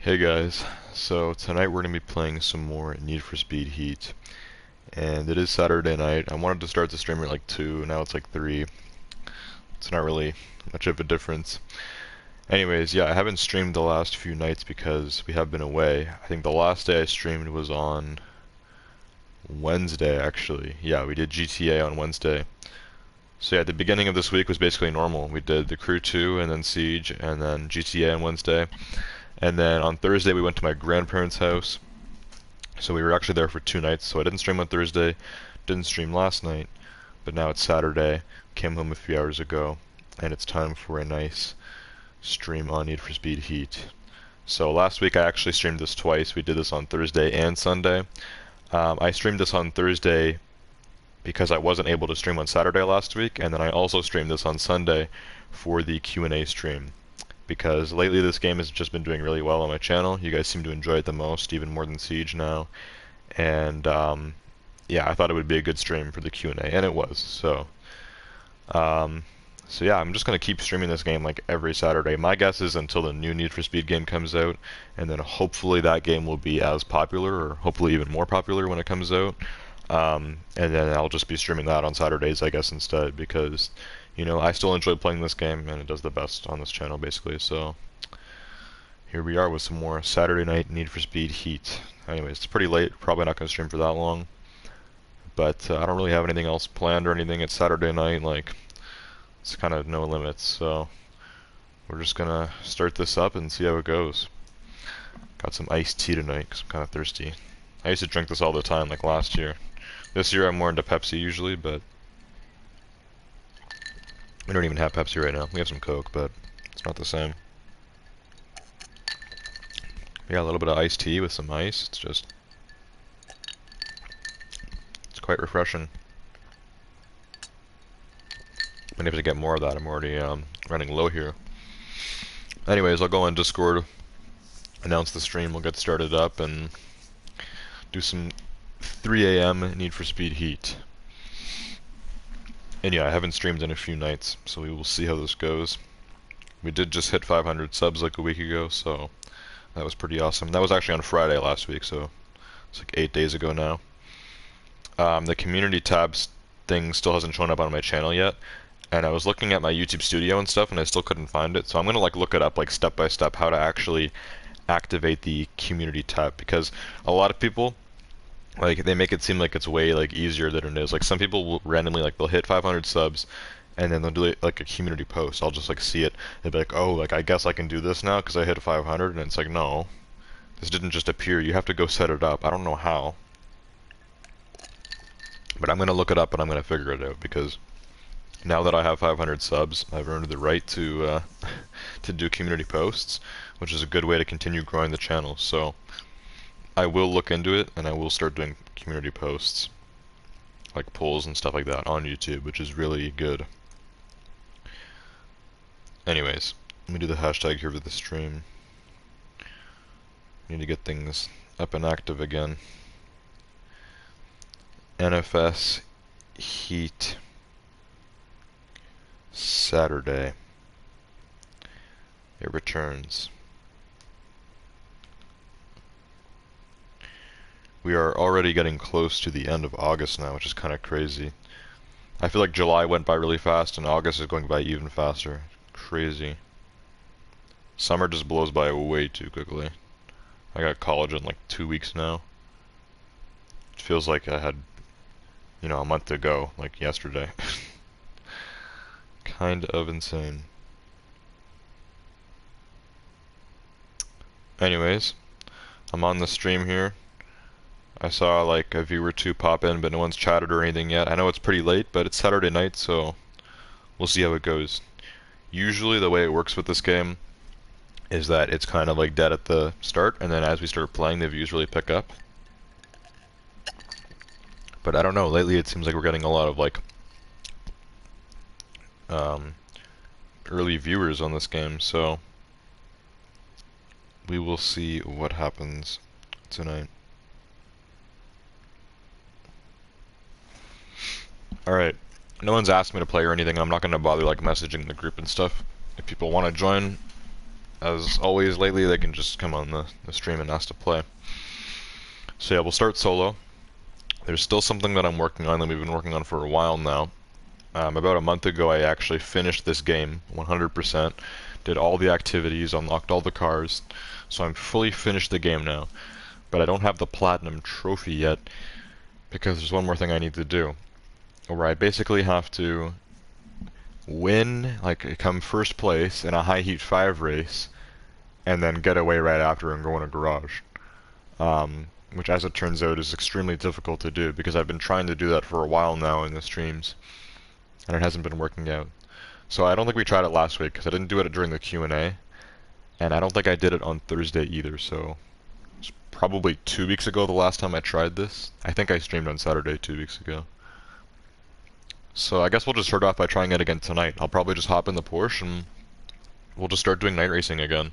Hey guys, so tonight we're going to be playing some more Need for Speed Heat, and it is Saturday night. I wanted to start the stream at like 2, now it's like 3. It's not really much of a difference. Anyways, yeah, I haven't streamed the last few nights because we have been away. I think the last day I streamed was on Wednesday, actually. Yeah, we did GTA on Wednesday. So yeah, the beginning of this week was basically normal. We did the Crew 2, and then Siege, and then GTA on Wednesday. And then on Thursday we went to my grandparents' house. So we were actually there for 2 nights, so I didn't stream on Thursday, didn't stream last night, but now it's Saturday, came home a few hours ago, and it's time for a nice stream on Need for Speed Heat. So last week I actually streamed this twice. We did this on Thursday and Sunday. I streamed this on Thursday because I wasn't able to stream on Saturday last week, and then I also streamed this on Sunday for the Q&A stream. Because lately this game has just been doing really well on my channel. You guys seem to enjoy it the most, even more than Siege now. And yeah, I thought it would be a good stream for the Q&A, and it was. So yeah, I'm just gonna keep streaming this game like every Saturday. My guess is until the new Need for Speed game comes out, and then hopefully that game will be as popular, or hopefully even more popular when it comes out. And then I'll just be streaming that on Saturdays, I guess, instead, because you know, I still enjoy playing this game, and it does the best on this channel, basically. So here we are with some more Saturday night Need for Speed Heat. Anyways, it's pretty late. Probably not going to stream for that long. But I don't really have anything else planned or anything. It's Saturday night, like, it's kind of no limits. So we're just going to start this up and see how it goes. Got some iced tea tonight because I'm kind of thirsty. I used to drink this all the time, like last year. This year I'm more into Pepsi usually, but we don't even have Pepsi right now. We have some Coke, but it's not the same. We got a little bit of iced tea with some ice. It's quite refreshing. I'm gonna have to get more of that. I'm already running low here. Anyways, I'll go on Discord, announce the stream, we'll get started up, and do some 3 a.m. Need for Speed Heat. And yeah, I haven't streamed in a few nights, so we will see how this goes. We did just hit 500 subs like a week ago, so that was pretty awesome. That was actually on Friday last week, so it's like 8 days ago now. The community tabs thing still hasn't shown up on my channel yet, and I was looking at my YouTube Studio and stuff, and I still couldn't find it. So I'm gonna like look it up like step by step how to actually activate the community tab, because a lot of people, like, they make it seem like it's way like easier than it is. Like some people will randomly, like, they'll hit 500 subs and then they'll do like a community post. I'll just like see it. They'll be like, oh, like I guess I can do this now because I hit 500, and it's like, no, this didn't just appear. You have to go set it up. I don't know how, but I'm gonna look it up and I'm gonna figure it out, because now that I have 500 subs, I've earned the right to to do community posts, which is a good way to continue growing the channel. So I will look into it, and I will start doing community posts, like polls and stuff like that on YouTube, which is really good. Anyways, let me do the hashtag here for the stream. Need to get things up and active again. NFS Heat Saturday. It returns. We are already getting close to the end of August now, which is kind of crazy. I feel like July went by really fast, and August is going by even faster. Crazy. Summer just blows by way too quickly. I got college in like 2 weeks now. It feels like I had, you know, a month to go, like yesterday. Kind of insane. Anyways, I'm on the stream here. I saw like a viewer or two pop in, but no one's chatted or anything yet. I know it's pretty late, but it's Saturday night, so we'll see how it goes. Usually the way it works with this game is that it's kind of like dead at the start, and then as we start playing, the views really pick up. But I don't know, lately it seems like we're getting a lot of like early viewers on this game, so we will see what happens tonight. Alright, no one's asked me to play or anything. I'm not going to bother like messaging the group and stuff. If people want to join, as always lately, they can just come on the stream and ask to play. So yeah, we'll start solo. There's still something that I'm working on that we've been working on for a while now. About a month ago, I actually finished this game 100%, did all the activities, unlocked all the cars, so I'm fully finished the game now. But I don't have the platinum trophy yet, because there's one more thing I need to do, where I basically have to win, like come first place in a high heat 5 race, and then get away right after and go in a garage. Which as it turns out is extremely difficult to do, because I've been trying to do that for a while now in the streams, and it hasn't been working out. So I don't think we tried it last week, because I didn't do it during the Q&A, and I don't think I did it on Thursday either, so it's probably 2 weeks ago the last time I tried this. I think I streamed on Saturday 2 weeks ago. So I guess we'll just start off by trying it again tonight. I'll probably just hop in the Porsche and we'll just start doing night racing again.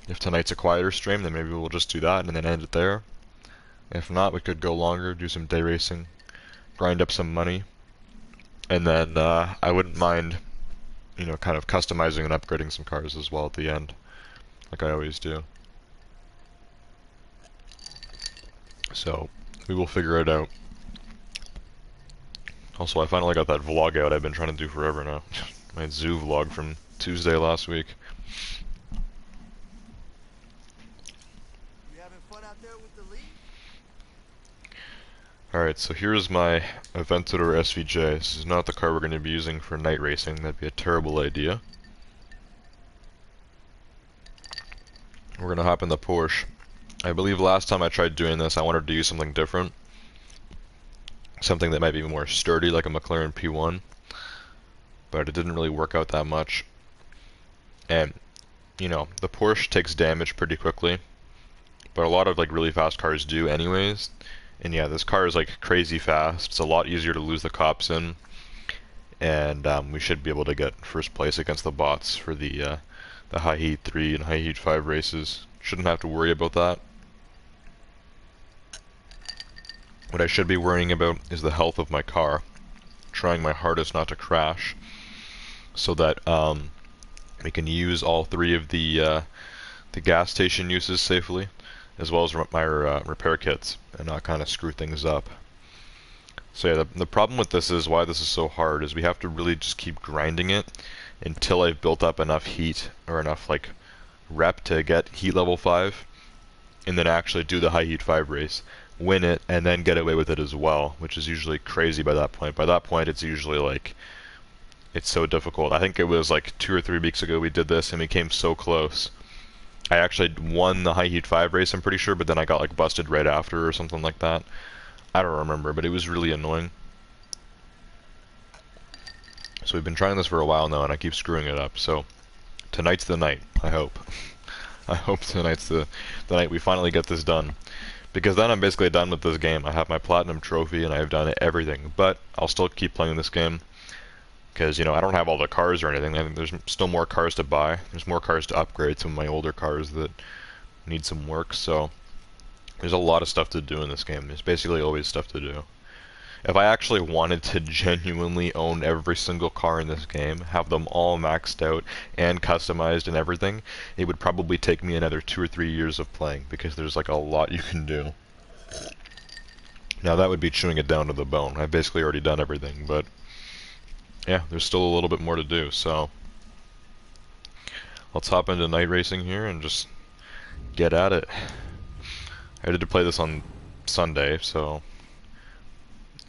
If tonight's a quieter stream, then maybe we'll just do that and then end it there. If not, we could go longer, do some day racing, grind up some money, and then I wouldn't mind, you know, kind of customizing and upgrading some cars as well at the end, like I always do. So we will figure it out. Also, I finally got that vlog out I've been trying to do forever now. My zoo vlog from Tuesday last week. You having fun out there with the lead? Alright, so here's my Aventador SVJ. This is not the car we're going to be using for night racing. That'd be a terrible idea. We're going to hop in the Porsche. I believe last time I tried doing this, I wanted to use something different. Something that might be more sturdy, like a McLaren P1. But it didn't really work out that much. And, you know, the Porsche takes damage pretty quickly. But a lot of, like, really fast cars do anyways. And yeah, this car is, like, crazy fast. It's a lot easier to lose the cops in. And we should be able to get first place against the bots for the high heat 3 and high heat 5 races. Shouldn't have to worry about that. What I should be worrying about is the health of my car. Trying my hardest not to crash, so that we can use all 3 of the gas station uses safely, as well as my repair kits, and not kind of screw things up. So yeah, the problem with this is why this is so hard is we have to really just keep grinding it until I've built up enough heat or enough like rep to get heat level 5, and then actually do the high heat 5 race, win it, and then get away with it as well, which is usually crazy by that point. By that point, it's usually like, it's so difficult. I think it was like 2 or 3 weeks ago we did this, and we came so close. I actually won the high heat 5 race, I'm pretty sure, but then I got like busted right after or something like that. I don't remember, but it was really annoying. So we've been trying this for a while now, and I keep screwing it up. So tonight's the night, I hope. I hope tonight's the night we finally get this done. Because then I'm basically done with this game. I have my platinum trophy and I've done everything. But I'll still keep playing this game. Because, you know, I don't have all the cars or anything. I think there's still more cars to buy. There's more cars to upgrade, some of my older cars that need some work. So there's a lot of stuff to do in this game. There's basically always stuff to do. If I actually wanted to genuinely own every single car in this game, have them all maxed out and customized and everything, it would probably take me another 2 or 3 years of playing, because there's like a lot you can do. Now that would be chewing it down to the bone. I've basically already done everything, but yeah, there's still a little bit more to do, so let's hop into night racing here and just get at it. I did to play this on Sunday, so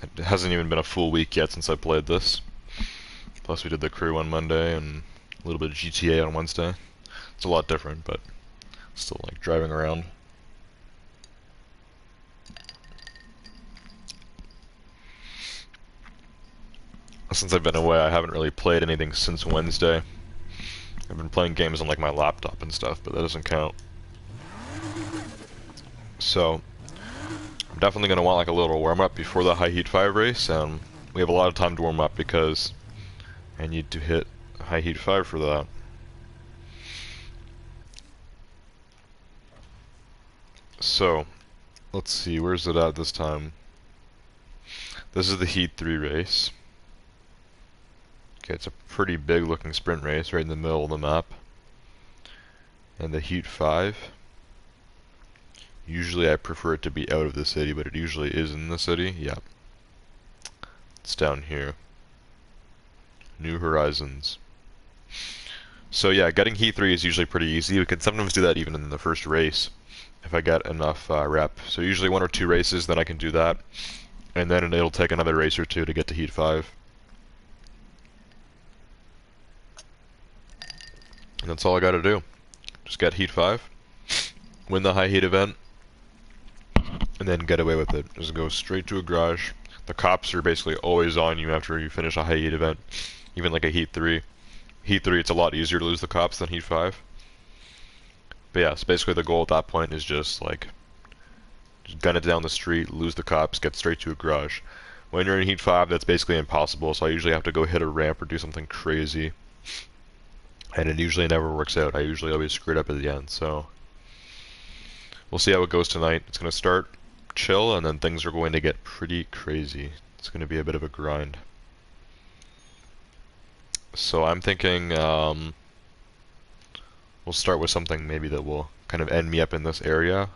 it hasn't even been a full week yet since I played this. Plus we did the crew on Monday and a little bit of GTA on Wednesday. It's a lot different, but still like driving around. Since I've been away, I haven't really played anything since Wednesday. I've been playing games on like my laptop and stuff, but that doesn't count. So I'm definitely going to want like a little warm-up before the high heat 5 race, and we have a lot of time to warm up because I need to hit high heat 5 for that. So, let's see, where's it at this time? This is the heat 3 race. Okay, it's a pretty big looking sprint race right in the middle of the map. and the heat 5. Usually I prefer it to be out of the city, but it usually is in the city. Yeah. It's down here. New Horizons. So yeah, getting heat 3 is usually pretty easy. We can sometimes do that even in the first race if I get enough rep. So usually 1 or 2 races, then I can do that. And then it'll take another race or 2 to get to heat 5. And that's all I gotta do. Just get heat 5, win the high heat event, and then get away with it. Just go straight to a garage. The cops are basically always on you after you finish a high heat event, even like a heat 3. Heat 3, it's a lot easier to lose the cops than heat 5. But yeah, so basically the goal at that point is just like, just gun it down the street, lose the cops, get straight to a garage. When you're in heat 5, that's basically impossible, so I usually have to go hit a ramp or do something crazy. And it usually never works out. I usually always screw it up at the end, so we'll see how it goes tonight. It's going to start chill, and then things are going to get pretty crazy. It's going to be a bit of a grind. So I'm thinking we'll start with something maybe that will kind of end me up in this area.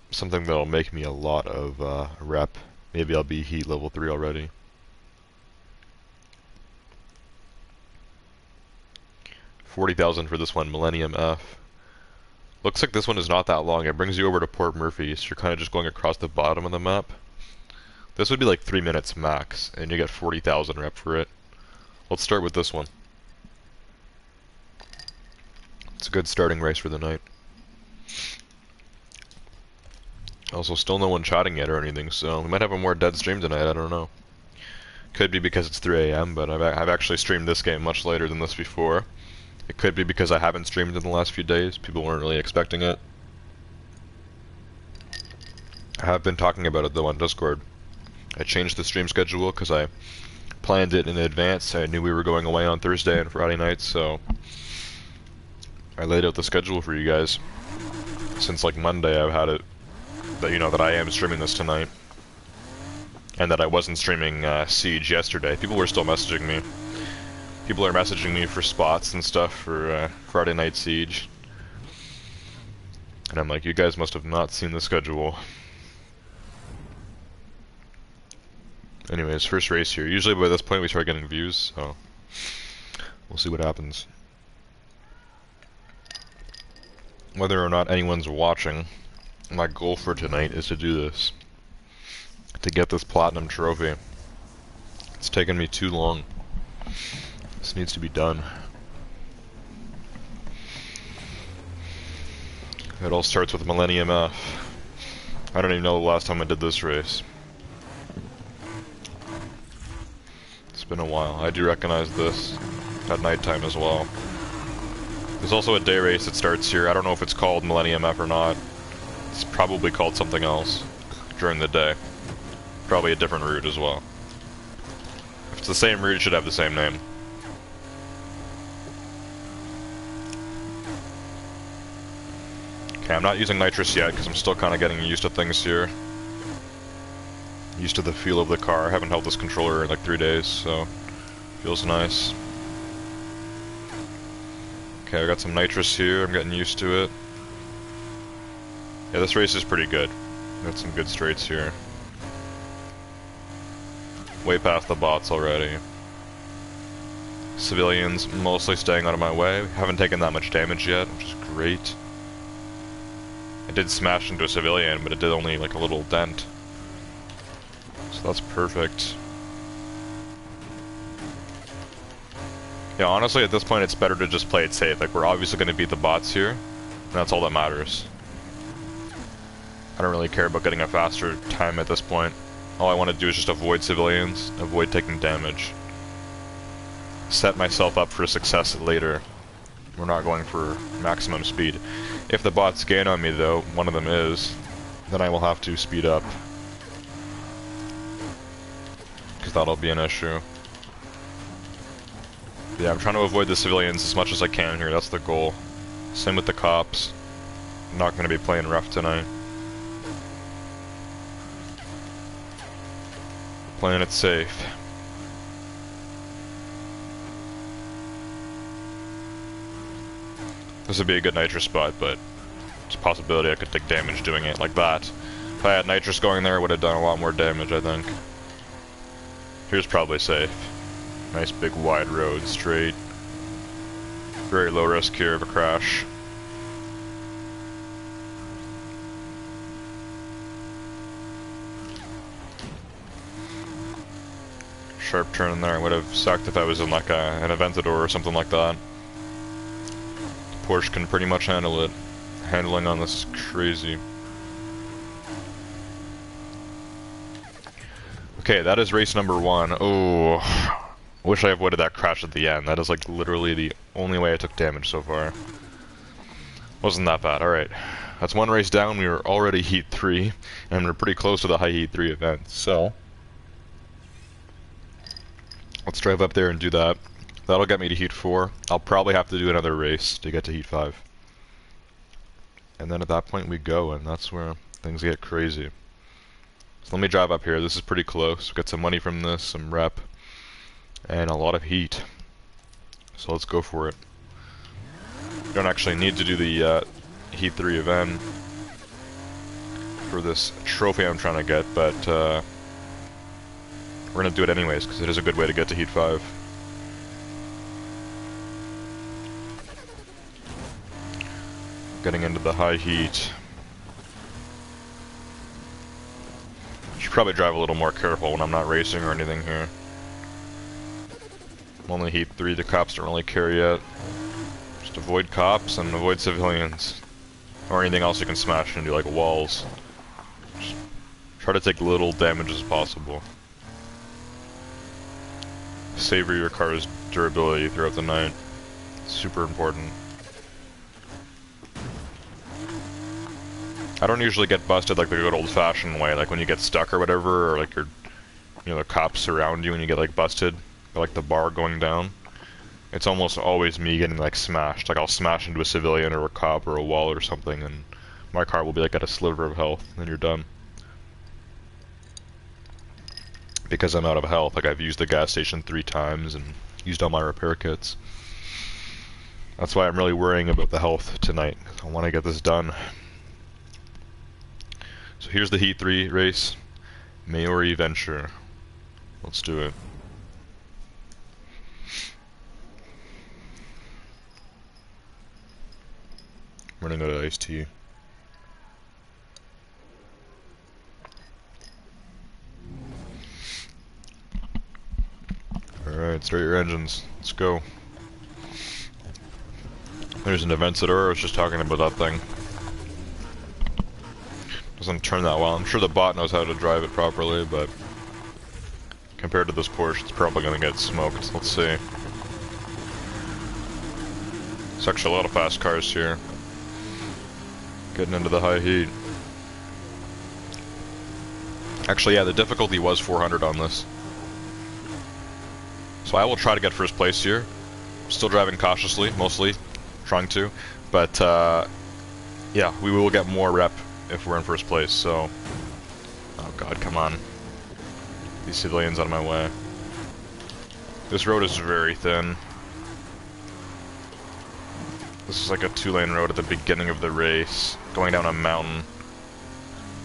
Something that'll make me a lot of rep. Maybe I'll be heat level 3 already. $40,000 for this one, Millennium F. Looks like this one is not that long. It brings you over to Port Murphy, so you're kind of just going across the bottom of the map. This would be like 3 minutes max, and you get 40,000 rep for it. Let's start with this one. It's a good starting race for the night. Also, still no one chatting yet or anything, so we might have a more dead stream tonight, I don't know. Could be because it's 3 AM, but I've actually streamed this game much later than this before. It could be because I haven't streamed in the last few days. People weren't really expecting it. I have been talking about it though on Discord. I changed the stream schedule because I planned it in advance. I knew we were going away on Thursday and Friday nights, so I laid out the schedule for you guys. Since like Monday I've had it that you know that I am streaming this tonight. And that I wasn't streaming Siege yesterday. People were still messaging me. People are messaging me for spots and stuff for Friday Night Siege. And I'm like, you guys must have not seen the schedule. Anyways, first race here. Usually by this point we start getting views, so we'll see what happens. Whether or not anyone's watching, my goal for tonight is to do this. To get this platinum trophy. It's taken me too long. This needs to be done. It all starts with Millennium F. I don't even know the last time I did this race. It's been a while. I do recognize this at nighttime as well. There's also a day race that starts here. I don't know if it's called Millennium F or not. It's probably called something else during the day. Probably a different route as well. If it's the same route, it should have the same name. Okay, I'm not using nitrous yet because I'm still kind of getting used to things here. Used to the feel of the car. I haven't held this controller in like 3 days, so feels nice. Okay, I got some nitrous here. I'm getting used to it. Yeah, this race is pretty good. Got some good straights here. Way past the bots already. Civilians mostly staying out of my way. Haven't taken that much damage yet, which is great. I did smash into a civilian, but it did only like a little dent. So that's perfect. Yeah, honestly at this point it's better to just play it safe. Like, we're obviously going to beat the bots here, and that's all that matters. I don't really care about getting a faster time at this point. All I want to do is just avoid civilians, avoid taking damage. Set myself up for success later. We're not going for maximum speed. If the bots gain on me though, one of them is, then I will have to speed up. Because that'll be an issue. But yeah, I'm trying to avoid the civilians as much as I can here, that's the goal. Same with the cops. I'm not going to be playing rough tonight. Playing it safe. This would be a good nitrous spot, but it's a possibility I could take damage doing it like that. If I had nitrous going there, I would have done a lot more damage, I think. Here's probably safe. Nice big wide road, straight. Very low risk here of a crash. Sharp turn in there would have sucked if I was in like an Aventador or something like that. Porsche can pretty much handle it. Handling on this is crazy. Okay, that is race number 1. Oh, wish I avoided that crash at the end. That is like literally the only way I took damage so far. Wasn't that bad. Alright, that's 1 race down. We were already heat 3, and we're pretty close to the high heat 3 event, so let's drive up there and do that. That'll get me to heat 4. I'll probably have to do another race to get to heat 5. And then at that point we go, and that's where things get crazy. So let me drive up here. This is pretty close. Get some money from this, some rep, and a lot of heat. So let's go for it. You don't actually need to do the heat 3 event for this trophy I'm trying to get, but we're gonna do it anyways because it is a good way to get to heat 5. Getting into the high heat. Should probably drive a little more careful when I'm not racing or anything here. Only heat 3, the cops don't really care yet. Just avoid cops and avoid civilians. Or anything else you can smash into, like walls. Just try to take little damage as possible. Savor your car's durability throughout the night. Super important. I don't usually get busted like the good old-fashioned way, like when you get stuck or whatever, or like you're, you know, the cops surround you and you get like busted by like the bar going down. It's almost always me getting like smashed. Like I'll smash into a civilian or a cop or a wall or something, and my car will be like at a sliver of health, and then you're done. Because I'm out of health, like I've used the gas station 3 times and used all my repair kits. That's why I'm really worrying about the health tonight. I want to get this done. So here's the Heat 3 race, Maori Venture. Let's do it. Running out of iced tea. Alright, start your engines. Let's go. There's an Aventador. I was just talking about that thing. Doesn't turn that well. I'm sure the bot knows how to drive it properly, but compared to this Porsche, it's probably going to get smoked. Let's see. There's actually a lot of fast cars here. Getting into the high heat. Actually, yeah, the difficulty was 400 on this. So I will try to get first place here. Still driving cautiously, mostly. Trying to. But, yeah, we will get more rep if we're in first place, so... Oh god, come on. These civilians out of my way. This road is very thin. This is like a 2-lane road at the beginning of the race, going down a mountain.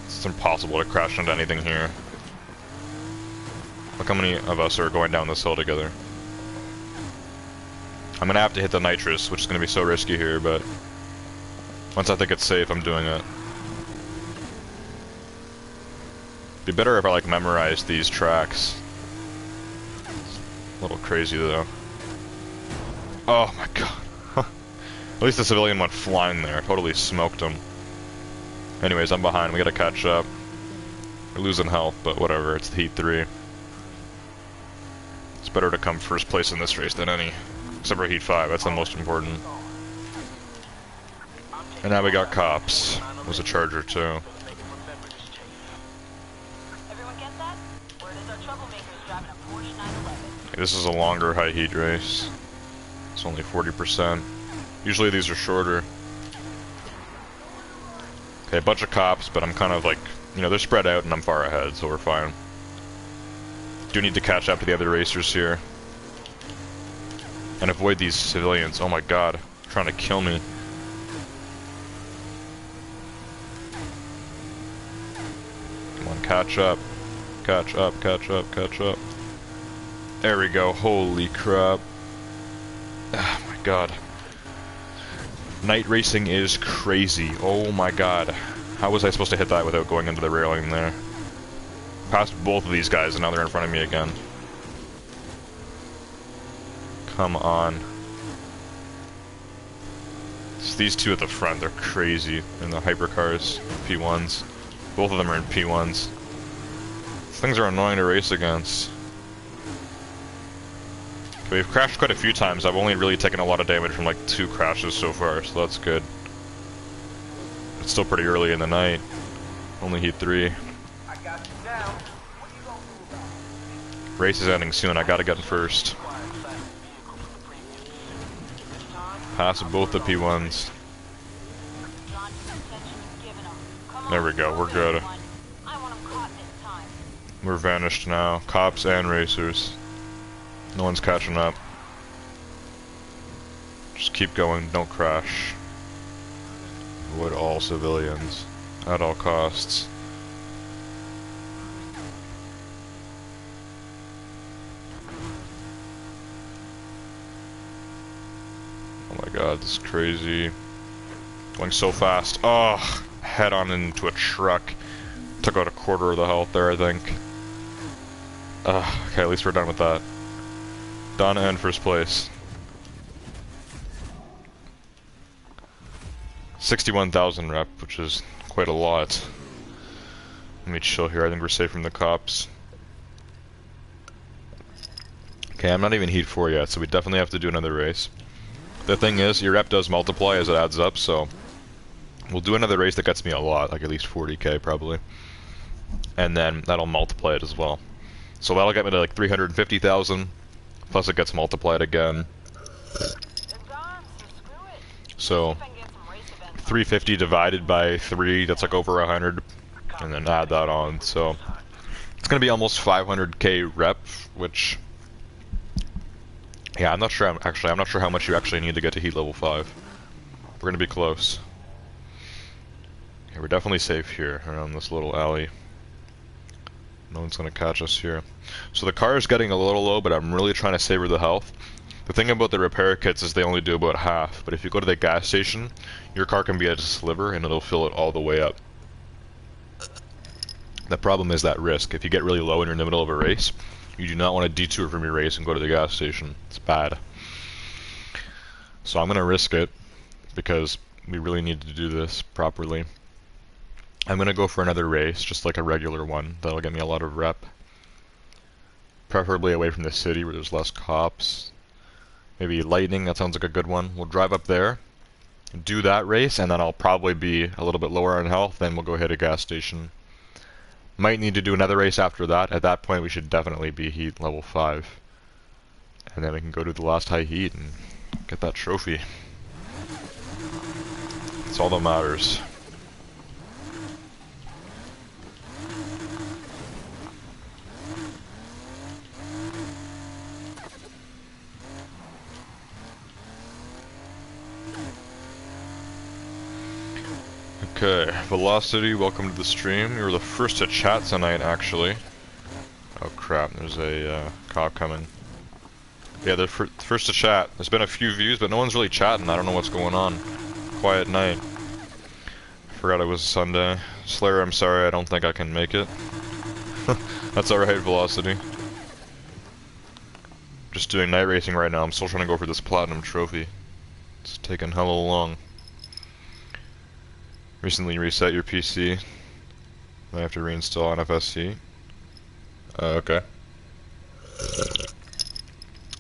It's impossible to crash into anything here. Look how many of us are going down this hill together. I'm gonna have to hit the nitrous, which is gonna be so risky here, but once I think it's safe, I'm doing it. Be better if I like memorized these tracks. A little crazy though. Oh my god. At least the civilian went flying there. Totally smoked him. Anyways, I'm behind. We gotta catch up. We're losing health, but whatever. It's the Heat 3. It's better to come first place in this race than any. Except for Heat 5. That's the most important. And now we got cops. There's a Charger too. This is a longer high heat race. It's only 40%. Usually these are shorter. Okay, a bunch of cops, but I'm kind of like, you know, they're spread out and I'm far ahead, so we're fine. Do need to catch up to the other racers here. And avoid these civilians. Oh my god, trying to kill me. catch up. Catch up, catch up, catch up. There we go, holy crap. Oh my god. Night racing is crazy, oh my god. How was I supposed to hit that without going into the railing there? Passed both of these guys and now they're in front of me again. Come on. It's these two at the front, they're crazy in the hypercars, P1s. Both of them are in P1s. These things are annoying to race against. Okay, we've crashed quite a few times. I've only really taken a lot of damage from like 2 crashes so far, so that's good. It's still pretty early in the night. Only heat 3. Race is ending soon, I gotta get in first. Pass both the P1s. There we go, we're good. We're vanished now. Cops and racers. No one's catching up. Just keep going, don't crash. Avoid all civilians. At all costs. Oh my god, this is crazy. Going so fast. Oh, head on into a truck. Took out a quarter of the health there, I think. Okay, at least we're done with that. Done and first place. 61,000 rep, which is quite a lot. Let me chill here, I think we're safe from the cops. Okay, I'm not even heat 4 yet, so we definitely have to do another race. The thing is, your rep does multiply as it adds up, so we'll do another race that gets me a lot, like at least 40k probably. And then that'll multiply it as well. So that'll get me to like 350,000, plus it gets multiplied again. So 350 divided by 3, that's like over 100, and then add that on. So it's gonna be almost 500k rep, which, yeah, I'm not sure how much you actually need to get to heat level 5. We're gonna be close. Okay, we're definitely safe here around this little alley. No one's gonna catch us here. So the car is getting a little low, but I'm really trying to savor the health. The thing about the repair kits is they only do about half, but if you go to the gas station, your car can be at a sliver and it'll fill it all the way up. The problem is that risk. If you get really low and you're in the middle of a race, you do not want to detour from your race and go to the gas station. It's bad. So I'm gonna risk it, because we really need to do this properly. I'm gonna go for another race, just like a regular one. That'll get me a lot of rep. Preferably away from the city where there's less cops. Maybe Lightning, that sounds like a good one. We'll drive up there, do that race, and then I'll probably be a little bit lower on health, then we'll go hit a gas station. Might need to do another race after that. At that point we should definitely be heat level 5. And then we can go to the last high heat and get that trophy. That's all that matters. Okay, Velocity, welcome to the stream. You were the first to chat tonight, actually. Oh crap, there's a cop coming. Yeah, they're first to chat. There's been a few views, but no one's really chatting. I don't know what's going on. Quiet night. Forgot it was Sunday. Slayer, I'm sorry, I don't think I can make it. That's alright, Velocity. Just doing night racing right now. I'm still trying to go for this platinum trophy. It's taking hella long. Recently reset your PC. I have to reinstall NFSC. Okay.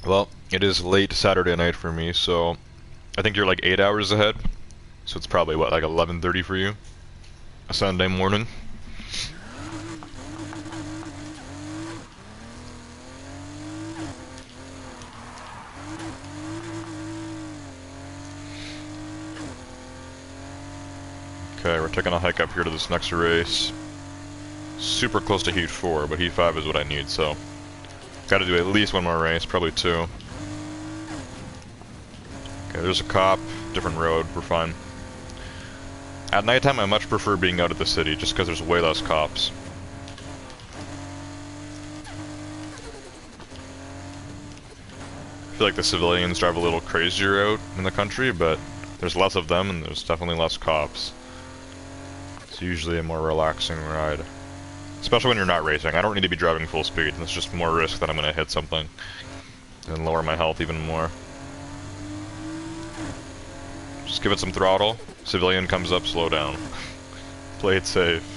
Well, it is late Saturday night for me, so I think you're like 8 hours ahead. So it's probably what, like 11:30 for you? A Sunday morning. Okay, we're taking a hike up here to this next race. Super close to heat 4, but heat 5 is what I need, so gotta do at least one more race, probably 2. Okay, there's a cop, different road, we're fine. At nighttime I much prefer being out of the city, just because there's way less cops. I feel like the civilians drive a little crazier out in the country, but there's less of them and there's definitely less cops. It's usually a more relaxing ride. Especially when you're not racing. I don't need to be driving full speed. It's just more risk that I'm gonna hit something and lower my health even more. Just give it some throttle. Civilian comes up, slow down. Play it safe.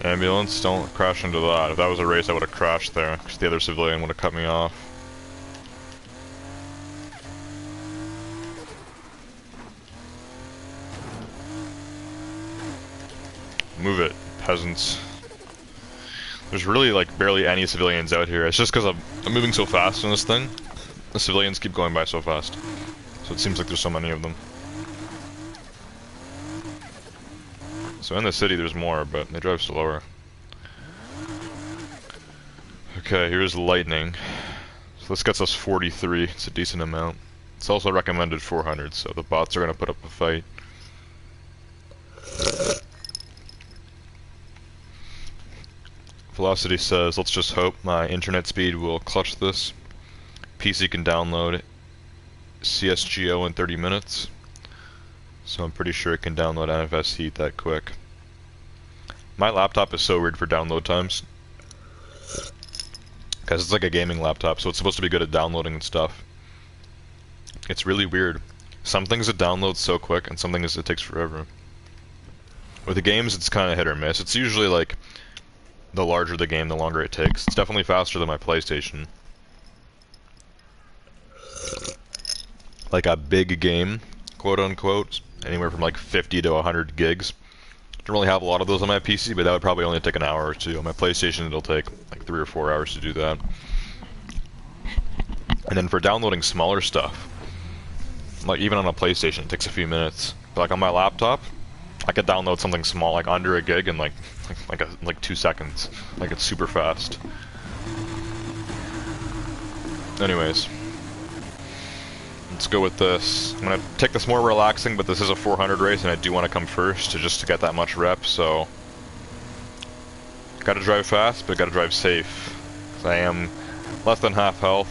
Ambulance, don't crash into that. If that was a race, I would have crashed there, because the other civilian would have cut me off. Move it, peasants. There's really, like, barely any civilians out here. It's just because I'm moving so fast in this thing. The civilians keep going by so fast. So it seems like there's so many of them. So in the city there's more, but they drive slower. Okay, here's lightning. So this gets us 43, it's a decent amount. It's also recommended 400, so the bots are gonna put up a fight. Velocity says, let's just hope my internet speed will clutch this. PC can download CSGO in 30 minutes. So I'm pretty sure it can download NFS Heat that quick. My laptop is so weird for download times. Because it's like a gaming laptop, so it's supposed to be good at downloading and stuff. It's really weird. Some things it downloads so quick, and some things it takes forever. With the games, it's kind of hit or miss. It's usually like, the larger the game, the longer it takes. It's definitely faster than my PlayStation. Like a big game, quote unquote, anywhere from like 50 to 100 gigs. Don't really have a lot of those on my PC, but that would probably only take an hour or two. On my PlayStation, it'll take like 3 or 4 hours to do that. And then for downloading smaller stuff, like even on a PlayStation, it takes a few minutes. But like on my laptop, I could download something small, like under a gig, in like 2 seconds. Like it's super fast. Anyways. Let's go with this. I'm gonna take this more relaxing, but this is a 400 race, and I do want to come first just to get that much rep. So, gotta drive fast, but gotta drive safe. 'Cause I am less than half health,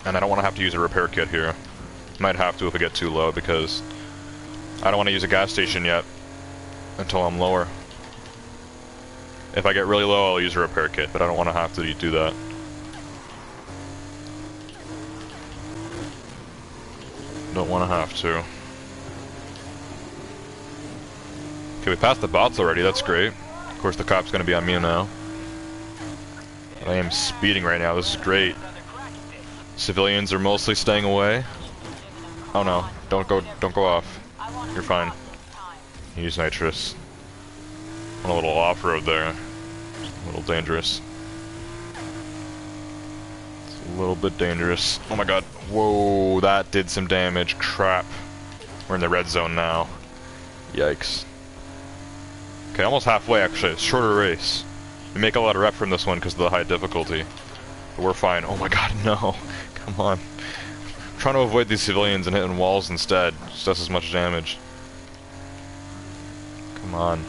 and I don't want to have to use a repair kit here. Might have to if I get too low, because I don't want to use a gas station yet until I'm lower. If I get really low, I'll use a repair kit, but I don't want to have to do that. Don't want to have to. Okay, we passed the bots already, that's great. Of course the cop's gonna be on me now. I am speeding right now, this is great. Civilians are mostly staying away. Oh no, don't go off. You're fine. Use nitrous. On a little off-road there. A little dangerous. A little bit dangerous. Oh my god. Whoa, that did some damage. Crap. We're in the red zone now. Yikes. Okay, almost halfway actually. It's a shorter race. We make a lot of rep from this one because of the high difficulty. But we're fine. Oh my god, no. Come on. I'm trying to avoid these civilians and hitting walls instead. Just does as much damage. Come on.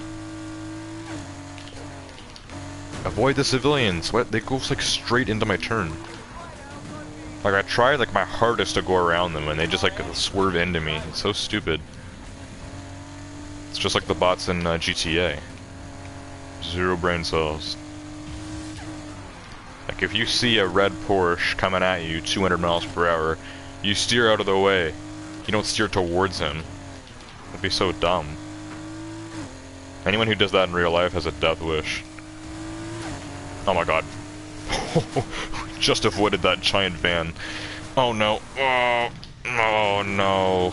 Avoid the civilians. What? They go like straight into my turn. Like I tried like my hardest to go around them and they just like swerve into me. It's so stupid. It's just like the bots in GTA. Zero brain cells. Like if you see a red Porsche coming at you 200 miles per hour, you steer out of the way. You don't steer towards him. That'd be so dumb. Anyone who does that in real life has a death wish. Oh my god. Just avoided that giant van. Oh no. Oh no.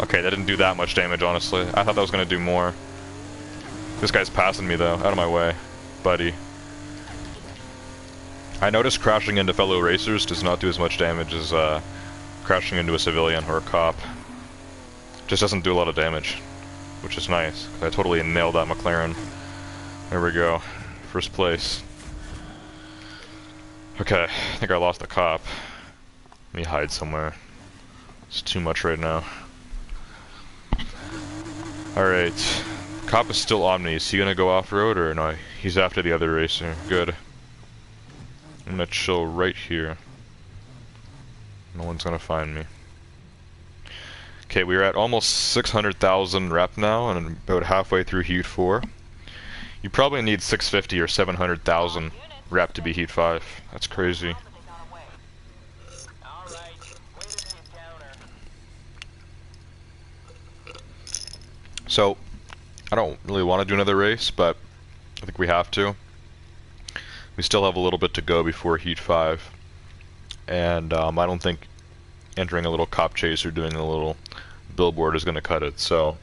Okay, that didn't do that much damage, honestly. I thought that was gonna do more. This guy's passing me though. Out of my way, buddy. I noticed crashing into fellow racers does not do as much damage as crashing into a civilian or a cop. Just doesn't do a lot of damage, which is nice. I totally nailed that McLaren. There we go. First place. Okay, I think I lost the cop. Let me hide somewhere. It's too much right now. Alright. Cop is still on me. Is he gonna go off-road or no? He's after the other racer. Good. I'm gonna chill right here. No one's gonna find me. Okay, we're at almost 600,000 rep now, and about halfway through Heat 4. You probably need 650 or 700,000 rep to be Heat 5. That's crazy. So, I don't really want to do another race, but I think we have to. We still have a little bit to go before Heat 5. And I don't think entering a little cop chase or doing a little billboard is going to cut it, so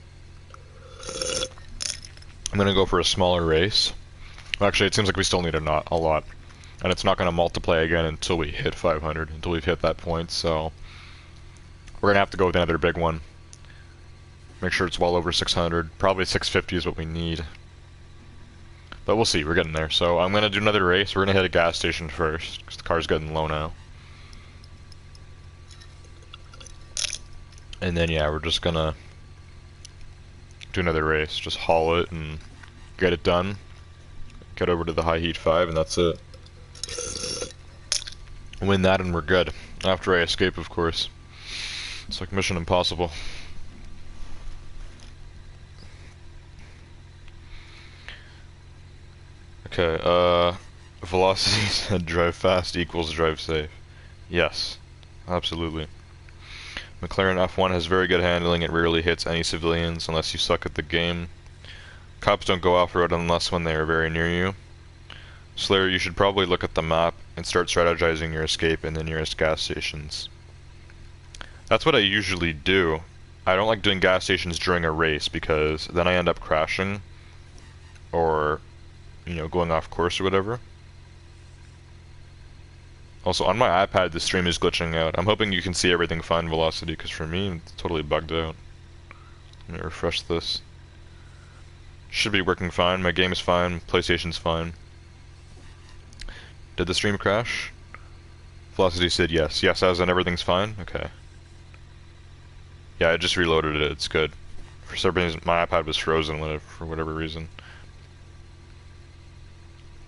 I'm going to go for a smaller race. Actually, it seems like we still need a lot. And it's not going to multiply again until we hit 500, until we've hit that point, so we're going to have to go with another big one. Make sure it's well over 600. Probably 650 is what we need. But we'll see, we're getting there. So I'm going to do another race. We're going to hit a gas station first, because the car's getting low now. And then, yeah, we're just going to do another race. Just haul it and get it done. Get over to the high Heat 5, and that's it. Win that and we're good. After I escape, of course. It's like Mission Impossible. Okay, velocity said drive fast equals drive safe. Yes, absolutely. McLaren F1 has very good handling. It rarely hits any civilians unless you suck at the game. Cops don't go off-road unless when they are very near you. Slayer, you should probably look at the map and start strategizing your escape in the nearest gas stations. That's what I usually do. I don't like doing gas stations during a race because then I end up crashing or, you know, going off course or whatever. Also, on my iPad, the stream is glitching out. I'm hoping you can see everything fine, Velocity, because for me, it's totally bugged out. Let me refresh this. Should be working fine. My game is fine. PlayStation's fine. Did the stream crash? Velocity said yes. Yes, as in everything's fine? Okay. Yeah, I just reloaded it. It's good. For some reason, my iPad was frozen for whatever reason.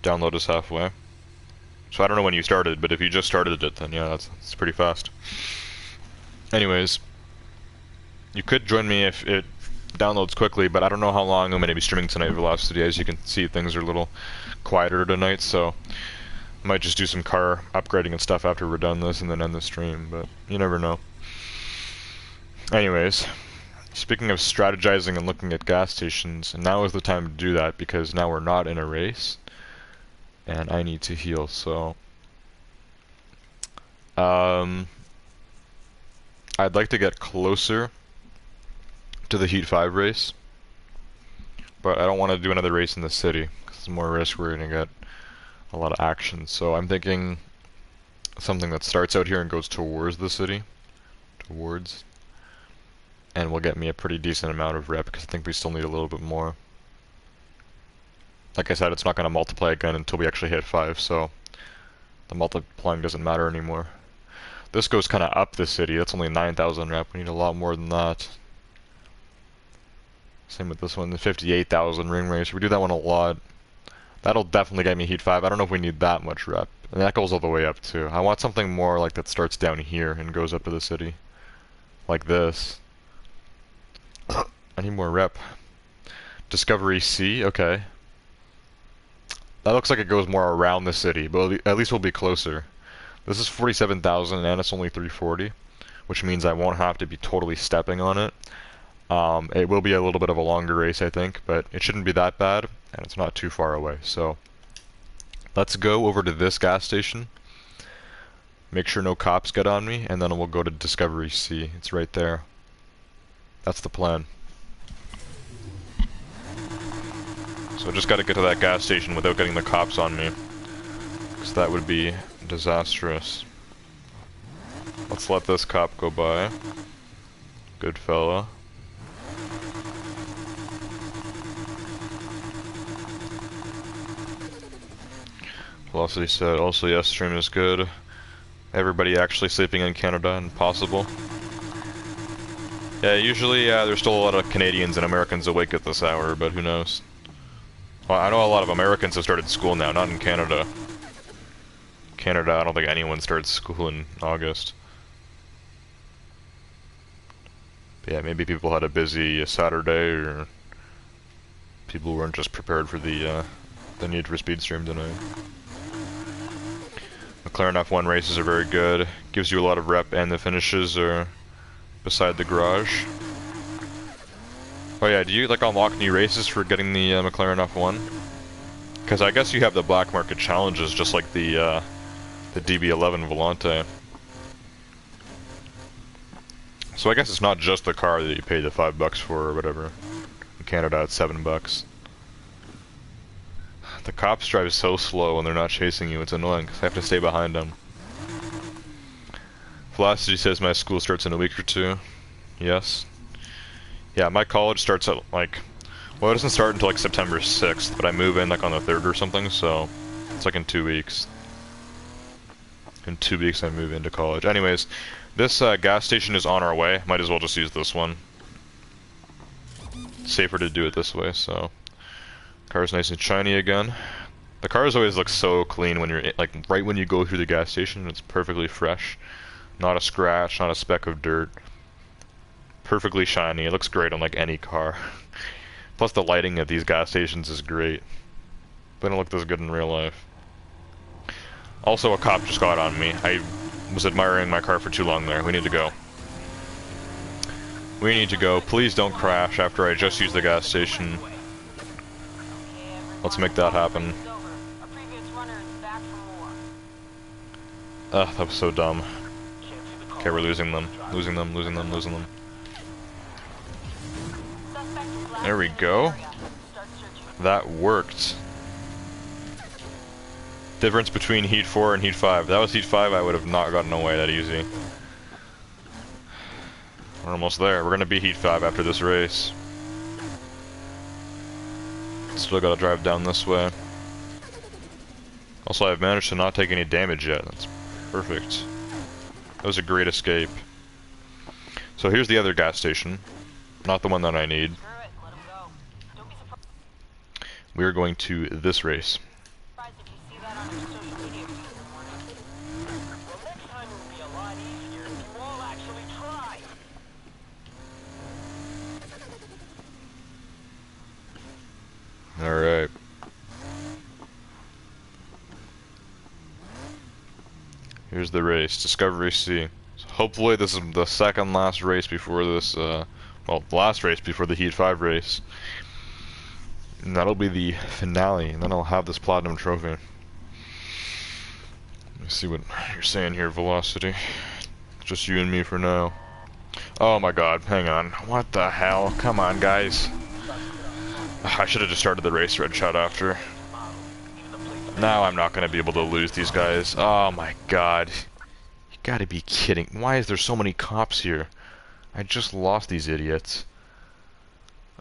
Download is halfway. So I don't know when you started, but if you just started it, then yeah, that's pretty fast. Anyways, you could join me if it downloads quickly, but I don't know how long I'm going to be streaming tonight, Velocity. As you can see, things are a little quieter tonight, so I might just do some car upgrading and stuff after we're done this and then end the stream, but you never know. Anyways, speaking of strategizing and looking at gas stations, now is the time to do that because now we're not in a race. And I need to heal, so I'd like to get closer to the Heat 5 race, but I don't want to do another race in the city, because it's more risk. We're going to get a lot of action, so I'm thinking something that starts out here and goes towards the city, and will get me a pretty decent amount of rep, because I think we still need a little bit more. Like I said, it's not going to multiply again until we actually hit 5, so the multiplying doesn't matter anymore. This goes kind of up the city. That's only 9,000 rep. We need a lot more than that. Same with this one, the 58,000 ring race. We do that one a lot. That'll definitely get me Heat 5. I don't know if we need that much rep. And that goes all the way up too. I want something more like that starts down here and goes up to the city. Like this. I need more rep. Discovery C, okay. That looks like it goes more around the city, but at least we'll be closer. This is 47,000 and it's only 340, which means I won't have to be totally stepping on it. It will be a little bit of a longer race, I think, but it shouldn't be that bad, and it's not too far away. So let's go over to this gas station, make sure no cops get on me, and then we'll go to Discovery C. It's right there. That's the plan. So I just gotta get to that gas station without getting the cops on me, because that would be disastrous. Let's let this cop go by. Good fella. Velocity said, also yes, stream is good. Everybody actually sleeping in Canada and possible. Yeah, usually there's still a lot of Canadians and Americans awake at this hour, but who knows. Well, I know a lot of Americans have started school now, not in Canada. Canada, I don't think anyone starts school in August. But yeah, maybe people had a busy Saturday, or people weren't just prepared for the Need for Speed stream tonight. McLaren F1 races are very good. Gives you a lot of rep, and the finishes are beside the garage. Oh yeah, do you like unlock new races for getting the McLaren F1? Because I guess you have the black market challenges, just like the DB11 Volante. So I guess it's not just the car that you pay the $5 for or whatever. In Canada, it's $7. The cops drive so slow when they're not chasing you. It's annoying because I have to stay behind them. Velocity says my school starts in a week or two. Yes. Yeah, my college starts at like, well, it doesn't start until like September 6th, but I move in like on the 3rd or something, so it's like in 2 weeks. In 2 weeks I move into college. Anyways, this gas station is on our way. Might as well just use this one. It's safer to do it this way, so. Car's nice and shiny again. The cars always look so clean when you're, like, right when you go through the gas station, it's perfectly fresh. Not a scratch, not a speck of dirt. Perfectly shiny. It looks great on like any car. Plus the lighting at these gas stations is great. They don't look this good in real life. Also, a cop just got on me. I was admiring my car for too long there. We need to go. We need to go. Please don't crash after I just used the gas station. Let's make that happen. Ugh, that was so dumb. Okay, we're losing them. Losing them, losing them, losing them. There we go. That worked. Difference between Heat 4 and Heat 5. If that was Heat 5, I would have not gotten away that easy. We're almost there. We're gonna be Heat 5 after this race. Still gotta drive down this way. Also, I've managed to not take any damage yet. That's perfect. That was a great escape. So here's the other gas station. Not the one that I need. We are going to this race. Alright. Here's the race, Discovery C. So hopefully this is the second last race before this, well, the last race before the Heat 5 race. And that'll be the finale, and then I'll have this Platinum Trophy. Let me see what you're saying here, Velocity. Just you and me for now. Oh my god, hang on. What the hell? Come on, guys. I should have just started the race red shot after. Now I'm not going to be able to lose these guys. Oh my god. You gotta be kidding. Why is there so many cops here? I just lost these idiots.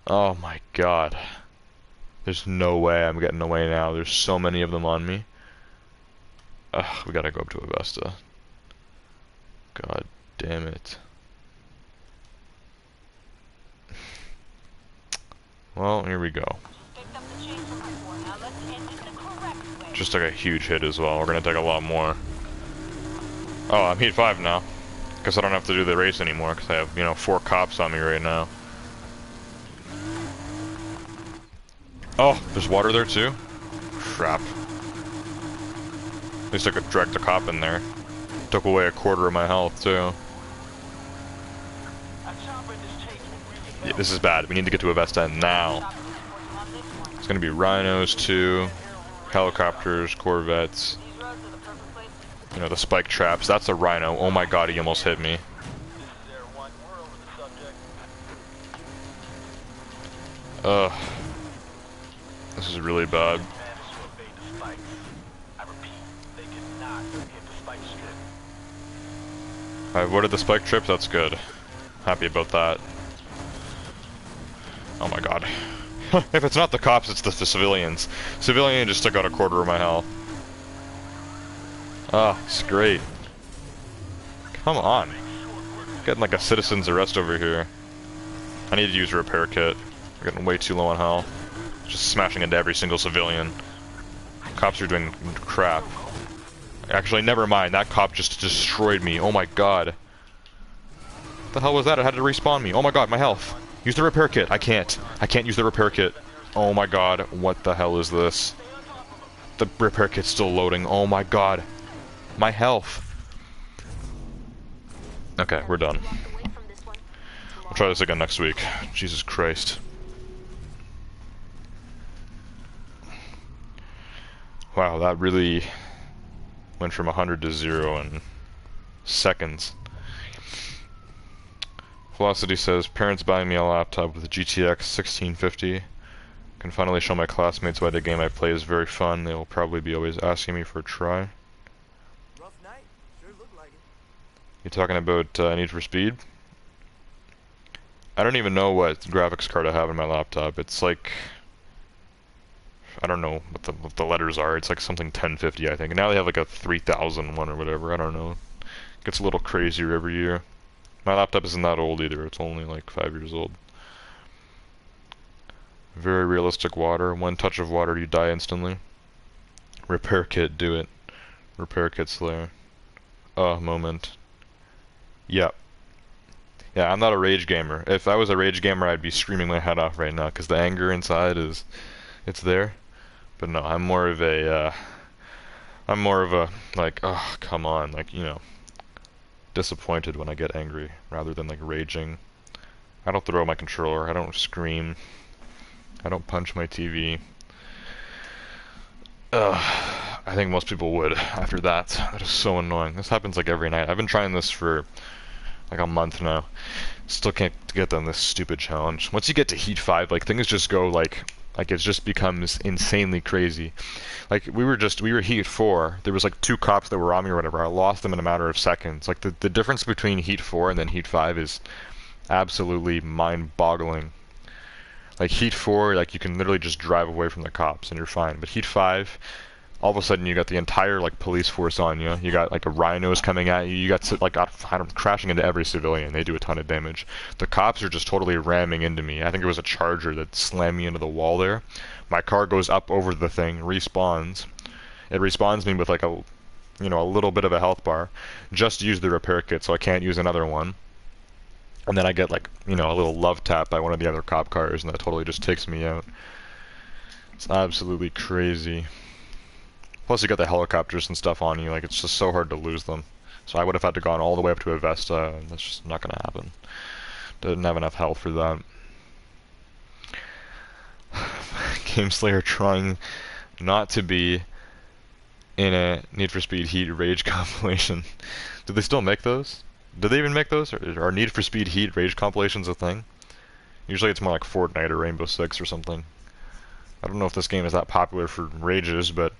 Oh my god. There's no way I'm getting away now. There's so many of them on me. Ugh, we gotta go up to Augusta. God damn it. Well, here we go. Just took a huge hit as well. We're gonna take a lot more. Oh, I'm Heat 5 now. Guess I don't have to do the race anymore because I have, you know, 4 cops on me right now. Oh, there's water there too? Crap. At least I could drag the cop in there. Took away a quarter of my health too. Yeah, this is bad. We need to get to Avesta now. It's gonna be rhinos too, helicopters, corvettes. You know, the spike traps. That's a rhino. Oh my god, he almost hit me. Ugh. This is really bad. I avoided the spike trips, that's good. Happy about that. Oh my god. If it's not the cops, it's the civilians. Civilian just took out a quarter of my health. Ah, it's great. Come on. Getting like a citizen's arrest over here. I need to use a repair kit. We're getting way too low on health. Just smashing into every single civilian. Cops are doing crap. Actually, never mind. That cop just destroyed me. Oh my god. What the hell was that? It had to respawn me. Oh my god, my health. Use the repair kit. I can't. I can't use the repair kit. Oh my god. What the hell is this? The repair kit's still loading. Oh my god. My health. Okay, we're done. We'll try this again next week. Jesus Christ. Wow, that really went from 100 to 0 in seconds. Velocity says, parents buying me a laptop with a GTX 1650. Can finally show my classmates why the game I play is very fun. They will probably be always asking me for a try. Rough night. Sure looked like it. You talking about Need for Speed? I don't even know what graphics card I have in my laptop. It's like, I don't know what the letters are. It's like something 1050, I think. And now they have like a 3000 one or whatever. I don't know. It gets a little crazier every year. My laptop isn't that old either. It's only like 5 years old. Very realistic water. One touch of water, you die instantly. Repair kit, do it. Repair kit Slayer. Moment. Yep. Yeah, I'm not a rage gamer. If I was a rage gamer, I'd be screaming my head off right now, because the anger inside it's there. But no, I'm more of a, like, oh, come on, like, you know, disappointed when I get angry, rather than, like, raging. I don't throw my controller, I don't scream, I don't punch my TV. I think most people would after that. That is so annoying. This happens, like, every night. I've been trying this for like a month now. Still can't get done this stupid challenge. Once you get to Heat 5, like, things just go, like it just becomes insanely crazy. Like, we were Heat 4, there was like 2 cops that were on me or whatever, I lost them in a matter of seconds. Like, the difference between Heat 4 and then Heat 5 is absolutely mind-boggling. Like, Heat 4, like, you can literally just drive away from the cops and you're fine. But Heat 5, all of a sudden you got the entire, like, police force on you. You got, like, a rhinos coming at you. You got, like, I'm crashing into every civilian. They do a ton of damage. The cops are just totally ramming into me. I think it was a Charger that slammed me into the wall there. My car goes up over the thing, respawns. It respawns me with, like, a, you know, a little bit of a health bar. Just use the repair kit, so I can't use another one. And then I get, like, you know, a little love tap by one of the other cop cars, and that totally just takes me out. It's absolutely crazy. Plus you got the helicopters and stuff on you, like, it's just so hard to lose them. So I would have had to gone all the way up to a Vesta, and that's just not gonna happen. Didn't have enough health for that. Game Slayer trying not to be in a Need for Speed Heat Rage compilation. Do they still make those? Do they even make those? Are Need for Speed Heat Rage compilations a thing? Usually it's more like Fortnite or Rainbow Six or something. I don't know if this game is that popular for rages, but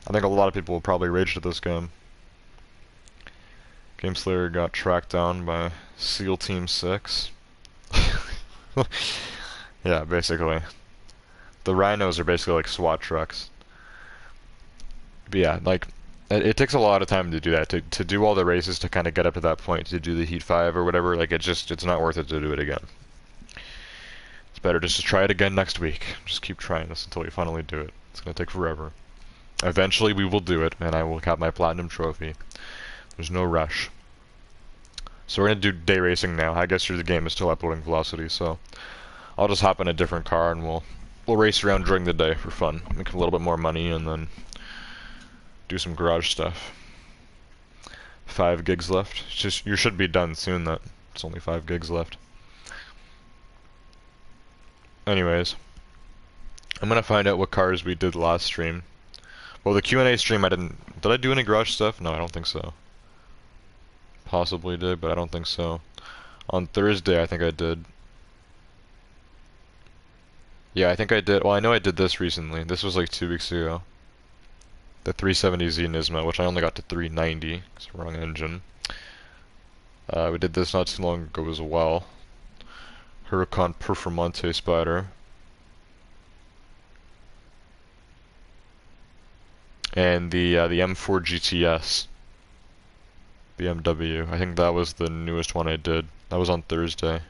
I think a lot of people will probably rage to this game. Game Slayer got tracked down by SEAL Team 6. Yeah, basically. The rhinos are basically like SWAT trucks. But yeah, like, it takes a lot of time to do that, to do all the races, to kind of get up to that point, to do the Heat 5 or whatever. Like, it's not worth it to do it again. It's better just to try it again next week. Just keep trying this until we finally do it. It's gonna take forever. Eventually we will do it, and I will have my platinum trophy. There's no rush. So we're gonna do day racing now. I guess the game is still uploading velocity, so I'll just hop in a different car and we'll race around during the day for fun. Make a little bit more money and then do some garage stuff. 5 gigs left. It's just, you should be done soon. That it's only 5 gigs left. Anyways, I'm gonna find out what cars we did last stream. Well, the Q&A stream I didn't... Did I do any garage stuff? No, I don't think so. Possibly did, but I don't think so. On Thursday, I think I did. Yeah, I think I did. Well, I know I did this recently. This was like 2 weeks ago. The 370Z Nismo, which I only got to 390. It's the wrong engine. We did this not too long ago as well. Huracan Performante Spider. and the M4 GTS BMW. I think that was the newest one I did. That was on Thursday.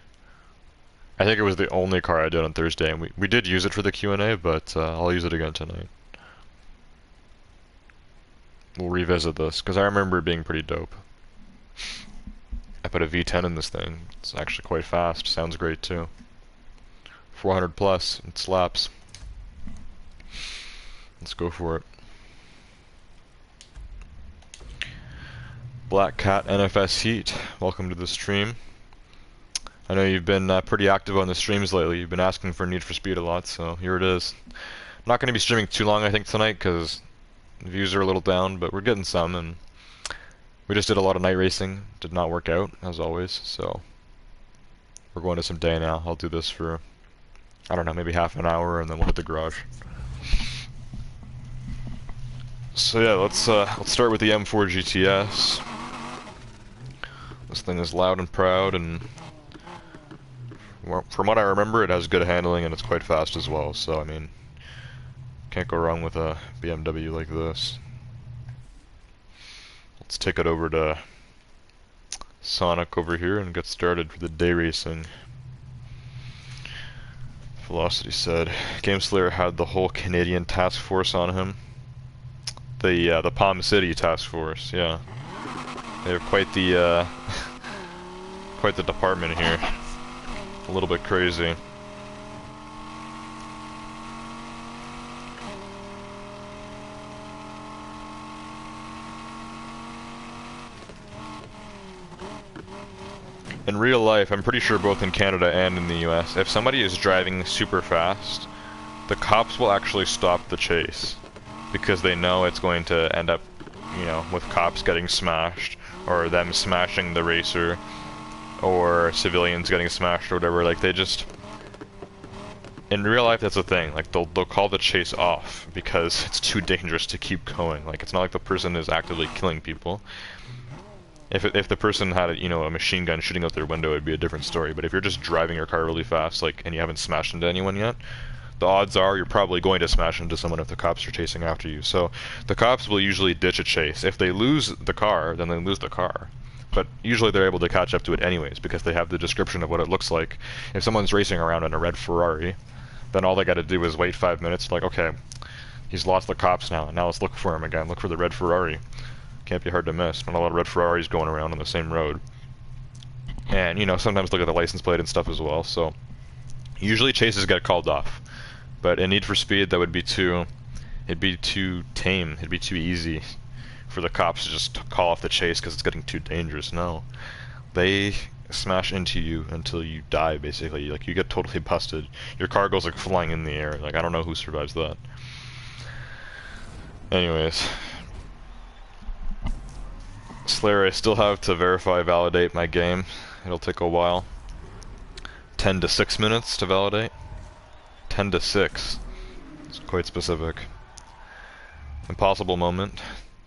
I think it was the only car I did on Thursday, and we did use it for the Q&A, but I'll use it again tonight. We'll revisit this, because I remember it being pretty dope. I put a V10 in this thing. It's actually quite fast. Sounds great too. 400 plus. It slaps. Let's go for it. Black Cat NFS Heat. Welcome to the stream. I know you've been pretty active on the streams lately. You've been asking for Need for Speed a lot, so here it is. I'm not going to be streaming too long, I think, tonight, because views are a little down, but we're getting some, and we just did a lot of night racing. Did not work out, as always, so we're going to some day now. I'll do this for, I don't know, maybe half an hour, and then we'll hit the garage. So yeah, let's start with the M4 GTS. This thing is loud and proud, and from what I remember, it has good handling and it's quite fast as well. So I mean, can't go wrong with a BMW like this. Let's take it over to Sonic over here and get started for the day racing. Velocity said Game Slayer had the whole Canadian task force on him. The Palm City task force, yeah. They have quite the quite the department here. A little bit crazy. In real life, I'm pretty sure both in Canada and in the US, if somebody is driving super fast, the cops will actually stop the chase. Because they know it's going to end up, you know, with cops getting smashed, or them smashing the racer, or civilians getting smashed or whatever. Like, they just, in real life, that's the thing. Like, they'll call the chase off because it's too dangerous to keep going. Like, it's not like the person is actively killing people. If the person had a machine gun shooting out their window, it'd be a different story. But if you're just driving your car really fast, like, and you haven't smashed into anyone yet, the odds are you're probably going to smash into someone if the cops are chasing after you. So the cops will usually ditch a chase. If they lose the car, then they lose the car. But usually they're able to catch up to it anyways because they have the description of what it looks like. If someone's racing around in a red Ferrari, then all they got to do is wait 5 minutes. Like, okay, he's lost the cops now. Now let's look for him again. Look for the red Ferrari. Can't be hard to miss. Not a lot of red Ferraris going around on the same road. And, sometimes look at the license plate and stuff as well. So usually chases get called off. But in Need for Speed, that would be it'd be too tame, it'd be too easy for the cops to just call off the chase because it's getting too dangerous. No. They smash into you until you die, basically. Like, you get totally busted. Your car goes, like, flying in the air. Like, I don't know who survives that. Anyways. Slayer, I still have to validate my game. It'll take a while. 10 to 6 minutes to validate. 10 to 6. It's quite specific. Impossible moment.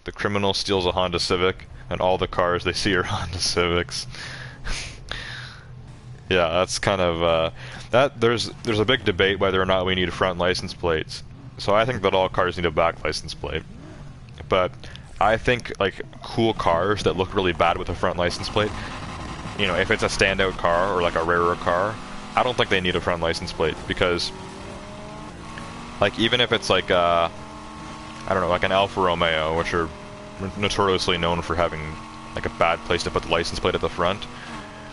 The criminal steals a Honda Civic, and all the cars they see are Honda Civics. Yeah, that's kind of there's a big debate whether or not we need front license plates. So I think that all cars need a back license plate. But I think, like, cool cars that look really bad with a front license plate, if it's a standout car or like a rarer car, I don't think they need a front license plate because, like, even if it's like I don't know, like an Alfa Romeo, which are notoriously known for having like a bad place to put the license plate at the front.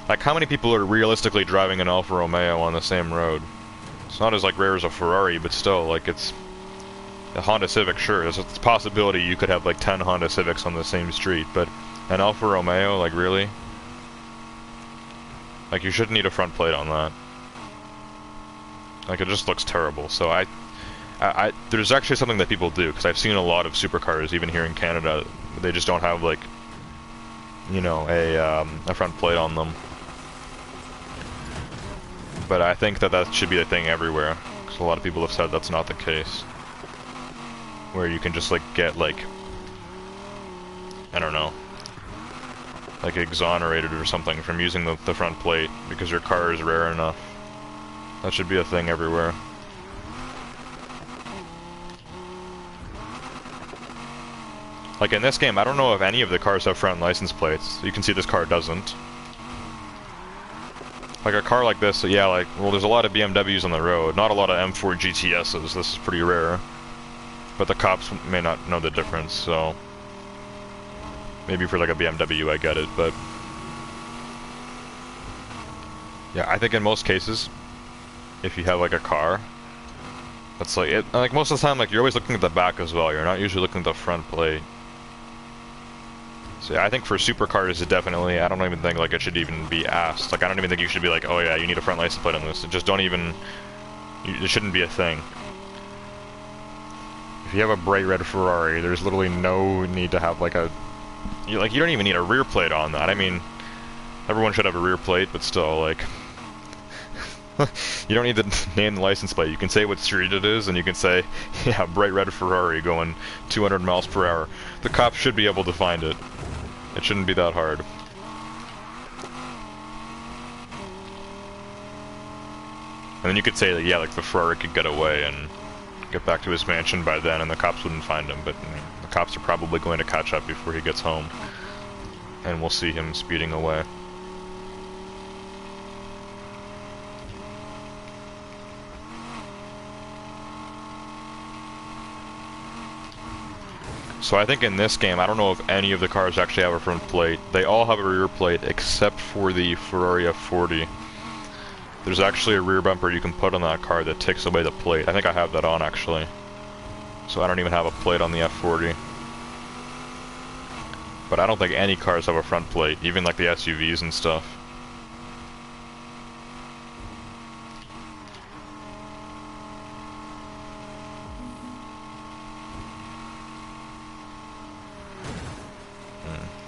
Like, how many people are realistically driving an Alfa Romeo on the same road? It's not as like rare as a Ferrari, but still, like, it's a Honda Civic. Sure, there's a possibility you could have like 10 Honda Civics on the same street, but an Alfa Romeo, like, really? Like, you shouldn't need a front plate on that. Like, it just looks terrible. So there's actually something that people do, because I've seen a lot of supercars, even here in Canada, they just don't have, like, a front plate on them. But I think that should be a thing everywhere, because a lot of people have said that's not the case. Where you can just, like, get, like, I don't know, like, exonerated or something from using the front plate, because your car is rare enough. That should be a thing everywhere. Like in this game, I don't know if any of the cars have front license plates. You can see this car doesn't. Like a car like this, yeah, like, well, there's a lot of BMWs on the road, not a lot of M4 GTSs. This is pretty rare. But the cops may not know the difference, so maybe for like a BMW I get it, but yeah, I think in most cases, if you have like a car, that's like it. Like most of the time, like you're always looking at the back as well. You're not usually looking at the front plate. So yeah, I think for supercars, it definitely. I don't even think like it should even be asked. Like I don't even think you should be like, oh yeah, you need a front license plate on this. Just don't even. It shouldn't be a thing. If you have a bright red Ferrari, there's literally no need to have like a. You don't even need a rear plate on that. I mean, everyone should have a rear plate, but still, like. You don't need to name the license plate. You can say what street it is, and you can say, yeah, bright red Ferrari going 200 miles per hour. The cops should be able to find it. It shouldn't be that hard. And then you could say that, yeah, like the Ferrari could get away and get back to his mansion by then, and the cops wouldn't find him. But I mean, the cops are probably going to catch up before he gets home, and we'll see him speeding away. So I think in this game, I don't know if any of the cars actually have a front plate. They all have a rear plate except for the Ferrari F40. There's actually a rear bumper you can put on that car that takes away the plate. I think I have that on actually. So I don't even have a plate on the F40. But I don't think any cars have a front plate, even like the SUVs and stuff.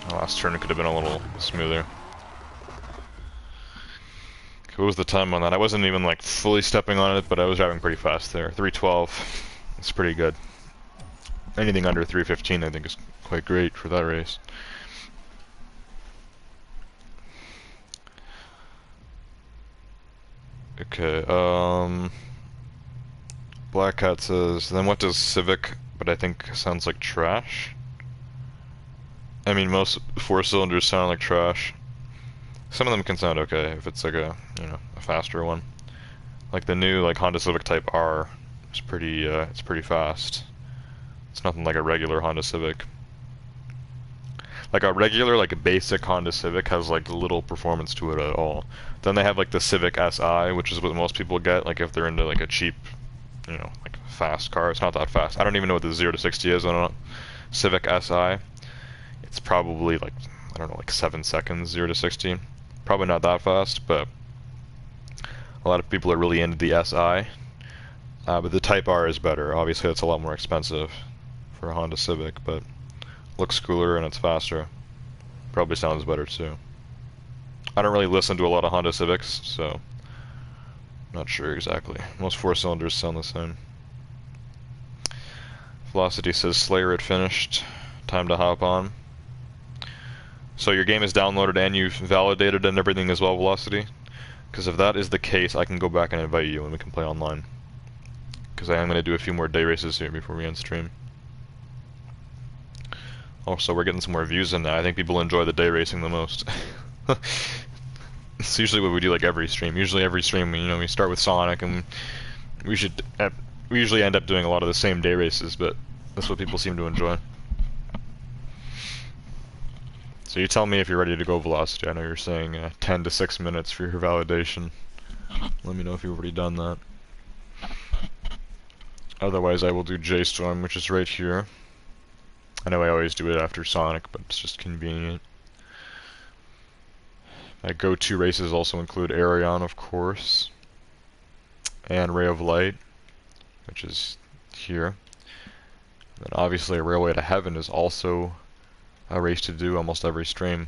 The last turn could have been a little smoother. What was the time on that? I wasn't even like fully stepping on it, but I was driving pretty fast there. 312. It's pretty good. Anything under 315 I think is quite great for that race. Okay, Black Cat says, then what does Civic, but I think sounds like trash? I mean, most four cylinders sound like trash. Some of them can sound okay if it's like a, you know, a faster one. Like the new like Honda Civic Type R is pretty, it's pretty fast. It's nothing like a regular Honda Civic. Like a regular, like a basic Honda Civic has like little performance to it at all. Then they have like the Civic Si, which is what most people get, like if they're into like a cheap, you know, like fast car. It's not that fast. I don't even know what the 0 to 60 is on a Civic Si. It's probably like, I don't know, like 7 seconds, 0 to 60. Probably not that fast, but a lot of people are really into the Si. But the Type R is better. Obviously, it's a lot more expensive for a Honda Civic, but looks cooler and it's faster. Probably sounds better too. I don't really listen to a lot of Honda Civics, so not sure exactly. Most four cylinders sound the same. Velocity says Slayer it finished. Time to hop on. So your game is downloaded and you've validated and everything as well, Velocity? Because if that is the case, I can go back and invite you and we can play online. Because I am going to do a few more day races here before we end stream. Also, we're getting some more views in now. I think people enjoy the day racing the most. It's usually what we do like every stream. Usually every stream, you know, we start with Sonic and we usually end up doing a lot of the same day races, but that's what people seem to enjoy. So you tell me if you're ready to go, Velocity. I know you're saying 10 to 6 minutes for your validation. Let me know if you've already done that. Otherwise, I will do J-Storm, which is right here. I know I always do it after Sonic, but it's just convenient. My go-to races also include Arion, of course, and Ray of Light, which is here. And then obviously Railway to Heaven is also a race to do almost every stream.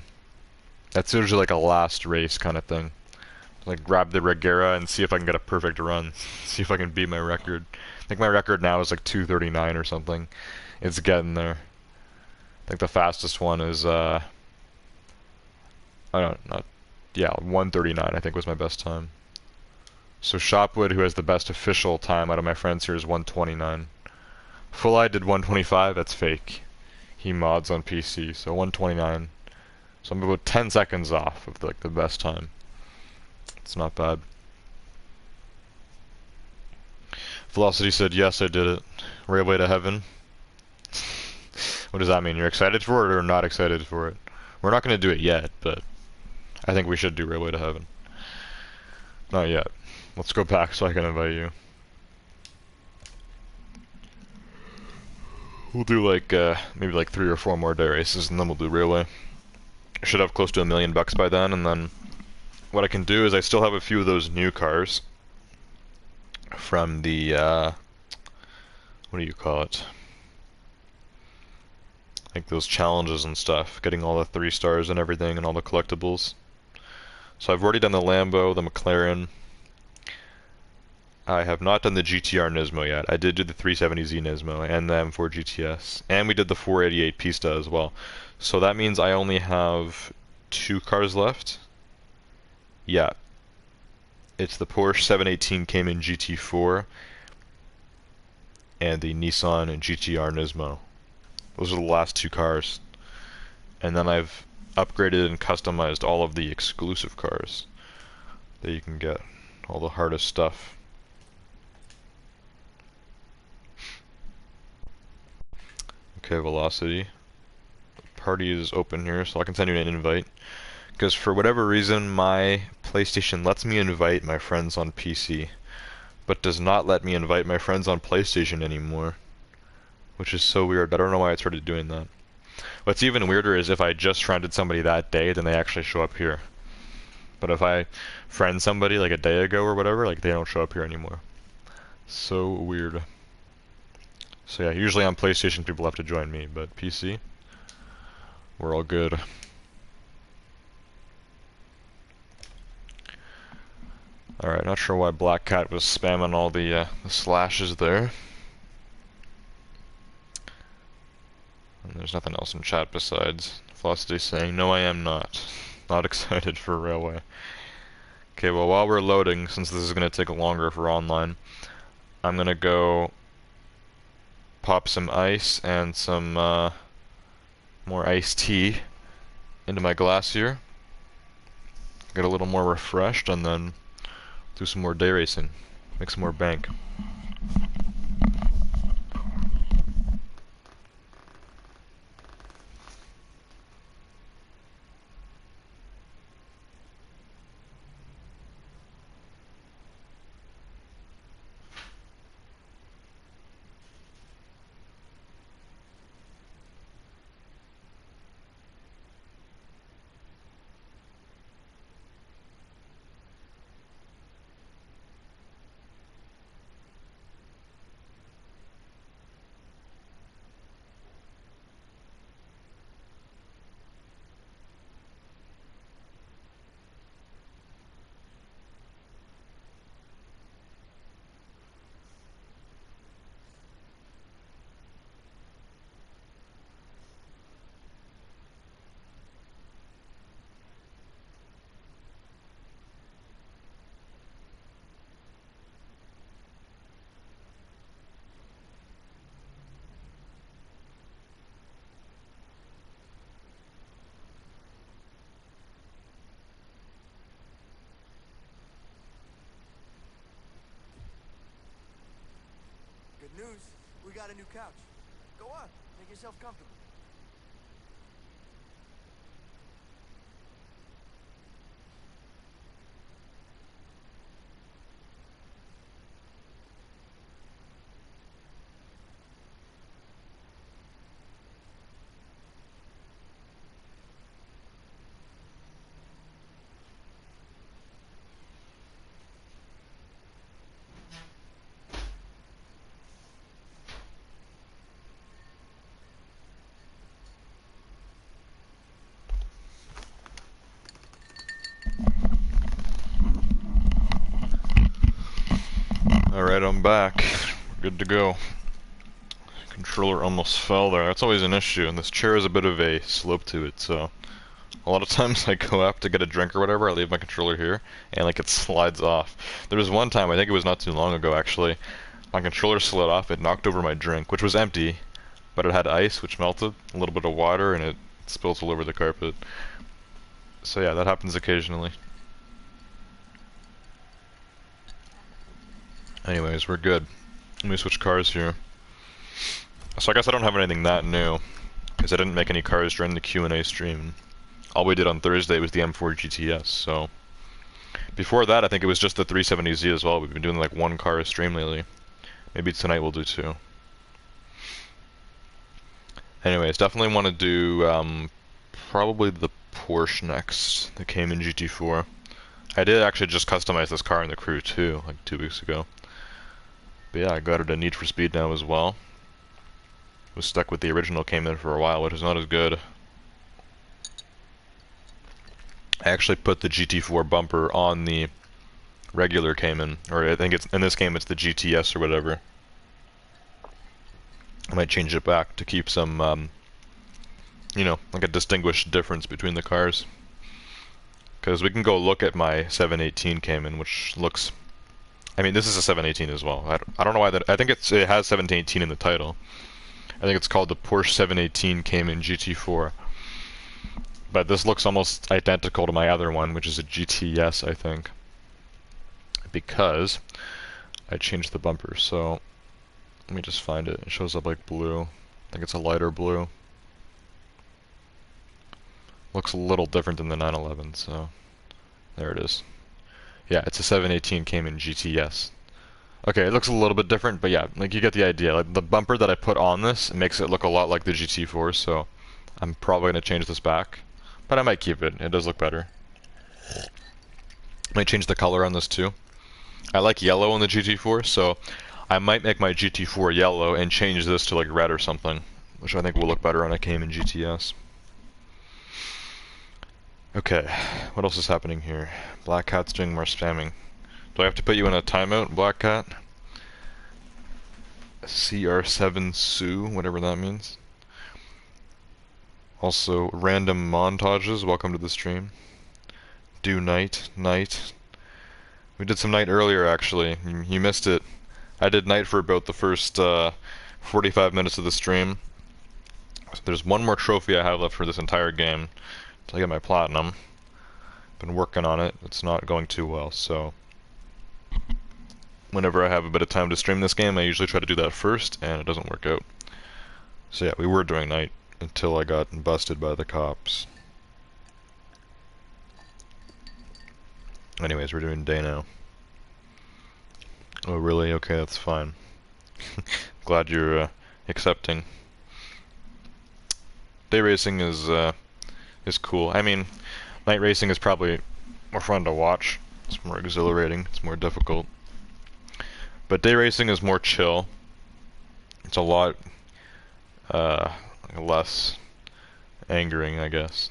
That's usually like a last race kind of thing. Like grab the Regera and see if I can get a perfect run. See if I can beat my record. I think my record now is like 2:39 or something. It's getting there. I think the fastest one is I don't know. Yeah, 1:39 I think was my best time. So Shopwood, who has the best official time out of my friends here, is 1:29. Full Eye did 1:25. That's fake. he mods on PC, so 129. So I'm about 10 seconds off of like the best time. It's not bad. Velocity said, yes, I did it. Railway to Heaven. What does that mean? You're excited for it or not excited for it? We're not going to do it yet, but I think we should do Railway to Heaven. Not yet. Let's go back so I can invite you. We'll do like, maybe like 3 or 4 more day races and then we'll do Railway. I should have close to $1 million by then, and then what I can do is I still have a few of those new cars from the, what do you call it? Like those challenges and stuff, getting all the 3 stars and everything and all the collectibles. So I've already done the Lambo, the McLaren. I have not done the GTR Nismo yet. I did do the 370Z Nismo and the M4 GTS. And we did the 488 Pista as well. So that means I only have 2 cars left. Yeah. It's the Porsche 718 Cayman GT4 and the Nissan GTR Nismo. Those are the last 2 cars. And then I've upgraded and customized all of the exclusive cars that you can get. All the hardest stuff. Okay, Velocity. The party is open here, so I can send you an invite. Because for whatever reason, my PlayStation lets me invite my friends on PC, but does not let me invite my friends on PlayStation anymore. Which is so weird. I don't know why it started doing that. What's even weirder is if I just friended somebody that day, then they actually show up here. But if I friend somebody like a day ago or whatever, like they don't show up here anymore. So weird. So yeah, usually on PlayStation people have to join me, but PC, we're all good. Alright, not sure why Black Cat was spamming all the slashes there. And there's nothing else in chat besides Velocity saying, no I am not. Not excited for Railway. Okay, well while we're loading, since this is going to take longer for online, I'm going to go pop some ice and some more iced tea into my glass here. Get a little more refreshed and then do some more day racing. Make some more bank. Good news, we got a new couch. Go on, make yourself comfortable. Alright, I'm back. Good to go. Controller almost fell there. That's always an issue, and this chair has a bit of a slope to it, so a lot of times I go up to get a drink or whatever, I leave my controller here, and like it slides off. There was one time, I think it was not too long ago actually, my controller slid off, it knocked over my drink, which was empty, but it had ice which melted, a little bit of water, and it spills all over the carpet. So yeah, that happens occasionally. Anyways, we're good. Let me switch cars here. So I guess I don't have anything that new, because I didn't make any cars during the Q&A stream. All we did on Thursday was the M4 GTS, so... Before that, I think it was just the 370Z as well. We've been doing like one car a stream lately. Maybe tonight we'll do two. Anyways, definitely want to do probably the Porsche next, the Cayman GT4. I did actually just customize this car in the crew too, like 2 weeks ago. But yeah, I got it a Need for Speed now as well. Was stuck with the original Cayman for a while, which is not as good. I actually put the GT4 bumper on the regular Cayman, or I think it's in this game it's the GTS or whatever. I might change it back to keep some, you know, like a distinguished difference between the cars. Because we can go look at my 718 Cayman, which looks... I mean, this is a 718 as well. I don't know why that... I think it has 718 in the title. I think it's called the Porsche 718 Cayman GT4. But this looks almost identical to my other one, which is a GTS, I think. Because I changed the bumper, so... Let me just find it. It shows up like blue. I think it's a lighter blue. Looks a little different than the 911, so... There it is. Yeah, it's a 718 Cayman GTS. Okay, it looks a little bit different, but yeah, like you get the idea. Like the bumper that I put on this makes it look a lot like the GT4, so I'm probably going to change this back. But I might keep it. It does look better. Might change the color on this too. I like yellow on the GT4, so I might make my GT4 yellow and change this to like red or something, which I think will look better on a Cayman GTS. Okay, what else is happening here? Black Cat's doing more spamming. Do I have to put you in a timeout, Black Cat? CR7 Sue, whatever that means. Also, random montages, welcome to the stream. Do night. We did some night earlier actually, you missed it. I did night for about the first 45 minutes of the stream. So there's one more trophy I have left for this entire game. I get my platinum. Been working on it. It's not going too well, so whenever I have a bit of time to stream this game, I usually try to do that first, and it doesn't work out. So yeah, we were doing night until I got busted by the cops. Anyways, we're doing day now. Oh really? Okay, that's fine. Glad you're accepting. Day racing is cool. I mean, night racing is probably more fun to watch. It's more exhilarating. It's more difficult. But day racing is more chill. It's a lot less angering, I guess.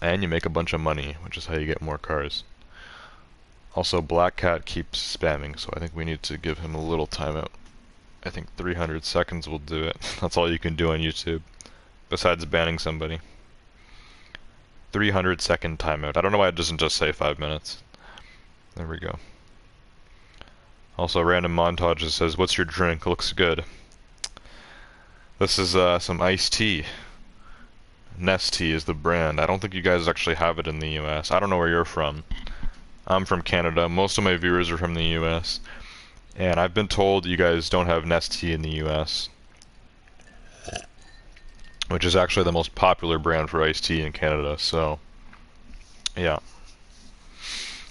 And you make a bunch of money, which is how you get more cars. Also, Black Cat keeps spamming, so I think we need to give him a little timeout. I think 300 seconds will do it. That's all you can do on YouTube, besides banning somebody. 300-second timeout. I don't know why it doesn't just say 5 minutes. There we go. Also, random montage that says, "What's your drink? Looks good." This is some iced tea. Nestea is the brand. I don't think you guys actually have it in the US. I don't know where you're from. I'm from Canada. Most of my viewers are from the US. And I've been told you guys don't have Nestea in the US. Which is actually the most popular brand for iced tea in Canada, so yeah.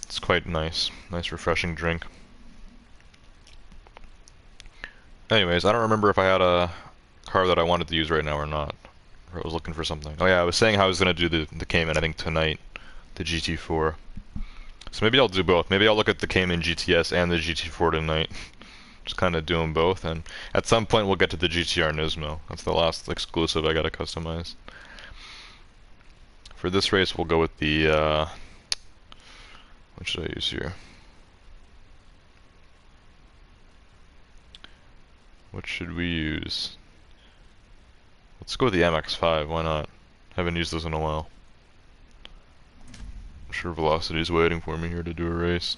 It's quite nice. Nice refreshing drink. Anyways, I don't remember if I had a car that I wanted to use right now or not. Or I was looking for something. Oh yeah, I was saying how I was going to do the Cayman, I think, tonight. The GT4. So maybe I'll do both. Maybe I'll look at the Cayman GTS and the GT4 tonight. Just kind of do them both, and at some point we'll get to the GTR Nismo. That's the last exclusive I gotta customize. For this race we'll go with the, what should I use here? What should we use? Let's go with the MX-5, why not? Haven't used this in a while. I'm sure Velocity's waiting for me here to do a race.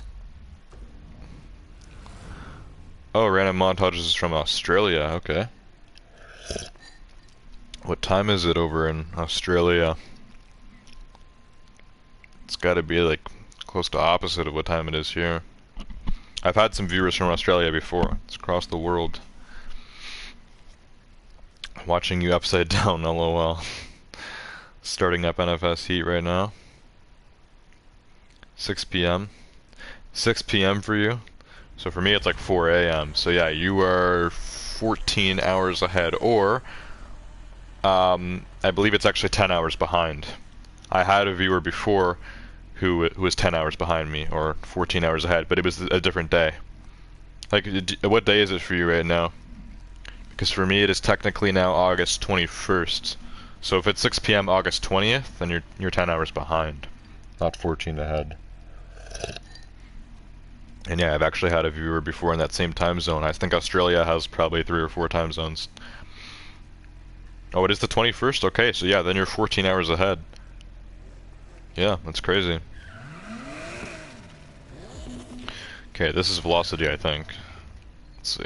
Oh, random montages from Australia, okay. What time is it over in Australia? It's gotta be like close to opposite of what time it is here. I've had some viewers from Australia before. It's across the world. Watching you upside down, lol. Starting up NFS Heat right now. 6 p.m. 6 p.m. for you? So for me it's like 4 a.m. So yeah, you are 14 hours ahead, or I believe it's actually 10 hours behind. I had a viewer before who was 10 hours behind me, or 14 hours ahead, but it was a different day. Like, what day is it for you right now? Because for me it is technically now August 21st. So if it's 6 p.m. August 20th, then you're 10 hours behind, not 14 ahead. And yeah, I've actually had a viewer before in that same time zone. I think Australia has probably 3 or 4 time zones. Oh, it is the 21st? Okay, so yeah, then you're 14 hours ahead. Yeah, that's crazy. Okay, this is velocity, I think. Let's see.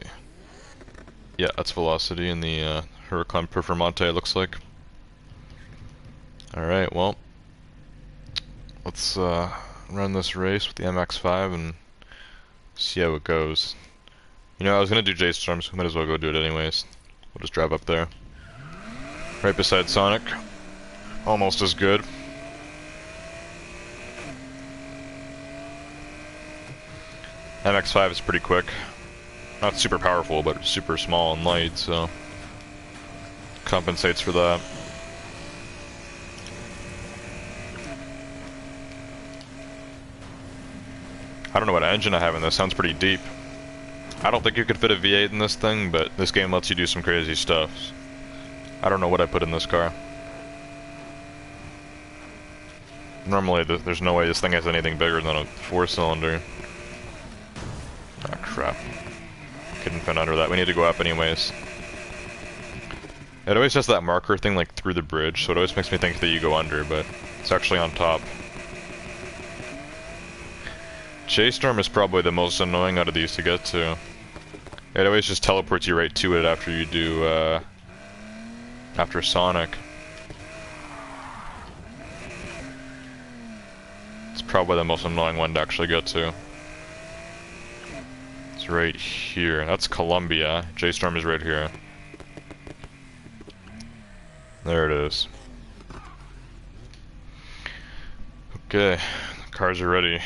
Yeah, that's velocity in the Huracan Performante, it looks like. Alright, well, let's run this race with the MX-5 and see how it goes. You know, I was gonna do J-Storms, might as well go do it anyways. We'll just drive up there. Right beside Sonic. Almost as good. MX-5 is pretty quick. Not super powerful, but super small and light, so compensates for that. I don't know what engine I have in this, sounds pretty deep. I don't think you could fit a V8 in this thing, but this game lets you do some crazy stuff. I don't know what I put in this car. Normally there's no way this thing has anything bigger than a 4-cylinder. Ah, crap. Couldn't fit under that. We need to go up anyways. It always does that marker thing like through the bridge, so it always makes me think that you go under, but it's actually on top. J-Storm is probably the most annoying out of these to get to. It always just teleports you right to it after you do, after Sonic. It's probably the most annoying one to actually get to. It's right here. That's Columbia. J-Storm is right here. There it is. Okay, the cars are ready.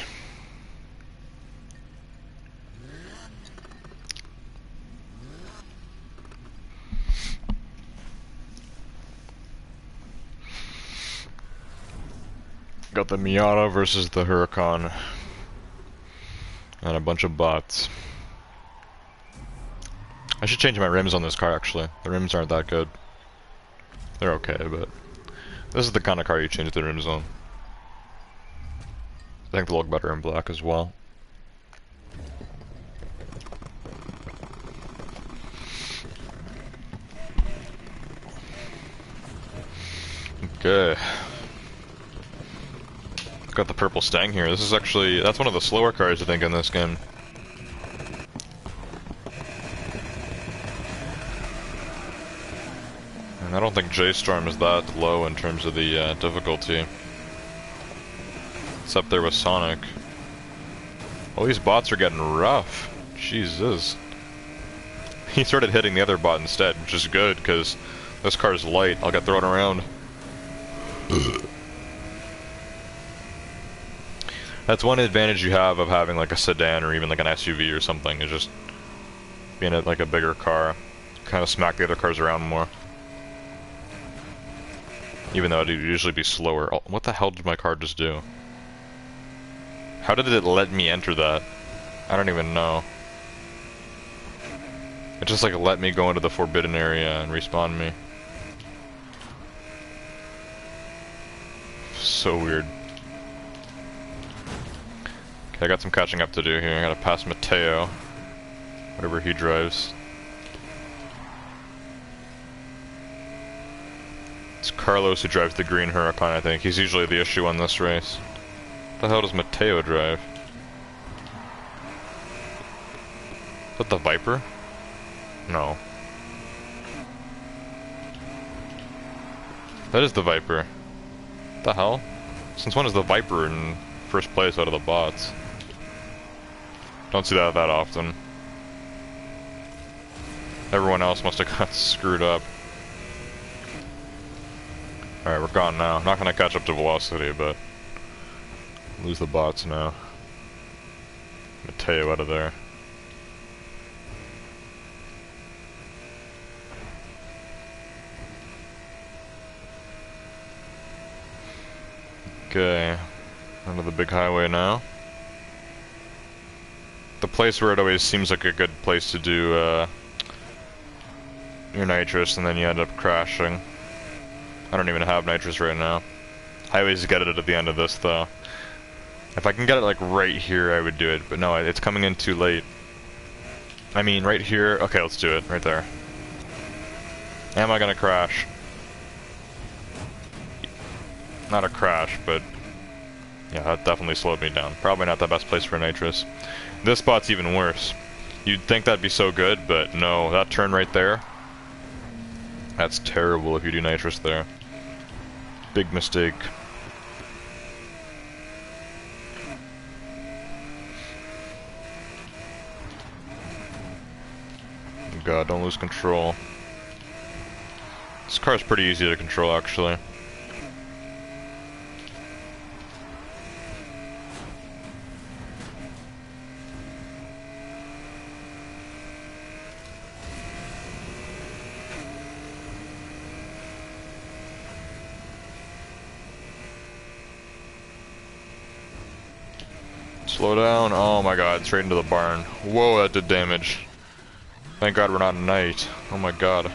Got the Miata versus the Huracan. And a bunch of bots. I should change my rims on this car actually. The rims aren't that good. They're okay, but this is the kind of car you change the rims on. I think they'll look better in black as well. Okay. Got the purple Stang here. This is actually, that's one of the slower cars I think in this game. And I don't think J-Storm is that low in terms of the difficulty. It's up there with Sonic. All these bots are getting rough. Jesus. He started hitting the other bot instead, which is good, because this car's light. I'll get thrown around. That's one advantage you have of having like a sedan or even like an SUV or something, is just being like a bigger car. Kind of smack the other cars around more. Even though it'd usually be slower. Oh, what the hell did my car just do? How did it let me enter that? I don't even know. It just like let me go into the forbidden area and respawn me. So weird. Okay, I got some catching up to do here. I gotta pass Mateo. Whatever he drives. It's Carlos who drives the green Huracan, I think. He's usually the issue on this race. What the hell does Mateo drive? Is that the Viper? No. That is the Viper. What the hell? Since when is the Viper in first place out of the bots? Don't see that often. Everyone else must have got screwed up. Alright, we're gone now. Not gonna catch up to velocity, but lose the bots now. Mateo out of there. Okay, onto the big highway now. The place where it always seems like a good place to do your nitrous, and then you end up crashing. I don't even have nitrous right now. I always get it at the end of this though. If I can get it like right here, I would do it, but no, it's coming in too late. I mean, right here. Okay, let's do it right there. Am I gonna crash? Not a crash, but yeah, that definitely slowed me down. Probably not the best place for nitrous. This spot's even worse. You'd think that'd be so good, but no, that turn right there, that's terrible if you do nitrous there. Big mistake. God, don't lose control. This car's pretty easy to control, actually. Slow down. Oh my god, straight into the barn. Whoa, that did damage. Thank god we're not night. Oh my god.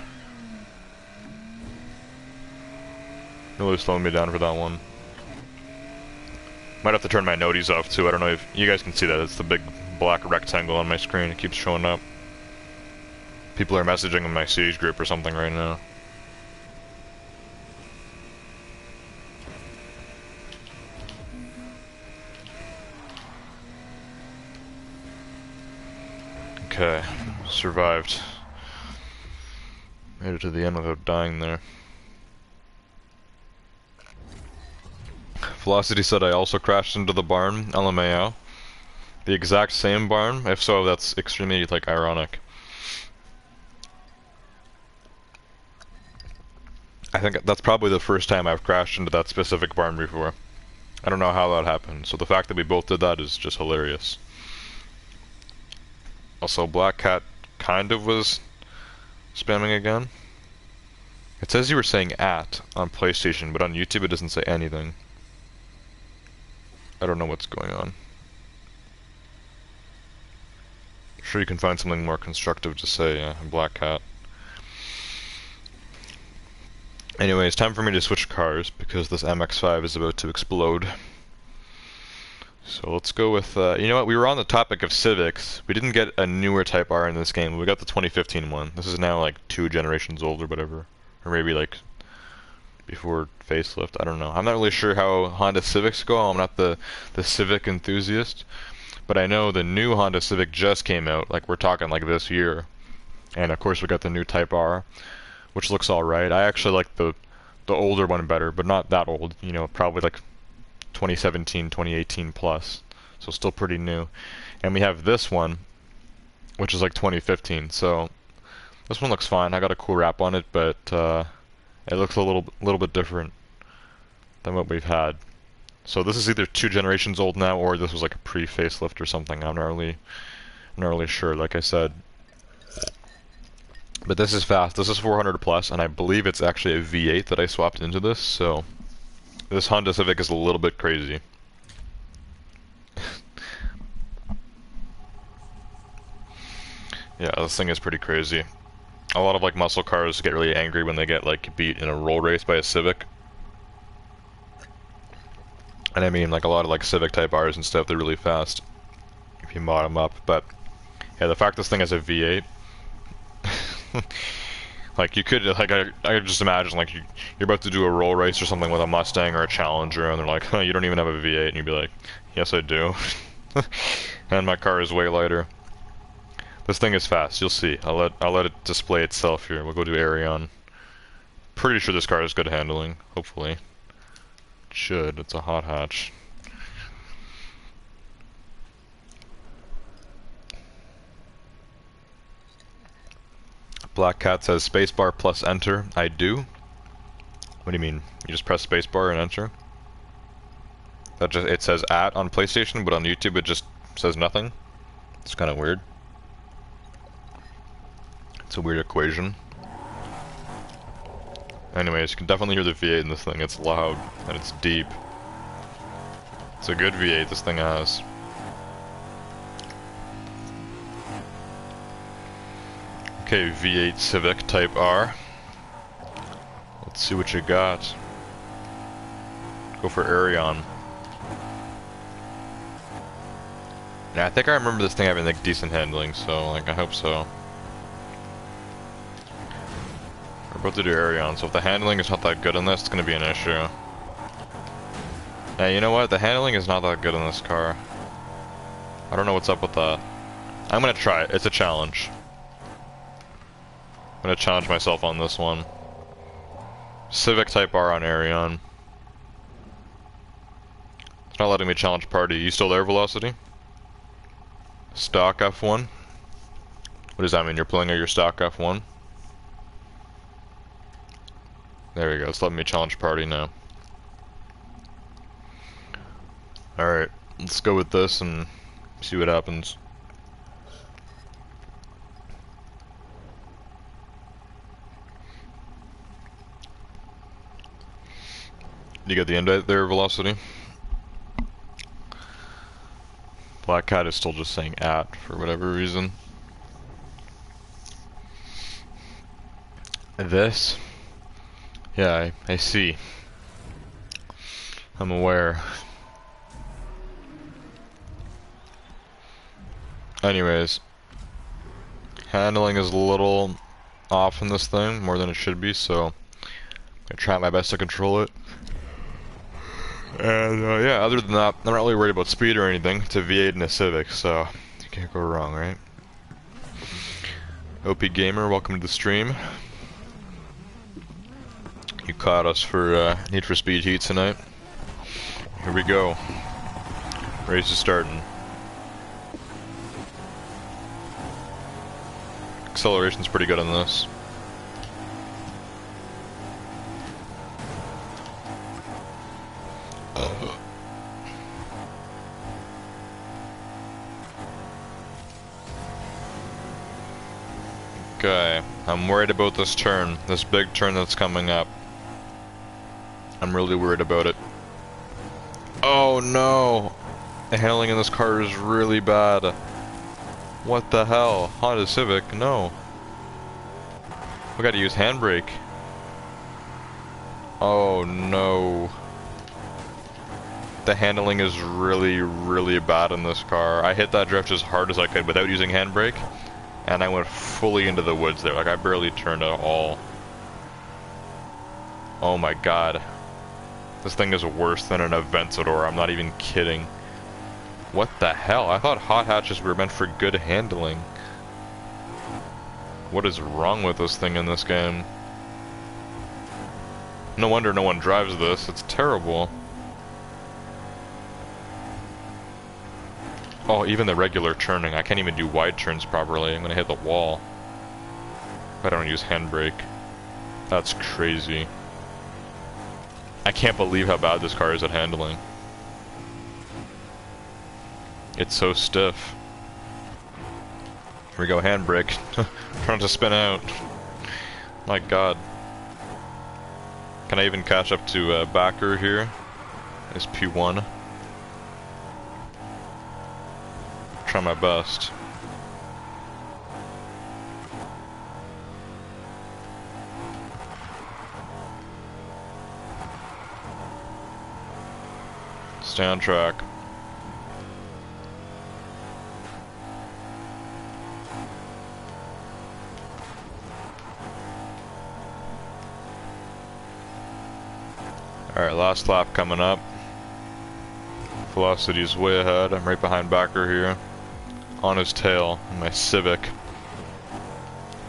Really slowing me down for that one. Might have to turn my noties off too. I don't know if you guys can see that. It's the big black rectangle on my screen. It keeps showing up. People are messaging in my Siege group or something right now. Okay, survived. Made it to the end without dying there. Velocity said I also crashed into the barn, LMAO. The exact same barn? If so, that's extremely, like, ironic. I think that's probably the first time I've crashed into that specific barn before. I don't know how that happened, so the fact that we both did that is just hilarious. Also, Black Cat kind of was spamming again. It says you were saying at on PlayStation, but on YouTube it doesn't say anything. I don't know what's going on. I'm sure you can find something more constructive to say, Black Cat. Anyway, it's time for me to switch cars because this MX-5 is about to explode. So let's go with, you know what, we were on the topic of Civics. We didn't get a newer Type R in this game, we got the 2015 one. This is now like 2 generations old or whatever. Or maybe like before facelift, I don't know. I'm not really sure how Honda Civics go, I'm not the Civic enthusiast. But I know the new Honda Civic just came out, like we're talking like this year. And of course we got the new Type R, which looks alright. I actually like the older one better, but not that old, you know, probably like 2017, 2018 plus, so still pretty new. And we have this one, which is like 2015. So this one looks fine. I got a cool wrap on it, but it looks a little bit different than what we've had. So this is either 2 generations old now, or this was like a pre-facelift or something. I'm not really sure. Like I said, but this is fast. This is 400 plus, and I believe it's actually a V8 that I swapped into this. So this Honda Civic is a little bit crazy. Yeah, this thing is pretty crazy. A lot of like muscle cars get really angry when they get like beat in a roll race by a Civic. And I mean like a lot of like Civic Type Rs and stuff, they're really fast if you mod them up. But yeah, the fact this thing has a V8, like you could, like I could just imagine like you're about to do a roll race or something with a Mustang or a Challenger, and they're like, "Huh, you don't even have a V8," and you'd be like, "Yes, I do." And my car is way lighter. This thing is fast. You'll see. I'll let it display itself here. We'll go to Arion. pretty sure this car has good handling. Hopefully. It should. It's a hot hatch. Black Cat says spacebar plus enter. I do. What do you mean? You just press spacebar and enter? That just, it says at on PlayStation, but on YouTube it just says nothing. It's kind of weird. It's a weird equation. Anyways, you can definitely hear the V8 in this thing. It's loud and it's deep. It's a good V8 this thing has. Okay, V8 Civic Type R. Let's see what you got. Go for Arion. Yeah, I think I remember this thing having like decent handling, so like I hope so. We're about to do Arion, so if the handling is not that good in this, it's gonna be an issue. Hey, you know what? The handling is not that good in this car. I don't know what's up with that. I'm gonna try it. It's a challenge. I'm gonna challenge myself on this one. Civic Type R on Arion. It's not letting me challenge party. You still there, Velocity? Stock F1? What does that mean? You're pulling out your stock F1? There we go. It's letting me challenge party now. Alright, let's go with this and see what happens. You get the invite there, Velocity? Black Cat is still just saying at for whatever reason. This? Yeah, I see. I'm aware. Anyways. Handling is a little off in this thing, more than it should be, so I'm gonna try my best to control it. And yeah, other than that, I'm not really worried about speed or anything. It's a V8 and a Civic, so you can't go wrong, right? OP Gamer, welcome to the stream. You caught us for Need for Speed Heat tonight. Here we go. Race is starting. Acceleration's pretty good on this. Okay, I'm worried about this turn, this big turn that's coming up. I'm really worried about it. Oh no! The handling in this car is really bad. What the hell? Honda Civic? No. We gotta use handbrake. Oh no. The handling is really, really bad in this car. I hit that drift as hard as I could without using handbrake. And I went fully into the woods there, like I barely turned at all. Oh my god. This thing is worse than an Aventador, I'm not even kidding. What the hell? I thought hot hatches were meant for good handling. What is wrong with this thing in this game? No wonder no one drives this, it's terrible. Oh, even the regular turning. I can't even do wide turns properly. I'm gonna hit the wall. If I don't use handbrake. That's crazy. I can't believe how bad this car is at handling. It's so stiff. Here we go, handbrake. Trying to spin out. My god. Can I even catch up to backer here? It's P1. Try my best. Stay on track. Alright, last lap coming up. Velocity is way ahead. I'm right behind backer here. On his tail, my Civic.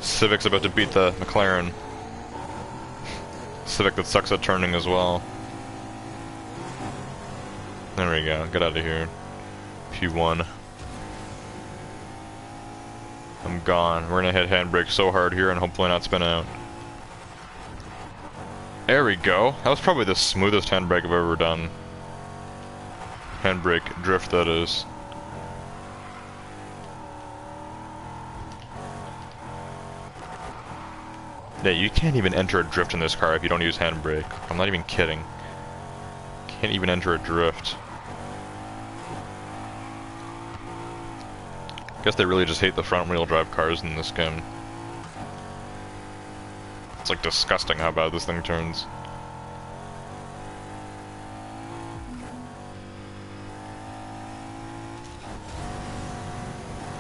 Civic's about to beat the McLaren. Civic that sucks at turning as well. There we go, get out of here. P1. I'm gone. We're gonna hit handbrake so hard here and hopefully not spin out. There we go. That was probably the smoothest handbrake I've ever done. Handbrake drift, that is. Yeah, you can't even enter a drift in this car if you don't use handbrake. I'm not even kidding. Can't even enter a drift. Guess they really just hate the front wheel drive cars in this game. It's like disgusting how bad this thing turns.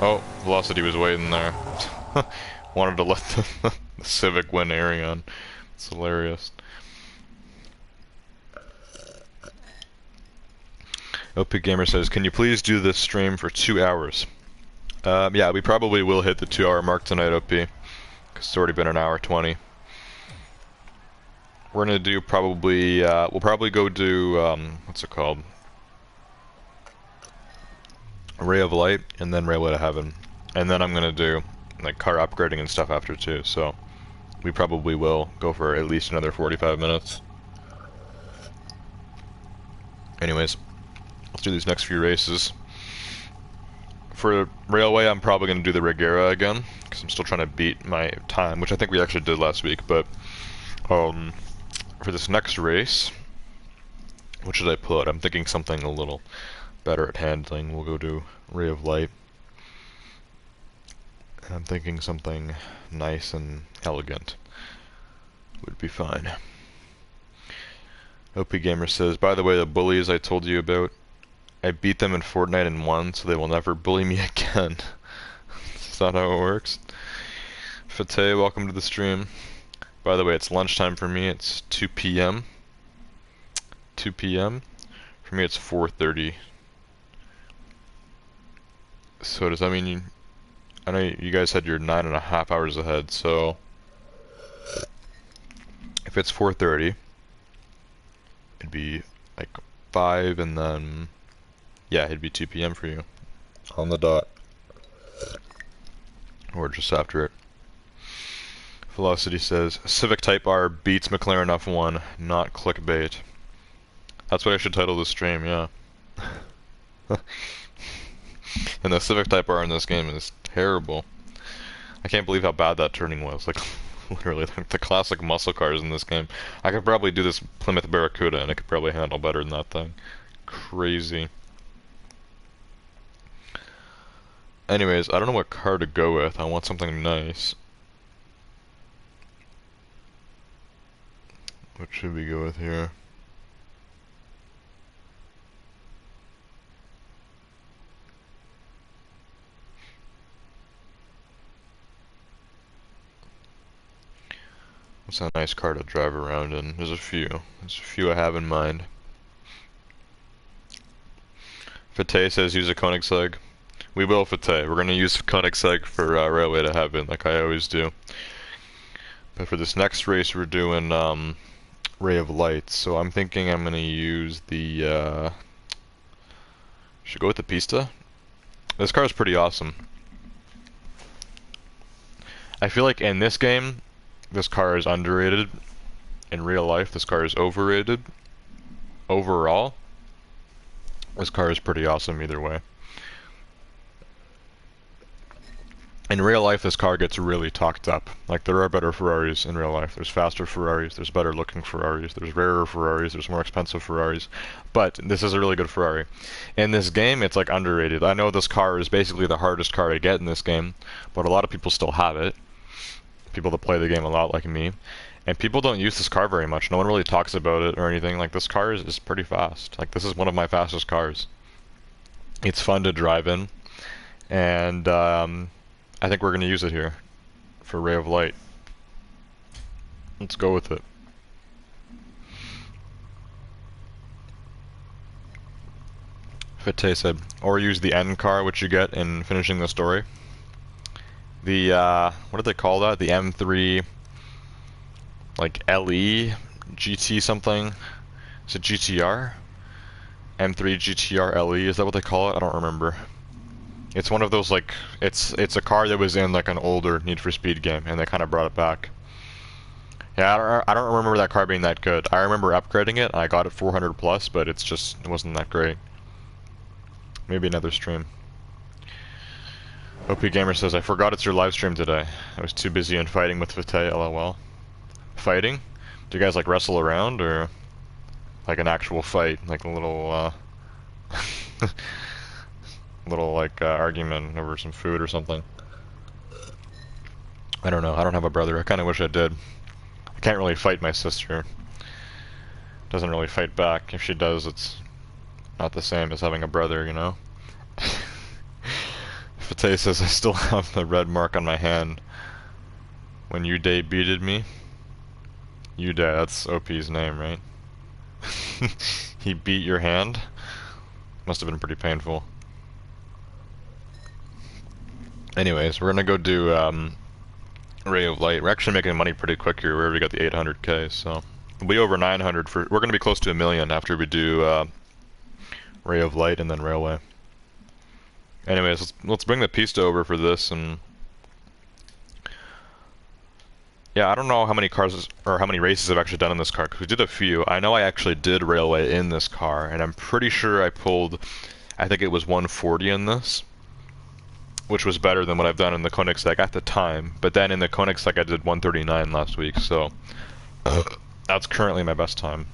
Oh, Velocity was waiting there. Wanted to let the Civic win Arion. It's hilarious. OP Gamer says, can you please do this stream for 2 hours? Yeah, we probably will hit the 2-hour mark tonight, OP. Because it's already been an hour 20. We're gonna do probably, we'll probably go do, what's it called? Ray of Light, and then Railway to Heaven. And then I'm gonna do, like, car upgrading and stuff after too, so we probably will go for at least another 45 minutes. Anyways, let's do these next few races. For Railway, I'm probably going to do the Regera again, because I'm still trying to beat my time, which I think we actually did last week, but for this next race, what should I put? I'm thinking something a little better at handling. We'll go to Ray of Light. And I'm thinking something nice and elegant would be fine. OP Gamer says, by the way, the bullies I told you about, I beat them in Fortnite and won, so they will never bully me again. Is that how it works? Fateh, welcome to the stream. By the way, it's lunchtime for me. It's 2 p.m. 2 p.m. For me, it's 4:30. So does that mean you... I know you guys said you're 9.5 hours ahead, so... If it's 4:30, it'd be like 5 and then... Yeah, it'd be 2 p.m. for you. On the dot. Or just after it. Velocity says, Civic Type R beats McLaren F1, not clickbait. That's what I should title this stream, yeah. And the Civic Type R in this game is terrible. I can't believe how bad that turning was. Like, literally, the classic muscle cars in this game. I could probably do this Plymouth Barracuda and it could probably handle better than that thing. Crazy. Anyways, I don't know what car to go with. I want something nice. What should we go with here? What's a nice car to drive around in? There's a few. There's a few I have in mind. Fateh says use a Koenigsegg. We will, Fateh. We're going to use Koenigsegg for Railway to Heaven, like I always do. But for this next race, we're doing Ray of Light. So I'm thinking I'm going to use the... should go with the Pista? This car is pretty awesome. I feel like in this game, this car is underrated. In real life, this car is overrated. Overall, this car is pretty awesome either way. In real life, this car gets really talked up. Like, there are better Ferraris in real life. There's faster Ferraris, there's better looking Ferraris, there's rarer Ferraris, there's more expensive Ferraris. But this is a really good Ferrari. In this game, it's like underrated. I know this car is basically the hardest car to get in this game, but a lot of people still have it. People that play the game a lot like me. And people don't use this car very much. No one really talks about it or anything. Like, this car is pretty fast. Like, this is one of my fastest cars. It's fun to drive in. And, I think we're going to use it here for Ray of Light. Let's go with it. Fateh said, or use the end car, which you get in finishing the story. The, what do they call that? The M3, like, LE GT something. Is it GTR? M3 GTR LE, is that what they call it? I don't remember. It's one of those, like, it's a car that was in like an older Need for Speed game, and they kind of brought it back. Yeah, I don't remember that car being that good. I remember upgrading it. I got it 400 plus, but it wasn't that great. Maybe another stream. OP Gamer says, I forgot it's your live stream today. I was too busy in fighting with Vite, lol. Fighting? Do you guys like wrestle around, or like an actual fight? Like a little, little like argument over some food or something? I don't know. I don't have a brother. I kind of wish I did. I can't really fight my sister. Doesn't really fight back. If she does, it's not the same as having a brother, you know? Fate says, I still have the red mark on my hand. When you debuted me. You that's OP's name, right? He beat your hand? Must have been pretty painful. Anyways, we're gonna go do Ray of Light. We're actually making money pretty quick here. We already got the 800k, so we'll be over 900 for. We're gonna be close to 1,000,000 after we do Ray of Light and then Railway. Anyways, let's bring the pista over for this, and yeah, I don't know how many cars or how many races I've actually done in this car, because we did a few. I know I actually did Railway in this car, and I'm pretty sure I pulled, I think it was 140 in this, which was better than what I've done in the Koenigsegg at the time. But then in the Koenigsegg I did 139 last week, so that's currently my best time.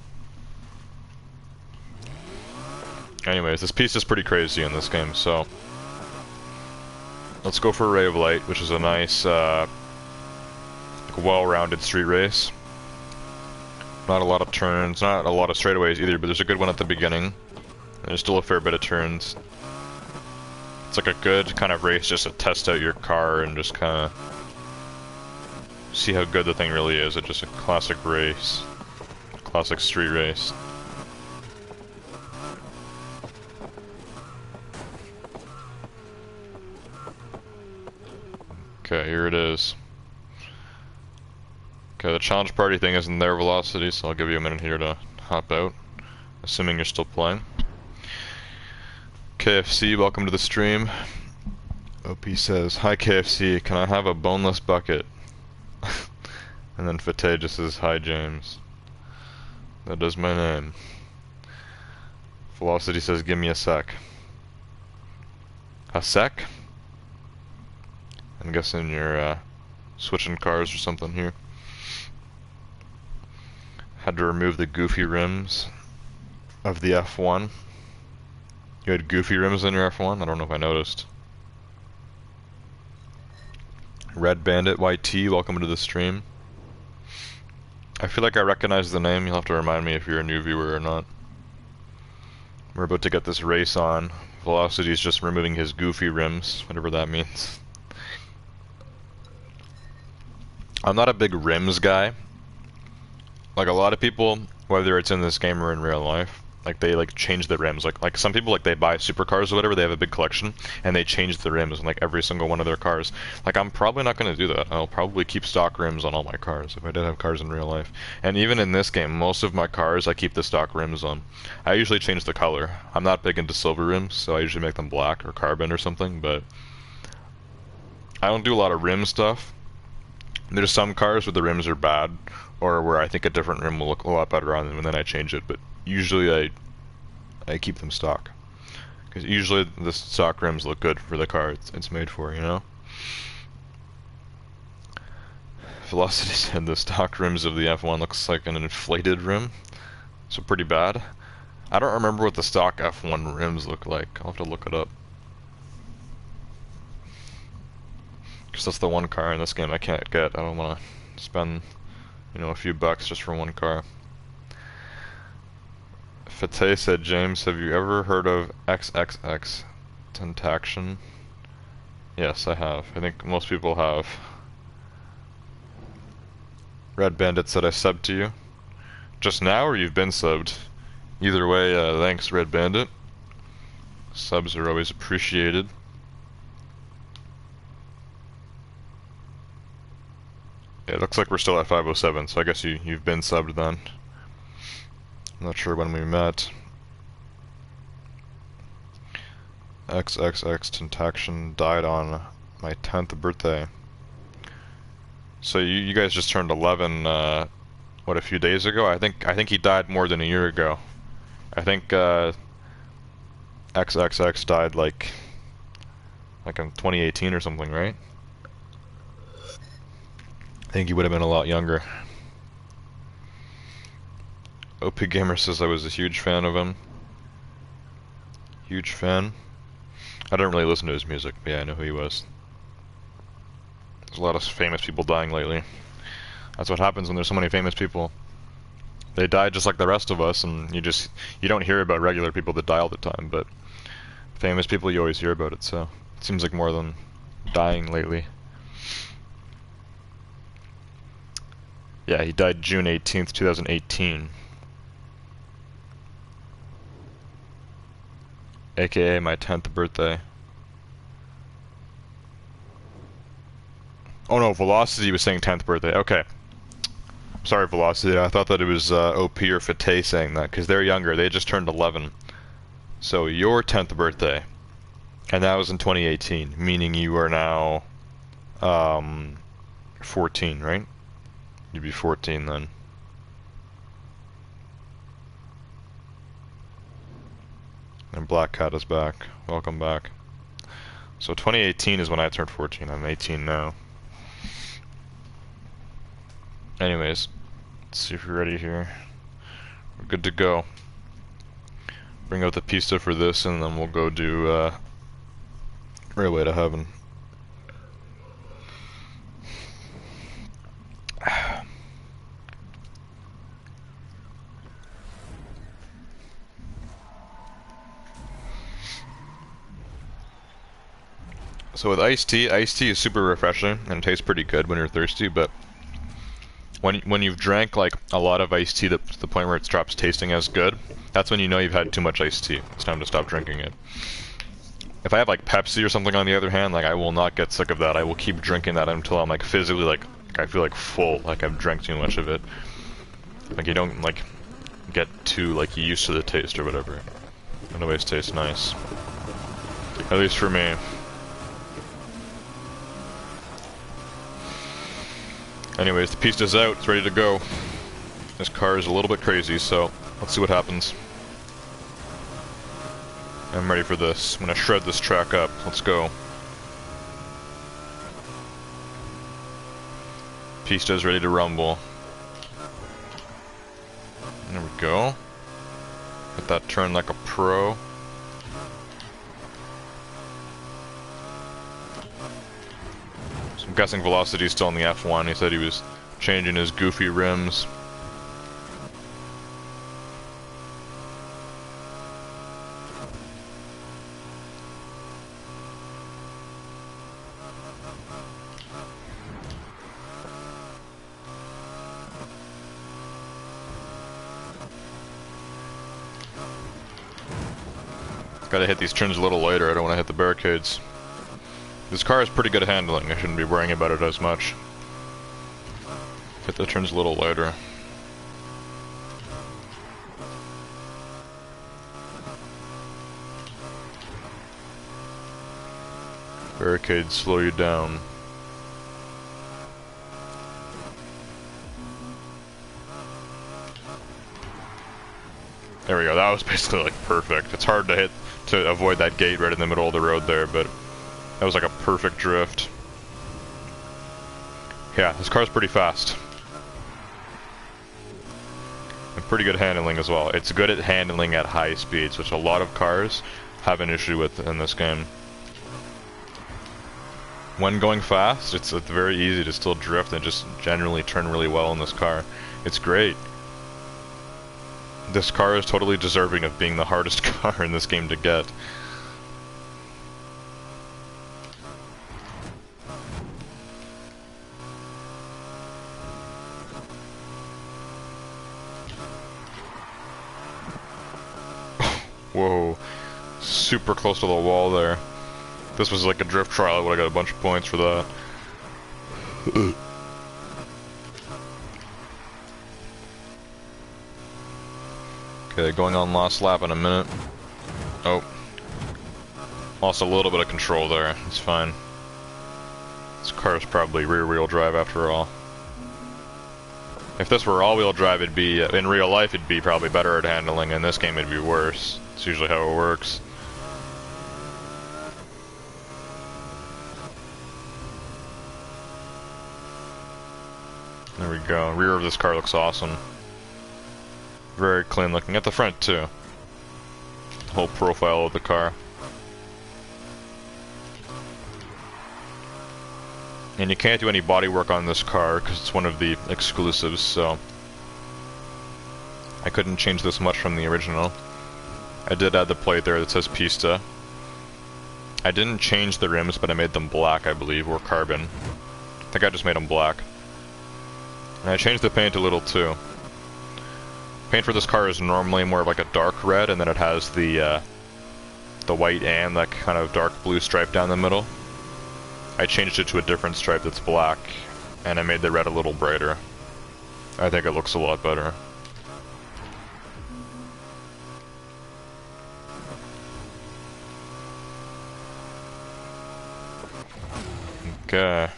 Anyways, this piece is pretty crazy in this game, so let's go for Ray of Light, which is a nice, well-rounded street race. Not a lot of turns, not a lot of straightaways either, but there's a good one at the beginning. There's still a fair bit of turns. It's like a good kind of race just to test out your car and just kind of see how good the thing really is. It's just a classic race. Classic street race. Okay, here it is. Okay, the challenge party thing isn't there, Velocity, so I'll give you a minute here to hop out. Assuming you're still playing. KFC, welcome to the stream. OP says, hi KFC, can I have a boneless bucket? And then Fate just says, hi James. That is my name. Velocity says, give me a sec. A sec? I'm guessing you're switching cars or something here. Had to remove the goofy rims of the F1. You had goofy rims in your F1? I don't know if I noticed. Red Bandit YT, welcome to the stream. I feel like I recognize the name. You'll have to remind me if you're a new viewer or not. We're about to get this race on. Velocity's just removing his goofy rims, whatever that means. I'm not a big rims guy. Like a lot of people, whether it's in this game or in real life, like they like change the rims. Like some people, like they buy supercars or whatever, they have a big collection and they change the rims in like every single one of their cars. Like I'm probably not going to do that. I'll probably keep stock rims on all my cars if I did have cars in real life. And even in this game, most of my cars I keep the stock rims on. I usually change the color. I'm not big into silver rims, so I usually make them black or carbon or something, but I don't do a lot of rim stuff. There's some cars where the rims are bad, or where I think a different rim will look a lot better on them, and then I change it. But usually I keep them stock, because usually the stock rims look good for the car it's made for, you know. Velocity said the stock rims of the F1 looks like an inflated rim, so pretty bad. I don't remember what the stock F1 rims look like. I'll have to look it up. Because that's the one car in this game I can't get. I don't want to spend, you know, a few bucks just for one car. Fate said, James, have you ever heard of XXX Tentaction? Yes, I have. I think most people have. Red Bandit said I subbed to you. Just now, or you've been subbed? Either way, thanks, Red Bandit. Subs are always appreciated. Yeah, it looks like we're still at 507, so I guess you've been subbed then. I'm not sure when we met. XXX Tentaction died on my 10th birthday. So you guys just turned 11, what, a few days ago? I think he died more than a year ago. I think XXX died like in 2018 or something, right? I think he would have been a lot younger. OP Gamer says I was a huge fan of him. Huge fan. I don't really listen to his music, but yeah, I know who he was. There's a lot of famous people dying lately. That's what happens when there's so many famous people. They die just like the rest of us, and you don't hear about regular people that die all the time, but famous people, you always hear about it, so it seems like more than dying lately. Yeah, he died June 18th, 2018. AKA my 10th birthday. Oh no, Velocity was saying 10th birthday. Okay. Sorry, Velocity. I thought that it was OP or Fate saying that, because they're younger. They just turned 11. So your 10th birthday, and that was in 2018, meaning you are now 14, right? You'd be 14 then. And Black Cat is back. Welcome back. So 2018 is when I turned 14. I'm 18 now. Anyways, let's see if we're ready here. We're good to go. Bring out the pista for this, and then we'll go do Railway to Heaven. So with iced tea is super refreshing and it tastes pretty good when you're thirsty, but when you've drank like a lot of iced tea to the point where it stops tasting as good, that's when you know you've had too much iced tea. It's time to stop drinking it. If I have like Pepsi or something on the other hand, like I will not get sick of that. I will keep drinking that until I'm like physically like I feel like full, like I've drank too much of it. Like you don't like get too like used to the taste or whatever. It always tastes nice. At least for me. Anyways, the pista's out, it's ready to go. This car is a little bit crazy, so let's see what happens. I'm ready for this. I'm gonna shred this track up. Let's go. Pista's ready to rumble. There we go. Let that turn like a pro. I'm guessing Velocity's still in the F1. He said he was changing his goofy rims. Gotta hit these turns a little later. I don't want to hit the barricades. This car is pretty good at handling. I shouldn't be worrying about it as much. Hit the turns a little later. Barricades slow you down. There we go. That was basically like perfect. It's hard to hit to avoid that gate right in the middle of the road there, but that was like a perfect drift. Yeah, this car's pretty fast. And pretty good handling as well. It's good at handling at high speeds, which a lot of cars have an issue with in this game. When going fast, it's very easy to still drift and just generally turn really well in this car. It's great. This car is totally deserving of being the hardest car in this game to get. Whoa, super close to the wall there. If this was like a drift trial, I would've got a bunch of points for that. Okay, going on last lap in a minute. Oh. Lost a little bit of control there. It's fine. This car is probably rear-wheel drive after all. If this were all-wheel drive, it'd be, in real life, it'd be probably better at handling. In this game, it'd be worse. It's usually how it works. There we go. Rear of this car looks awesome. Very clean looking. At the front, too. The whole profile of the car. And you can't do any body work on this car because it's one of the exclusives, so I couldn't change this much from the original. I did add the plate there that says Pista. I didn't change the rims, but I made them black, I believe, or carbon. I think I just made them black. And I changed the paint a little too. Paint for this car is normally more of like a dark red, and then it has the white and that kind of dark blue stripe down the middle. I changed it to a different stripe that's black, and I made the red a little brighter. I think it looks a lot better. Okay.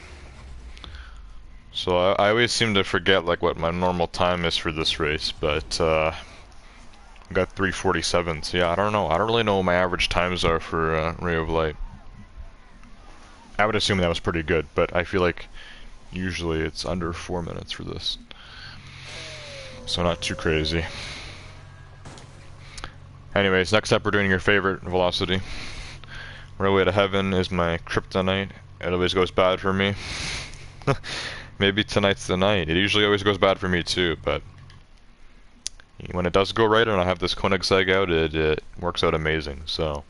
So I always seem to forget like what my normal time is for this race, but I got 3:47. So yeah, I don't know. I don't really know what my average times are for Ray of Light. I would assume that was pretty good, but I feel like usually it's under 4 minutes for this. So not too crazy. Anyways, next up we're doing your favorite velocity. Railway to Heaven is my kryptonite. It always goes bad for me. Maybe tonight's the night. It usually always goes bad for me too, but when it does go right and I have this Koenigsegg out, it works out amazing. So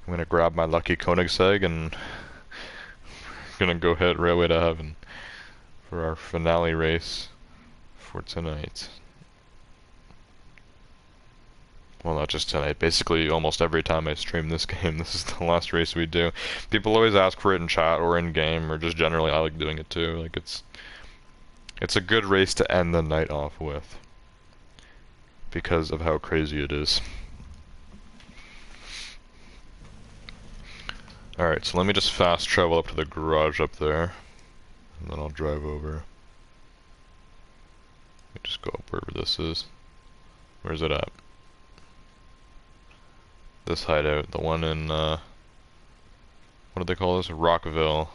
I'm gonna grab my lucky Koenigsegg and gonna go hit Railway to Heaven for our finale race for tonight. Well, not just tonight. Basically, almost every time I stream this game, this is the last race we do. People always ask for it in chat or in game, or just generally I like doing it too. Like it's a good race to end the night off with because of how crazy it is. Alright, so let me just fast travel up to the garage up there, and then I'll drive over. Let me just go up wherever this is. Where's it at? This hideout, the one in, what do they call this? Rockville.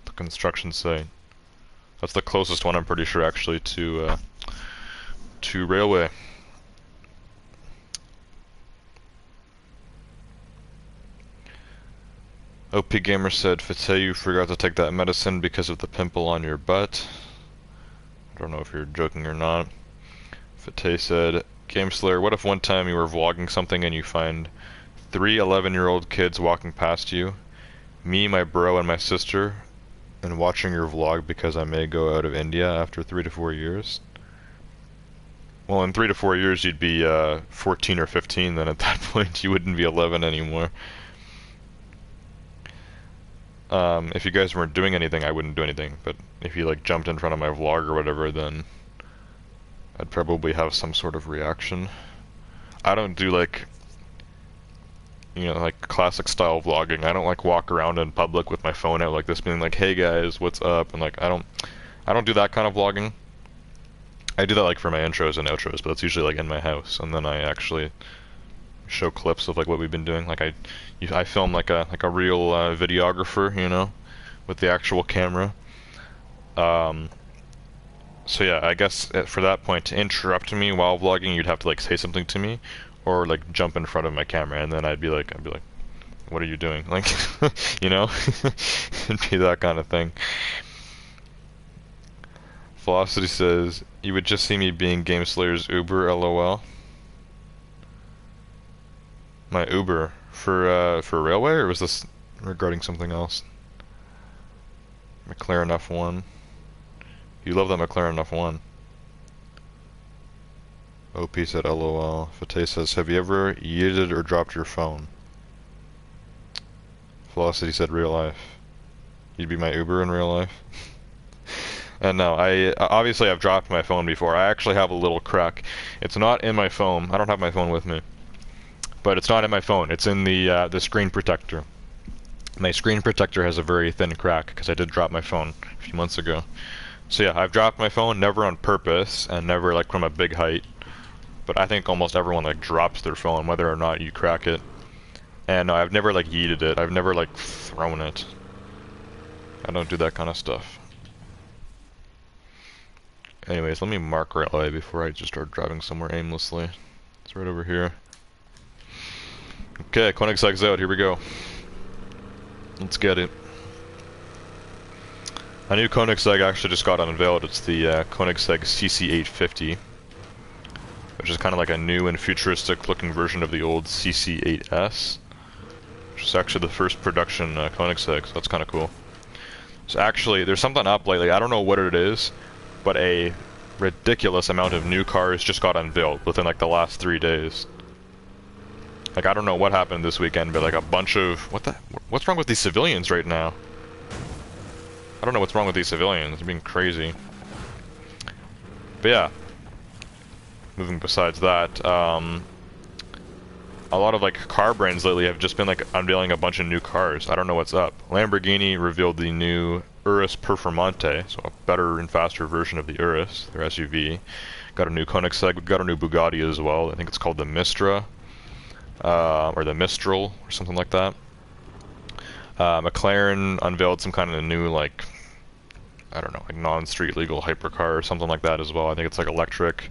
The construction site. That's the closest one, I'm pretty sure, actually, to Railway. OP Gamer said, Fateh, you forgot to take that medicine because of the pimple on your butt. I don't know if you're joking or not. Fateh said, Game Slayer, what if one time you were vlogging something and you find 3 11-year-old kids walking past you, me, my bro, and my sister, and watching your vlog because I may go out of India after 3 to 4 years? Well, in 3 to 4 years you'd be 14 or 15, then at that point you wouldn't be 11 anymore. If you guys weren't doing anything, I wouldn't do anything, but if you like jumped in front of my vlog or whatever, then I'd probably have some sort of reaction. I don't do like, you know, like classic style vlogging. I don't like walk around in public with my phone out like this being like, hey guys, what's up? And like I don't do that kind of vlogging. I do that like for my intros and outros, but that's usually like in my house, and then I actually show clips of like what we've been doing. Like I film like a real videographer, you know, with the actual camera. So yeah, I guess for that point, to interrupt me while vlogging, you'd have to like say something to me, or like jump in front of my camera, and then I'd be like, what are you doing? Like, you know, it'd be that kind of thing. Velocity says, you would just see me being Game Slayer's Uber, lol. My Uber for Railway, or was this regarding something else? McLaren F1. You love that McLaren F1. OP said lol. Fateh says, have you ever yeeted or dropped your phone? Velocity said real life. You'd be my Uber in real life? And no, obviously I've dropped my phone before. I actually have a little crack. It's not in my phone. I don't have my phone with me, but it's not in my phone. It's in the screen protector. My screen protector has a very thin crack because I did drop my phone a few months ago. So yeah, I've dropped my phone, never on purpose and never like from a big height. But I think almost everyone like drops their phone whether or not you crack it. And no, I've never like yeeted it. I've never like thrown it. I don't do that kind of stuff. Anyways, let me mark right away before I just start driving somewhere aimlessly. It's right over here. Okay, Koenigsegg's out. Here we go. Let's get it. A new Koenigsegg actually just got unveiled. It's the Koenigsegg CC850, which is kind of like a new and futuristic looking version of the old CC8S, which is actually the first production Koenigsegg, so that's kind of cool. So actually, there's something up lately. I don't know what it is, but a ridiculous amount of new cars just got unveiled within like the last 3 days. Like, I don't know what happened this weekend, but like a bunch of... What's wrong with these civilians right now? I don't know what's wrong with these civilians. They're being crazy. But yeah. Moving besides that, a lot of like car brands lately have just been like unveiling a bunch of new cars. I don't know what's up. Lamborghini revealed the new Urus Performante, so a better and faster version of the Urus, their SUV. Got a new Koenigsegg, we got a new Bugatti as well. I think it's called the Mistra. Or the Mistral, or something like that. McLaren unveiled some kind of new, like, I don't know, like non-street legal hypercar or something like that as well. I think it's like electric.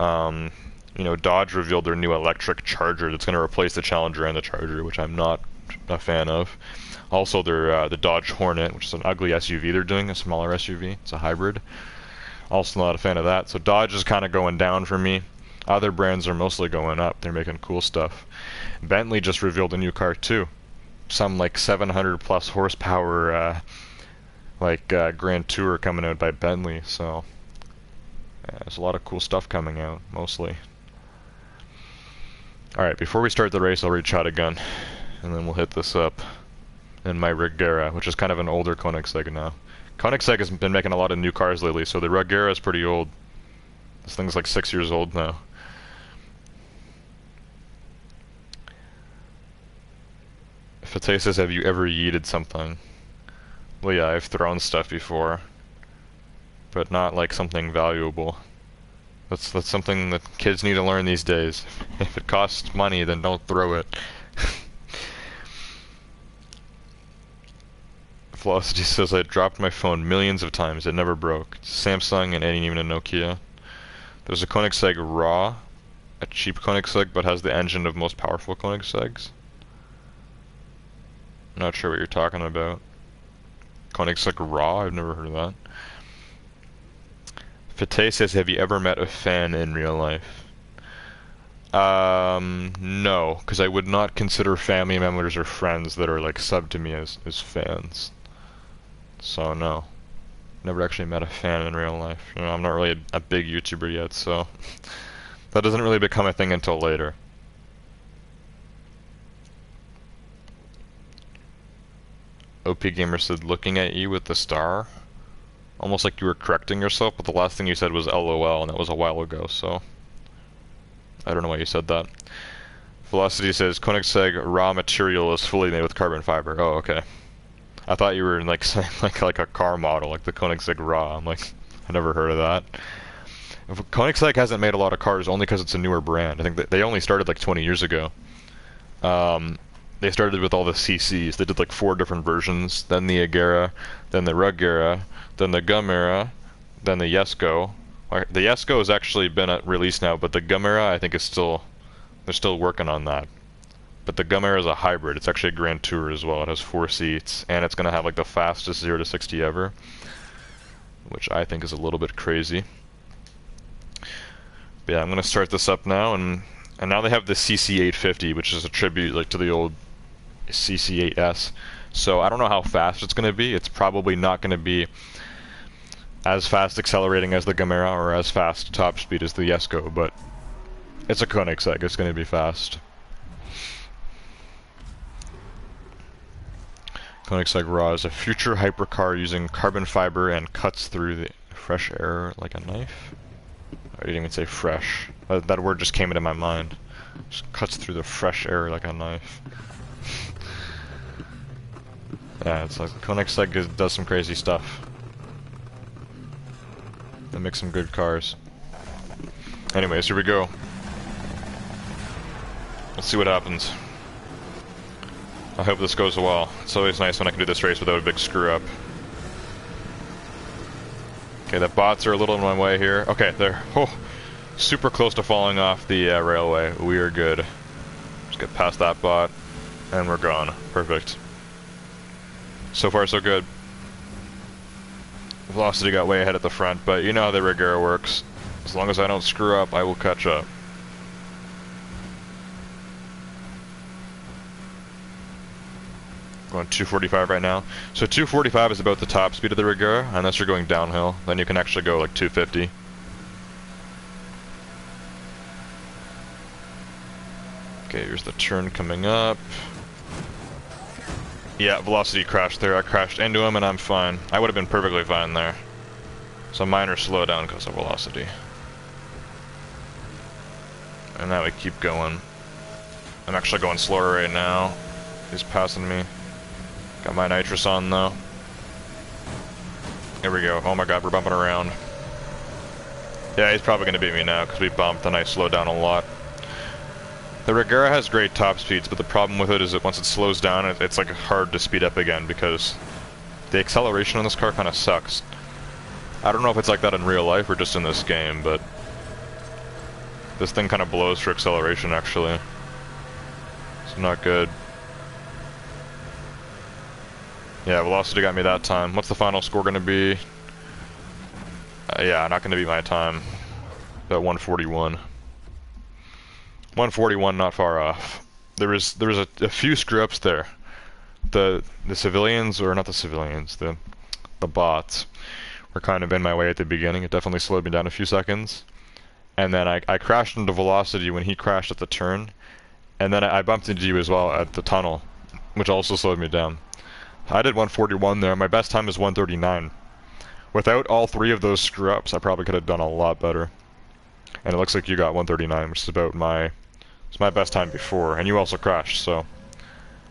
You know, Dodge revealed their new electric Charger that's going to replace the Challenger and the Charger, which I'm not a fan of. Also, their the Dodge Hornet, which is an ugly SUV they're doing, a smaller SUV. It's a hybrid. Also not a fan of that. So Dodge is kind of going down for me. Other brands are mostly going up. They're making cool stuff. Bentley just revealed a new car too. Some like 700 plus horsepower Grand Tour coming out by Bentley. So yeah, there's a lot of cool stuff coming out, mostly. Alright, before we start the race, I'll read shotgun, and then we'll hit this up in my Regera, which is kind of an older Koenigsegg now. Koenigsegg has been making a lot of new cars lately, so the Regera is pretty old. This thing's like 6 years old now. Fateh says, have you ever yeeted something? Well, yeah, I've thrown stuff before, but not like something valuable. That's something that kids need to learn these days. If it costs money, then don't throw it. Velocity says, I dropped my phone millions of times. It never broke. Samsung and ain't even a Nokia. There's a Koenigsegg Raw, a cheap Koenigsegg, but has the engine of most powerful Koenigsegg's. Not sure what you're talking about. Koenigsegg Raw? I've never heard of that. Fateh says, have you ever met a fan in real life? No, because I would not consider family members or friends that are like sub to me as fans. So no. Never actually met a fan in real life. You know, I'm not really a big YouTuber yet, so that doesn't really become a thing until later. OP Gamer said, looking at you with the star? Almost like you were correcting yourself, but the last thing you said was LOL, and that was a while ago, so I don't know why you said that. Velocity says, Koenigsegg raw material is fully made with carbon fiber. Oh, okay. I thought you were like saying like a car model, like the Koenigsegg Raw. I'm like, I never heard of that. Koenigsegg hasn't made a lot of cars only because it's a newer brand. I think that they only started like 20 years ago. They started with all the CCs. They did like 4 different versions. Then the Agera, then the Rugera, then the Gumera, then the Jesko. The Jesko has actually been released now, but the Gumera I think is still, they're still working on that. But the Gumera is a hybrid. It's actually a Grand Tour as well. It has 4 seats, and it's going to have like the fastest 0 to 60 ever, which I think is a little bit crazy. But yeah, I'm going to start this up now, and now they have the CC850, which is a tribute like to the old CC8S. So I don't know how fast it's going to be. It's probably not going to be as fast accelerating as the Gumera or as fast top speed as the Jesko, but it's a Koenigsegg. It's going to be fast. Koenigsegg Raw is a future hypercar using carbon fiber and cuts through fresh air like a knife? I didn't even say fresh. That word just came into my mind. Just cuts through the fresh air like a knife. Yeah, it's like Koenigsegg does some crazy stuff. They make some good cars. Anyways, here we go. Let's see what happens. I hope this goes well. It's always nice when I can do this race without a big screw up. Okay, the bots are a little in my way here. Okay, they're super close to falling off the railway. We are good. Just get past that bot, and we're gone. Perfect. So far, so good. Velocity got way ahead at the front, but you know how the Regera works. As long as I don't screw up, I will catch up. Going 245 right now. So 245 is about the top speed of the Regera, unless you're going downhill. Then you can actually go like 250. Okay, here's the turn coming up. Yeah, velocity crashed there. I crashed into him and I'm fine. I would have been perfectly fine there. So minor slowdown because of velocity. And now we keep going. I'm actually going slower right now. He's passing me. Got my nitrous on though. Here we go. Oh my god, we're bumping around. Yeah, he's probably going to beat me now because we bumped and I slowed down a lot. The Regera has great top speeds, but the problem with it is that once it slows down, it's like hard to speed up again because the acceleration on this car kind of sucks. I don't know if it's like that in real life or just in this game, but this thing kind of blows for acceleration actually. It's not good. Yeah, velocity got me that time. What's the final score going to be? Yeah, not going to be my time. About 141. 141, not far off. There was a few screw ups there. The civilians, or not the civilians, the bots were kind of in my way at the beginning. It definitely slowed me down a few seconds. And then I crashed into velocity when he crashed at the turn. And then I bumped into you as well at the tunnel, which also slowed me down. I did 141 there. My best time is 139. Without all three of those screw ups, I probably could have done a lot better. And it looks like you got 139, which is about it's my best time before, and you also crashed, so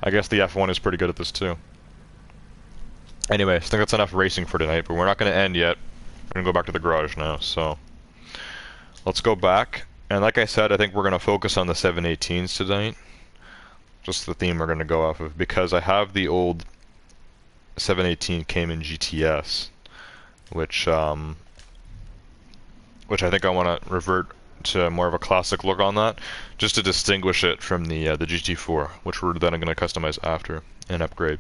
I guess the F1 is pretty good at this too. Anyway, I think that's enough racing for tonight, but we're not going to end yet. We're going to go back to the garage now, so let's go back. And like I said, I think we're going to focus on the 718s tonight. Just the theme we're going to go off of, because I have the old 718 Cayman GTS, which I think I want to revert to more of a classic look on that, just to distinguish it from the GT4, which we're then going to customize after and upgrade.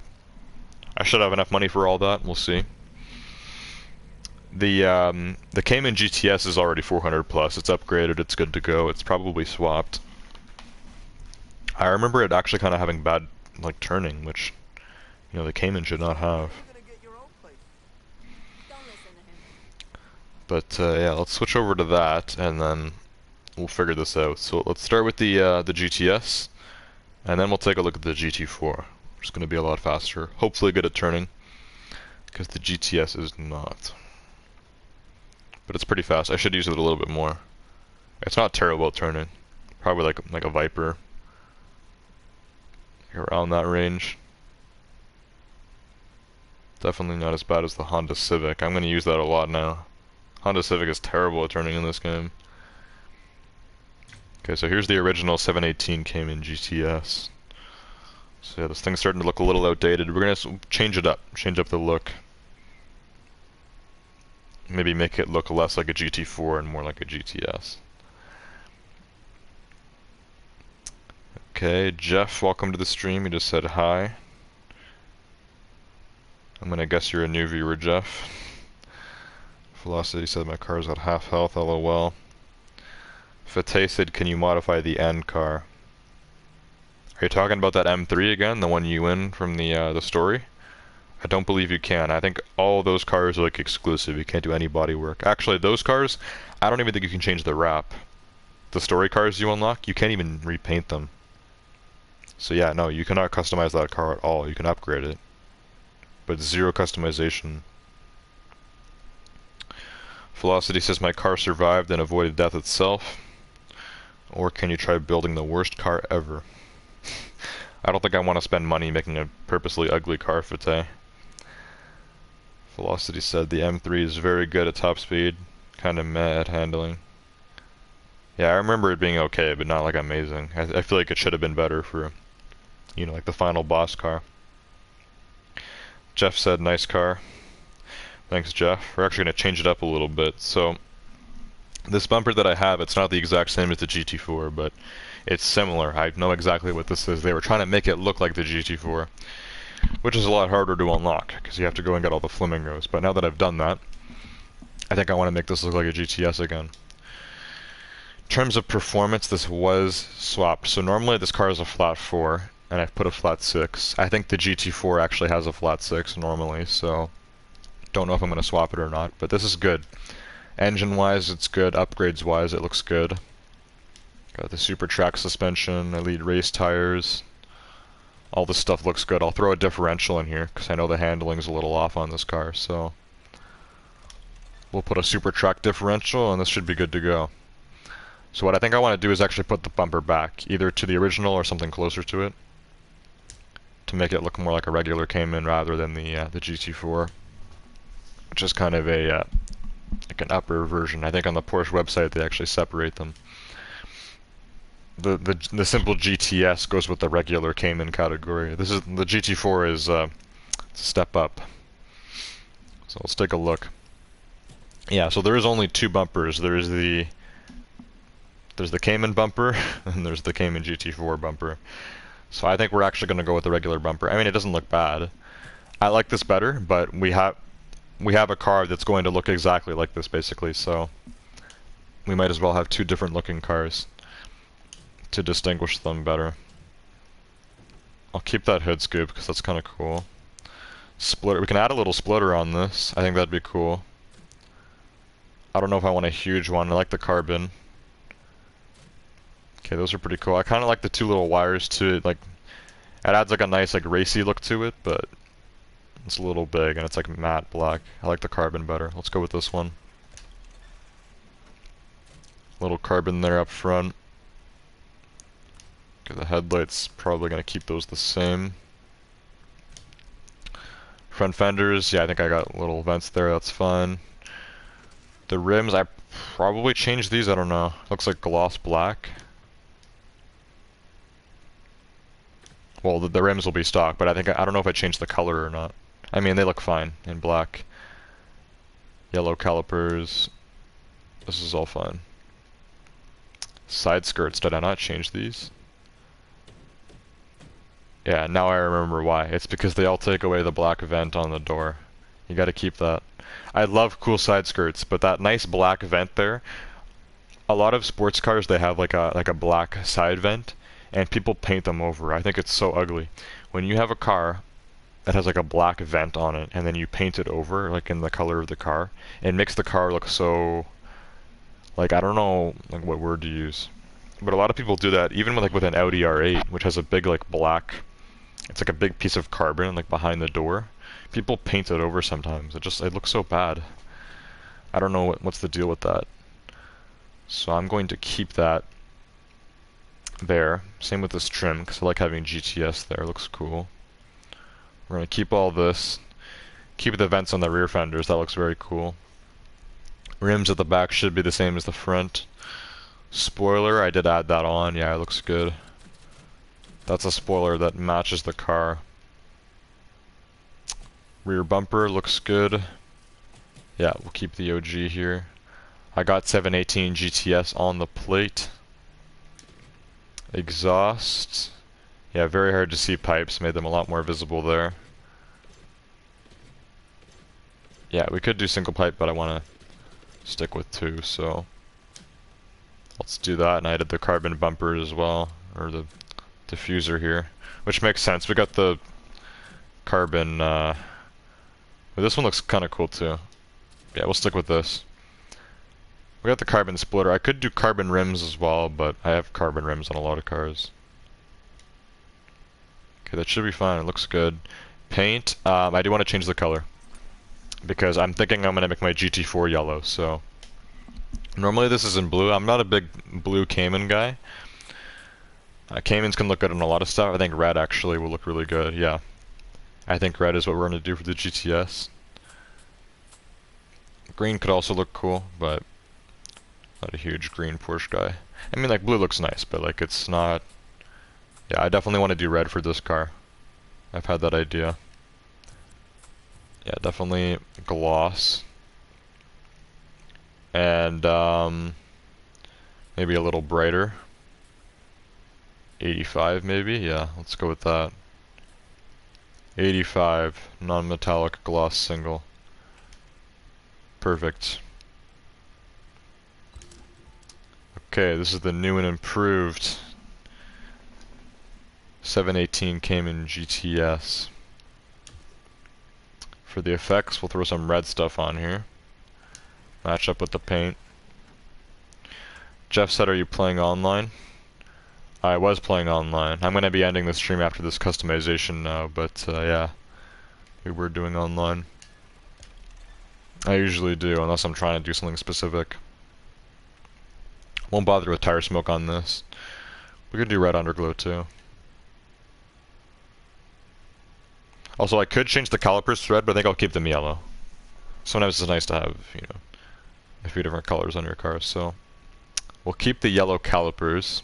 I should have enough money for all that. We'll see. The Cayman GTS is already 400 plus. It's upgraded. It's good to go. It's probably swapped. I remember it actually kind of having bad like turning, which the Cayman should not have. But yeah, let's switch over to that, and then we'll figure this out. So let's start with the GTS, and then we'll take a look at the GT4. It's going to be a lot faster. Hopefully good at turning, because the GTS is not. But it's pretty fast. I should use it a little bit more. It's not terrible at turning. Probably like a Viper. Around that range. Definitely not as bad as the Honda Civic. I'm going to use that a lot now. Honda Civic is terrible at turning in this game. Okay, so here's the original 718 Cayman GTS. So yeah, this thing's starting to look a little outdated. We're gonna change it up, change up the look. Maybe make it look less like a GT4 and more like a GTS. Okay, Jeff, welcome to the stream. You just said hi. I'm gonna guess you're a new viewer, Jeff. Velocity said my car's at half health, lol. Fateh said, can you modify the N car? Are you talking about that M3 again, the one you win from the story? I don't believe you can. I think all those cars are like exclusive. You can't do any body work. Actually, those cars, I don't even think you can change the wrap. The story cars you unlock, you can't even repaint them. So yeah, no, you cannot customize that car at all. You can upgrade it, but zero customization. Velocity says my car survived and avoided death itself. Or can you try building the worst car ever? I don't think I want to spend money making a purposely ugly car, Fate. Velocity said the M3 is very good at top speed, kinda meh at handling. Yeah, I remember it being okay, but not like amazing. I feel like it should have been better for, you know, like the final boss car. Jeff said nice car. Thanks, Jeff. We're actually going to change it up a little bit. So, this bumper that I have, it's not the exact same as the GT4, but it's similar. I know exactly what this is. They were trying to make it look like the GT4, which is a lot harder to unlock, because you have to go and get all the flamingos. But now that I've done that, I think I want to make this look like a GTS again. In terms of performance, this was swapped. So normally this car is a flat 4, and I've put a flat 6. I think the GT4 actually has a flat 6 normally, so don't know if I'm going to swap it or not, but this is good. Engine-wise, it's good. Upgrades-wise, it looks good. Got the super track suspension, elite race tires. All this stuff looks good. I'll throw a differential in here, because I know the handling's a little off on this car, so we'll put a super track differential, and this should be good to go. So what I think I want to do is actually put the bumper back, either to the original or something closer to it, to make it look more like a regular Cayman rather than the GT4, which is kind of a like an upper version. I think on the Porsche website they actually separate them. The simple GTS goes with the regular Cayman category. This is the GT4 is it's a step up. So let's take a look. Yeah, so there is only 2 bumpers. There's the Cayman bumper and there's the Cayman GT4 bumper. So I think we're actually going to go with the regular bumper. I mean, it doesn't look bad. I like this better, but we have a car that's going to look exactly like this basically, so we might as well have 2 different looking cars to distinguish them better. I'll keep that hood scoop because that's kind of cool. Splitter, we can add a little splitter on this. I think that'd be cool. I don't know if I want a huge one. I like the carbon. Okay, those are pretty cool. I kind of like the 2 little wires to it. Like, it adds like a nice like racy look to it, but it's a little big and it's like matte black. I like the carbon better. Let's go with this one. Little carbon there up front. Okay, the headlights, probably going to keep those the same. Front fenders, yeah, I think I got little vents there, that's fine. The rims, I probably changed these, I don't know. Looks like gloss black. Well, the rims will be stock, but I don't know if I changed the color or not. I mean, they look fine in black. Yellow calipers. This is all fine. Side skirts, did I not change these? Yeah, now I remember why. It's because they all take away the black vent on the door. You gotta keep that. I love cool side skirts, but that nice black vent there, a lot of sports cars, they have like a black side vent, and people paint them over. I think it's so ugly. When you have a car that has like a black vent on it, and then you paint it over, like in the color of the car, it makes the car look so, like, I don't know like what word to use. But a lot of people do that, even with an Audi R8, which has a big like black, it's like a big piece of carbon like behind the door. People paint it over sometimes. It looks so bad. I don't know what's the deal with that. So I'm going to keep that there. Same with this trim, because I like having GTS there. It looks cool. We're going to keep all this. Keep the vents on the rear fenders. That looks very cool. Rims at the back should be the same as the front. Spoiler, I did add that on. Yeah, it looks good. That's a spoiler that matches the car. Rear bumper looks good. Yeah, we'll keep the OG here. I got 718 GTS on the plate. Exhaust. Yeah, very hard to see pipes. Made them a lot more visible there. Yeah, we could do single pipe, but I want to stick with 2, so let's do that. And I did the carbon bumper as well, or the diffuser here, which makes sense. We got the carbon, but this one looks kind of cool too. Yeah, we'll stick with this. We got the carbon splitter. I could do carbon rims as well, but I have carbon rims on a lot of cars. Okay, that should be fine. It looks good. Paint, I do want to change the color, because I'm thinking I'm going to make my GT4 yellow, so Normally this is in blue. I'm not a big blue Cayman guy. Caymans can look good on a lot of stuff. I think red actually will look really good, yeah. I think red is what we're going to do for the GTS. Green could also look cool, but not a huge green Porsche guy. I mean, like, blue looks nice, but, like, it's not... Yeah, I definitely want to do red for this car. I've had that idea. Yeah, definitely gloss. And, maybe a little brighter. 85, maybe? Yeah, let's go with that. 85, non-metallic gloss single. Perfect. Okay, this is the new and improved 718 Cayman GTS. For the effects, we'll throw some red stuff on here. Match up with the paint. Jeff said, are you playing online? I was playing online. I'm going to be ending the stream after this customization now, but yeah, we were doing online. I usually do, unless I'm trying to do something specific. Won't bother with tire smoke on this. We could do red underglow too. Also, I could change the calipers to red, but I think I'll keep them yellow. Sometimes it's nice to have, you know, a few different colors on your car, so we'll keep the yellow calipers.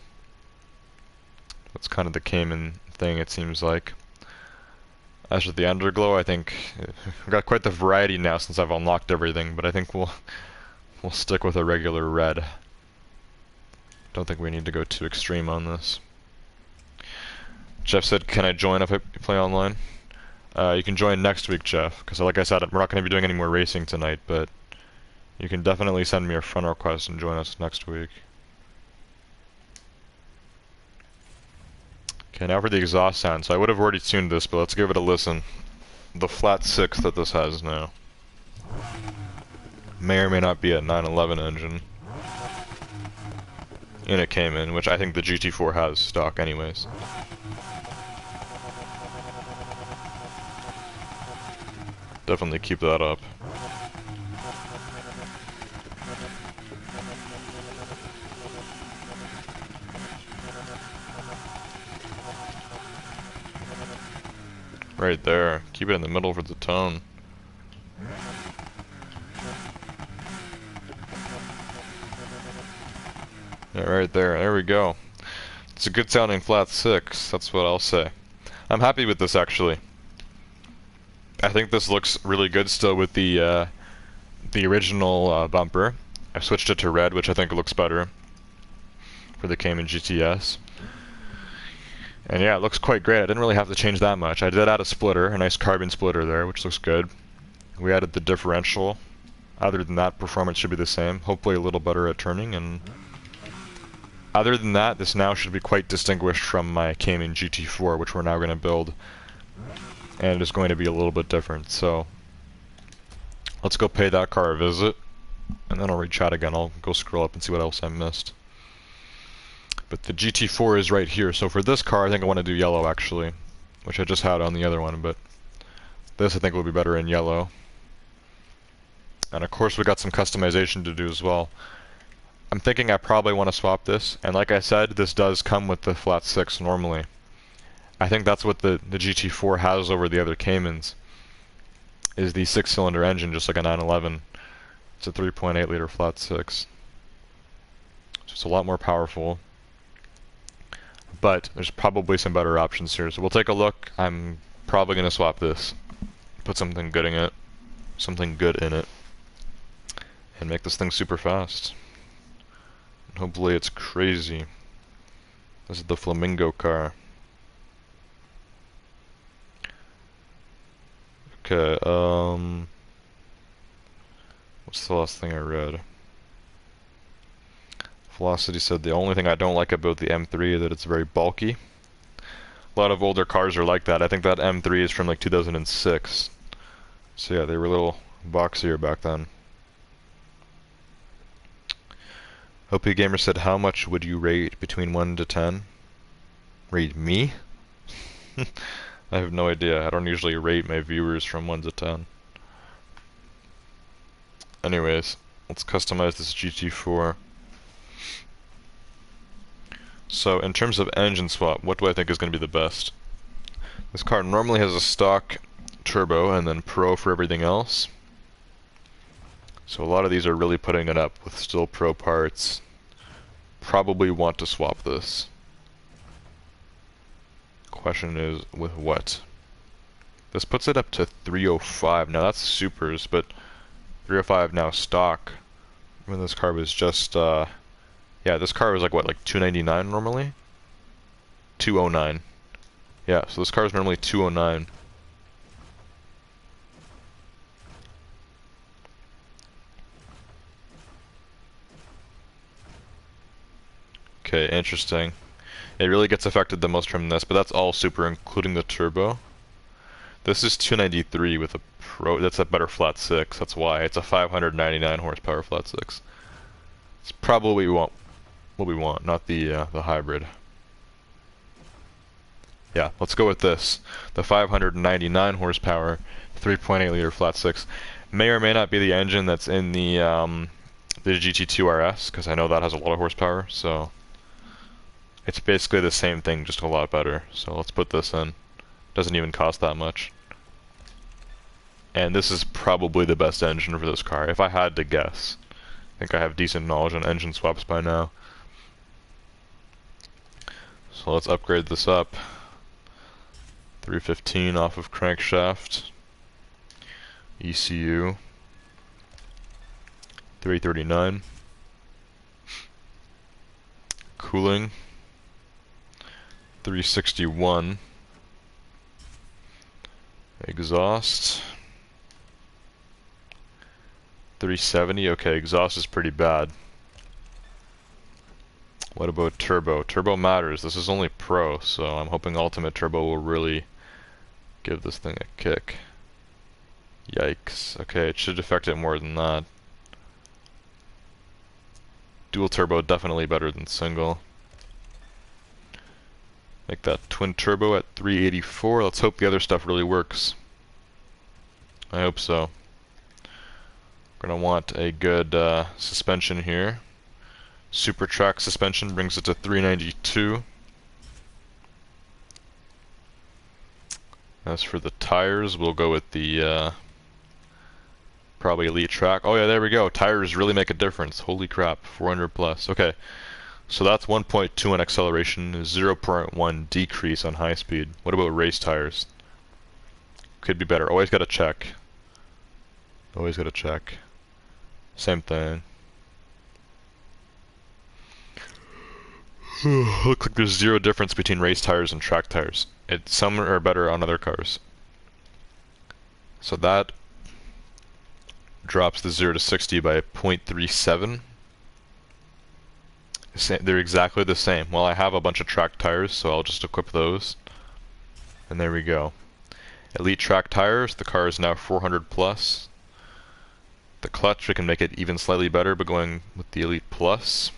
That's kind of the Cayman thing, it seems like. As for the underglow, I think we've got quite the variety now since I've unlocked everything, but I think we'll stick with a regular red. Don't think we need to go too extreme on this. Jeff said, can I join if I play online? You can join next week, Jeff, because like I said, we're not going to be doing any more racing tonight, but you can definitely send me a friend request and join us next week. Okay, now for the exhaust sound. So I would have already tuned this, but let's give it a listen. The flat 6 that this has now. May or may not be a 911 engine. And it came in, which I think the GT4 has stock anyways. Definitely keep that up. Right there. Keep it in the middle for the tone. Yeah, right there. There we go. It's a good sounding flat 6, that's what I'll say. I'm happy with this actually. I think this looks really good still with the original bumper. I've switched it to red, which I think looks better for the Cayman GTS. And yeah, it looks quite great. I didn't really have to change that much. I did add a splitter, a nice carbon splitter there, which looks good. We added the differential. Other than that, performance should be the same. Hopefully a little better at turning, and other than that, this now should be quite distinguished from my Cayman GT4, which we're now going to build. And it is going to be a little bit different, so let's go pay that car a visit, and then I'll re-chat again. I'll go scroll up and see what else I missed. But the GT4 is right here, so for this car I think I want to do yellow actually, which I just had on the other one, but this I think will be better in yellow. And of course we got some customization to do as well. I'm thinking I probably want to swap this, and like I said, this does come with the flat 6 normally. I think that's what the GT4 has over the other Caymans, is the 6-cylinder engine, just like a 911. It's a 3.8 liter flat 6. So it's a lot more powerful. But there's probably some better options here, so we'll take a look. I'm probably going to swap this. Put something good in it. And make this thing super fast. And hopefully it's crazy. This is the Flamingo car. Okay, what's the last thing I read? Velocity said the only thing I don't like about the M3 is that it's very bulky. A lot of older cars are like that. I think that M3 is from like 2006. So yeah, they were a little boxier back then. OP Gamer said, how much would you rate between 1 to 10? Rate me? I have no idea. I don't usually rate my viewers from 1 to 10. Anyways, Let's customize this GT4. So in terms of engine swap, what do I think is going to be the best? This car normally has a stock turbo and then pro for everything else. So a lot of these are really putting it up with still pro parts. Probably want to swap this. Question is, with what? This puts it up to 305. Now that's supers, but 305 now stock. When this car was just, yeah, this car was like what, like 299 normally? 209. Yeah, so this car is normally 209. Okay, interesting. It really gets affected the most from this, but that's all super, including the turbo. This is 293 with a pro. That's a better flat six. That's why it's a 599 horsepower flat six. It's probably what we want, not the hybrid. Yeah, let's go with this. The 599 horsepower, 3.8 liter flat six, may or may not be the engine that's in the GT2 RS, because I know that has a lot of horsepower. So it's basically the same thing, just a lot better. So let's put this in. Doesn't even cost that much. And this is probably the best engine for this car, if I had to guess. I think I have decent knowledge on engine swaps by now. So let's upgrade this up. 315 off of crankshaft. ECU. 339. Cooling. 361. Exhaust. 370. Okay, exhaust is pretty bad. What about turbo? Turbo matters. This is only pro, so I'm hoping ultimate turbo will really give this thing a kick. Yikes. Okay, it should affect it more than that. Dual turbo definitely better than single. Make that twin turbo at 384. Let's hope the other stuff really works. I hope so. Gonna want a good suspension here. Super track suspension brings it to 392. As for the tires, we'll go with the probably Elite Track. Oh yeah, there we go. Tires really make a difference. Holy crap, 400 plus. Okay, so that's 1.2 on acceleration, 0.1 decrease on high speed. What about race tires? Could be better. Always gotta check. Always gotta check. Same thing. Looks like there's zero difference between race tires and track tires. Some are better on other cars. So that drops the 0 to 60 by 0.37. They're exactly the same. Well, I have a bunch of track tires, so I'll just equip those. And there we go. Elite track tires, the car is now 400 plus. The clutch, we can make it even slightly better, but going with the Elite Plus.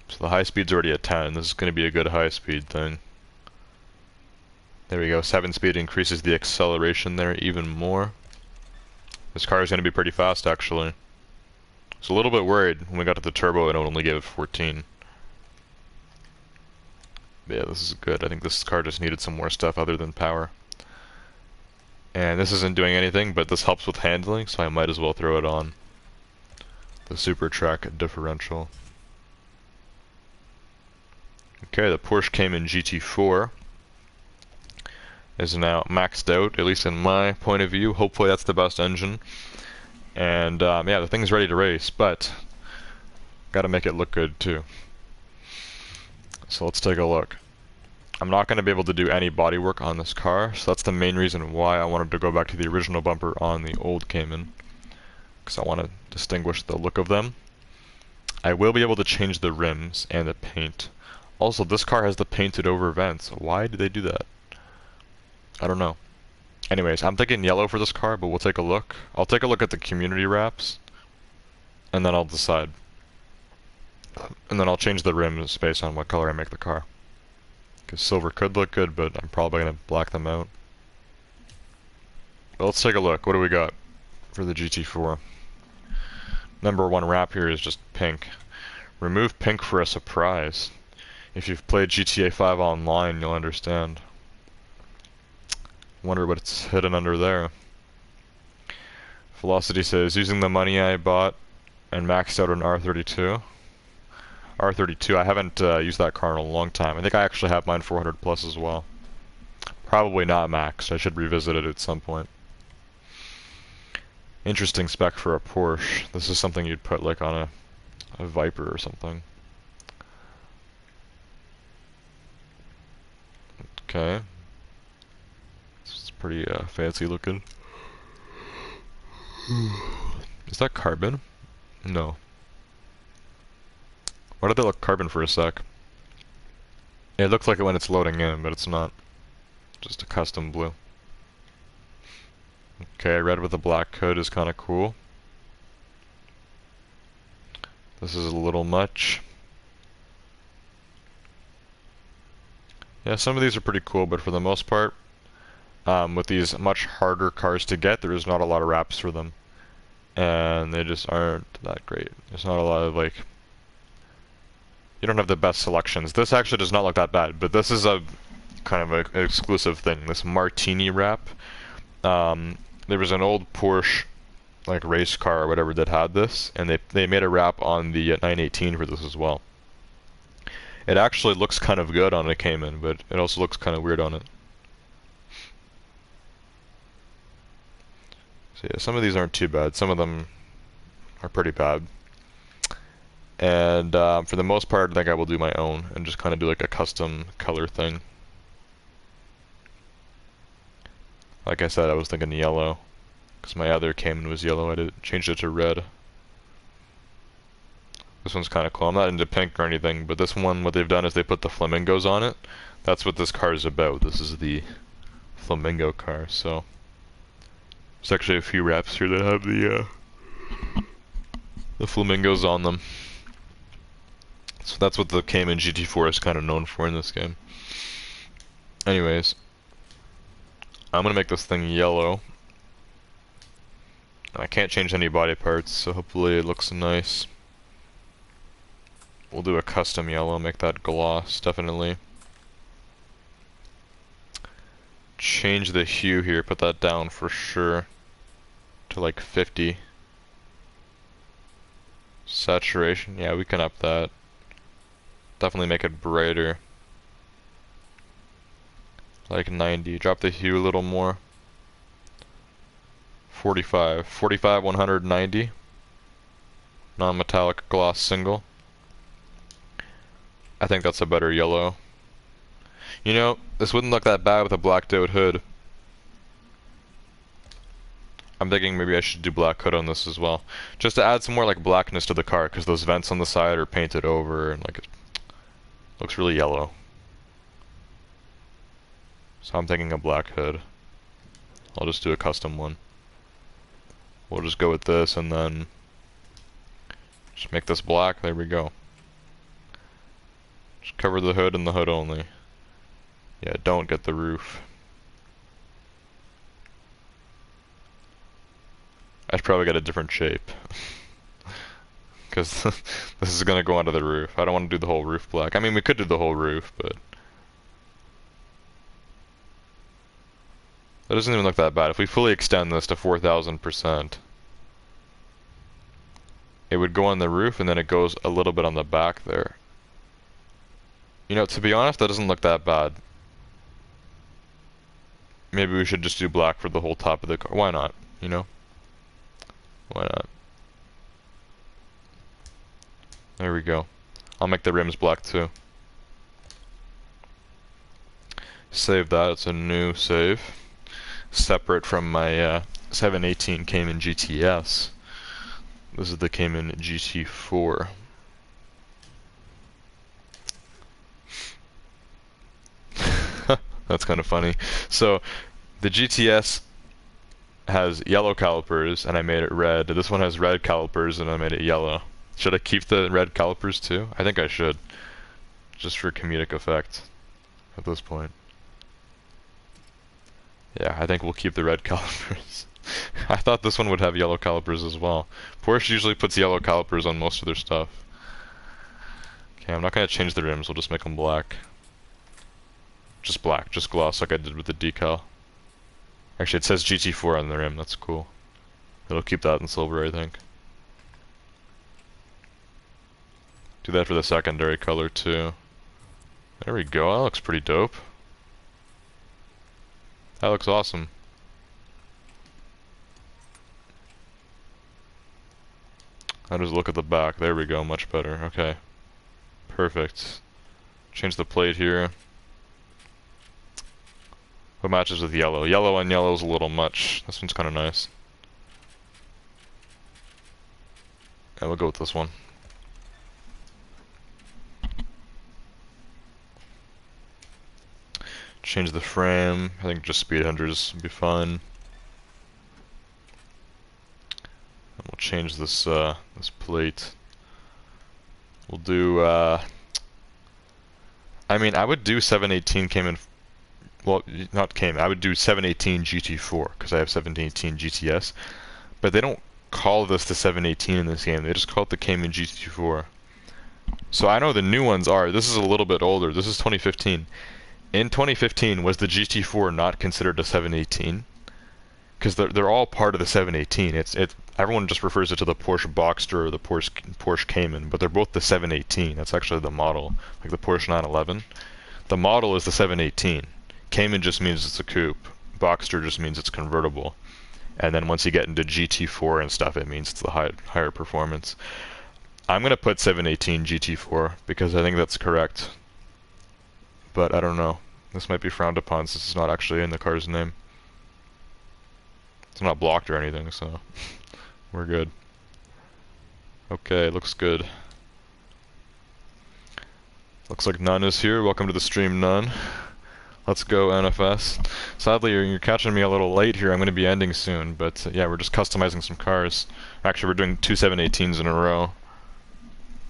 So the high speed's already at 10. This is going to be a good high speed thing. There we go. 7 speed increases the acceleration there even more. This car is going to be pretty fast, actually. I was a little bit worried when we got to the turbo and it only gave it 14. But yeah, this is good. I think this car just needed some more stuff other than power. And this isn't doing anything, but this helps with handling, so I might as well throw it on. The Super Track differential. Okay, the Porsche Cayman GT4 is now maxed out, at least in my point of view. Hopefully that's the best engine. And yeah, the thing's ready to race, but gotta make it look good too. So let's take a look. I'm not going to be able to do any bodywork on this car, so that's the main reason why I wanted to go back to the original bumper on the old Cayman, because I want to distinguish the look of them. I will be able to change the rims and the paint. Also, this car has the painted over vents. Why did they do that? I don't know. Anyways, I'm thinking yellow for this car, but we'll take a look. I'll take a look at the community wraps, and then I'll decide. And then I'll change the rims based on what color I make the car. Because silver could look good, but I'm probably going to black them out. But let's take a look. What do we got? for the GT4. Number one wrap here is just pink. Remove pink for a surprise. If you've played GTA 5 online, you'll understand. Wonder what's hidden under there. Velocity says, using the money I bought and maxed out an R32. R32, I haven't used that car in a long time. I think I actually have mine 400 plus as well. Probably not maxed. I should revisit it at some point. Interesting spec for a Porsche. This is something you'd put like on a Viper or something. Okay. It's pretty fancy looking. Is that carbon? No. Why did that look carbon for a sec? It looks like it when it's loading in, but it's not. Just a custom blue. Okay, red with a black hood is kind of cool. This is a little much. Yeah, some of these are pretty cool, but for the most part, with these much harder cars to get, there is not a lot of wraps for them. And they just aren't that great. There's not a lot of, like... You don't have the best selections. This actually does not look that bad, but this is a kind of an exclusive thing. This Martini Wrap. There was an old Porsche, like, race car or whatever that had this, and they made a wrap on the 918 for this as well. It actually looks kind of good on a Cayman, but it also looks kind of weird on it. So yeah, some of these aren't too bad. Some of them are pretty bad. And for the most part, I think I will do my own and just kind of do like a custom color thing. Like I said, I was thinking yellow, because my other Cayman was yellow. I changed it to red. This one's kind of cool. I'm not into pink or anything, but this one, what they've done is they put the flamingos on it. That's what this car is about. This is the flamingo car, so... There's actually a few wraps here that have the flamingos on them. So that's what the Cayman GT4 is kind of known for in this game. Anyways, I'm gonna make this thing yellow. I can't change any body parts, so hopefully it looks nice. We'll do a custom yellow, make that gloss, definitely. Change the hue here, put that down for sure to like 50. Saturation, yeah, we can up that. Definitely make it brighter. Like 90. Drop the hue a little more. 45. 45, 190. Non-metallic gloss single. I think that's a better yellow. You know, this wouldn't look that bad with a blacked out hood. I'm thinking maybe I should do black hood on this as well. Just to add some more like blackness to the car, because those vents on the side are painted over and like it looks really yellow. So I'm thinking a black hood. I'll just do a custom one. We'll just go with this and then just make this black. There we go. Just cover the hood and the hood only. Yeah, don't get the roof. I should probably get a different shape. Because this is going to go onto the roof. I don't want to do the whole roof black. I mean, we could do the whole roof, but... That doesn't even look that bad. If we fully extend this to 4,000%, it would go on the roof and then it goes a little bit on the back there. You know, to be honest, that doesn't look that bad. Maybe we should just do black for the whole top of the car. Why not? You know? Why not? There we go. I'll make the rims black too. Save that. It's a new save. Separate from my 718 Cayman GTS. This is the Cayman GT4. That's kind of funny. So, the GTS has yellow calipers and I made it red. This one has red calipers and I made it yellow. Should I keep the red calipers too? I think I should. Just for comedic effect at this point. Yeah, I think we'll keep the red calipers. I thought this one would have yellow calipers as well. Porsche usually puts yellow calipers on most of their stuff. Okay, I'm not gonna change the rims, we'll just make them black. Just black, just gloss like I did with the decal. Actually, it says GT4 on the rim, that's cool. It'll keep that in silver, I think. Do that for the secondary color too. There we go, that looks pretty dope. That looks awesome. I'll just look at the back, there we go, much better, okay. Perfect. Change the plate here. What matches with yellow? Yellow on yellow is a little much. This one's kind of nice. Yeah, we'll go with this one. Change the frame. I think just speed hunters would be fine. And we'll change this this plate. We'll do I mean, I would do 718 Cayman. Well, not Cayman. I would do 718 GT4 because I have 718 GTS. But they don't call this the 718 in this game. They just call it the Cayman GT4. So I know the new ones are. This is a little bit older. This is 2015. In 2015, was the GT4 not considered a 718? Because they're all part of the 718. Everyone just refers it to the Porsche Boxster or the Porsche Cayman, but they're both the 718. That's actually the model, like the Porsche 911. The model is the 718. Cayman just means it's a coupe. Boxster just means it's convertible. And then once you get into GT4 and stuff, it means it's the higher performance. I'm gonna put 718 GT4 because I think that's correct. But I don't know. This might be frowned upon since it's not actually in the car's name. It's not blocked or anything, so we're good. Okay, looks good. Looks like Nun is here. Welcome to the stream, Nun. Let's go, NFS. Sadly, you're catching me a little late here. I'm going to be ending soon, but yeah, we're just customizing some cars. Actually, we're doing two 718s in a row.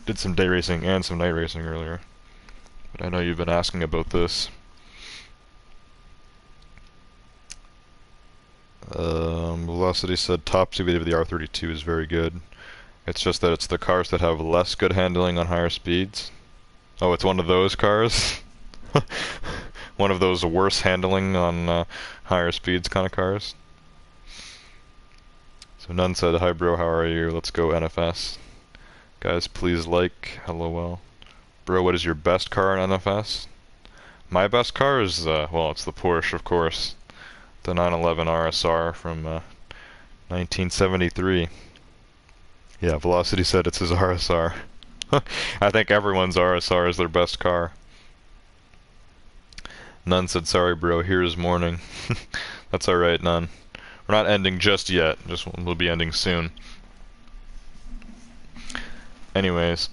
Did some day racing and some night racing earlier. But I know you've been asking about this. Velocity said top speed of the R32 is very good. It's just that it's the cars that have less good handling on higher speeds. Oh, it's one of those cars? One of those worse handling on higher speeds kind of cars. So None said, hi bro, how are you? Let's go NFS. Guys, please like, LOL. Bro, what is your best car in NFS? My best car is, well, it's the Porsche, of course. The 911 RSR from 1973. Yeah, Velocity said it's his RSR. I think everyone's RSR is their best car. None said, sorry bro, here is morning. That's alright, None. We're not ending just yet, we'll be ending soon. Anyways,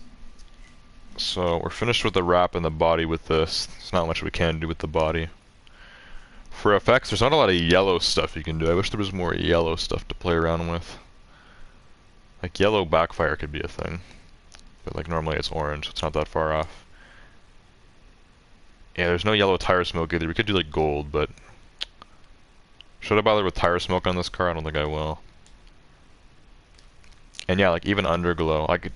so we're finished with the wrap and the body with this. There's not much we can do with the body. For effects, there's not a lot of yellow stuff you can do. I wish there was more yellow stuff to play around with. Like yellow backfire could be a thing. But like normally it's orange, so it's not that far off. Yeah, there's no yellow tire smoke either. We could do like gold, but should I bother with tire smoke on this car? I don't think I will. And yeah, like even underglow. Like,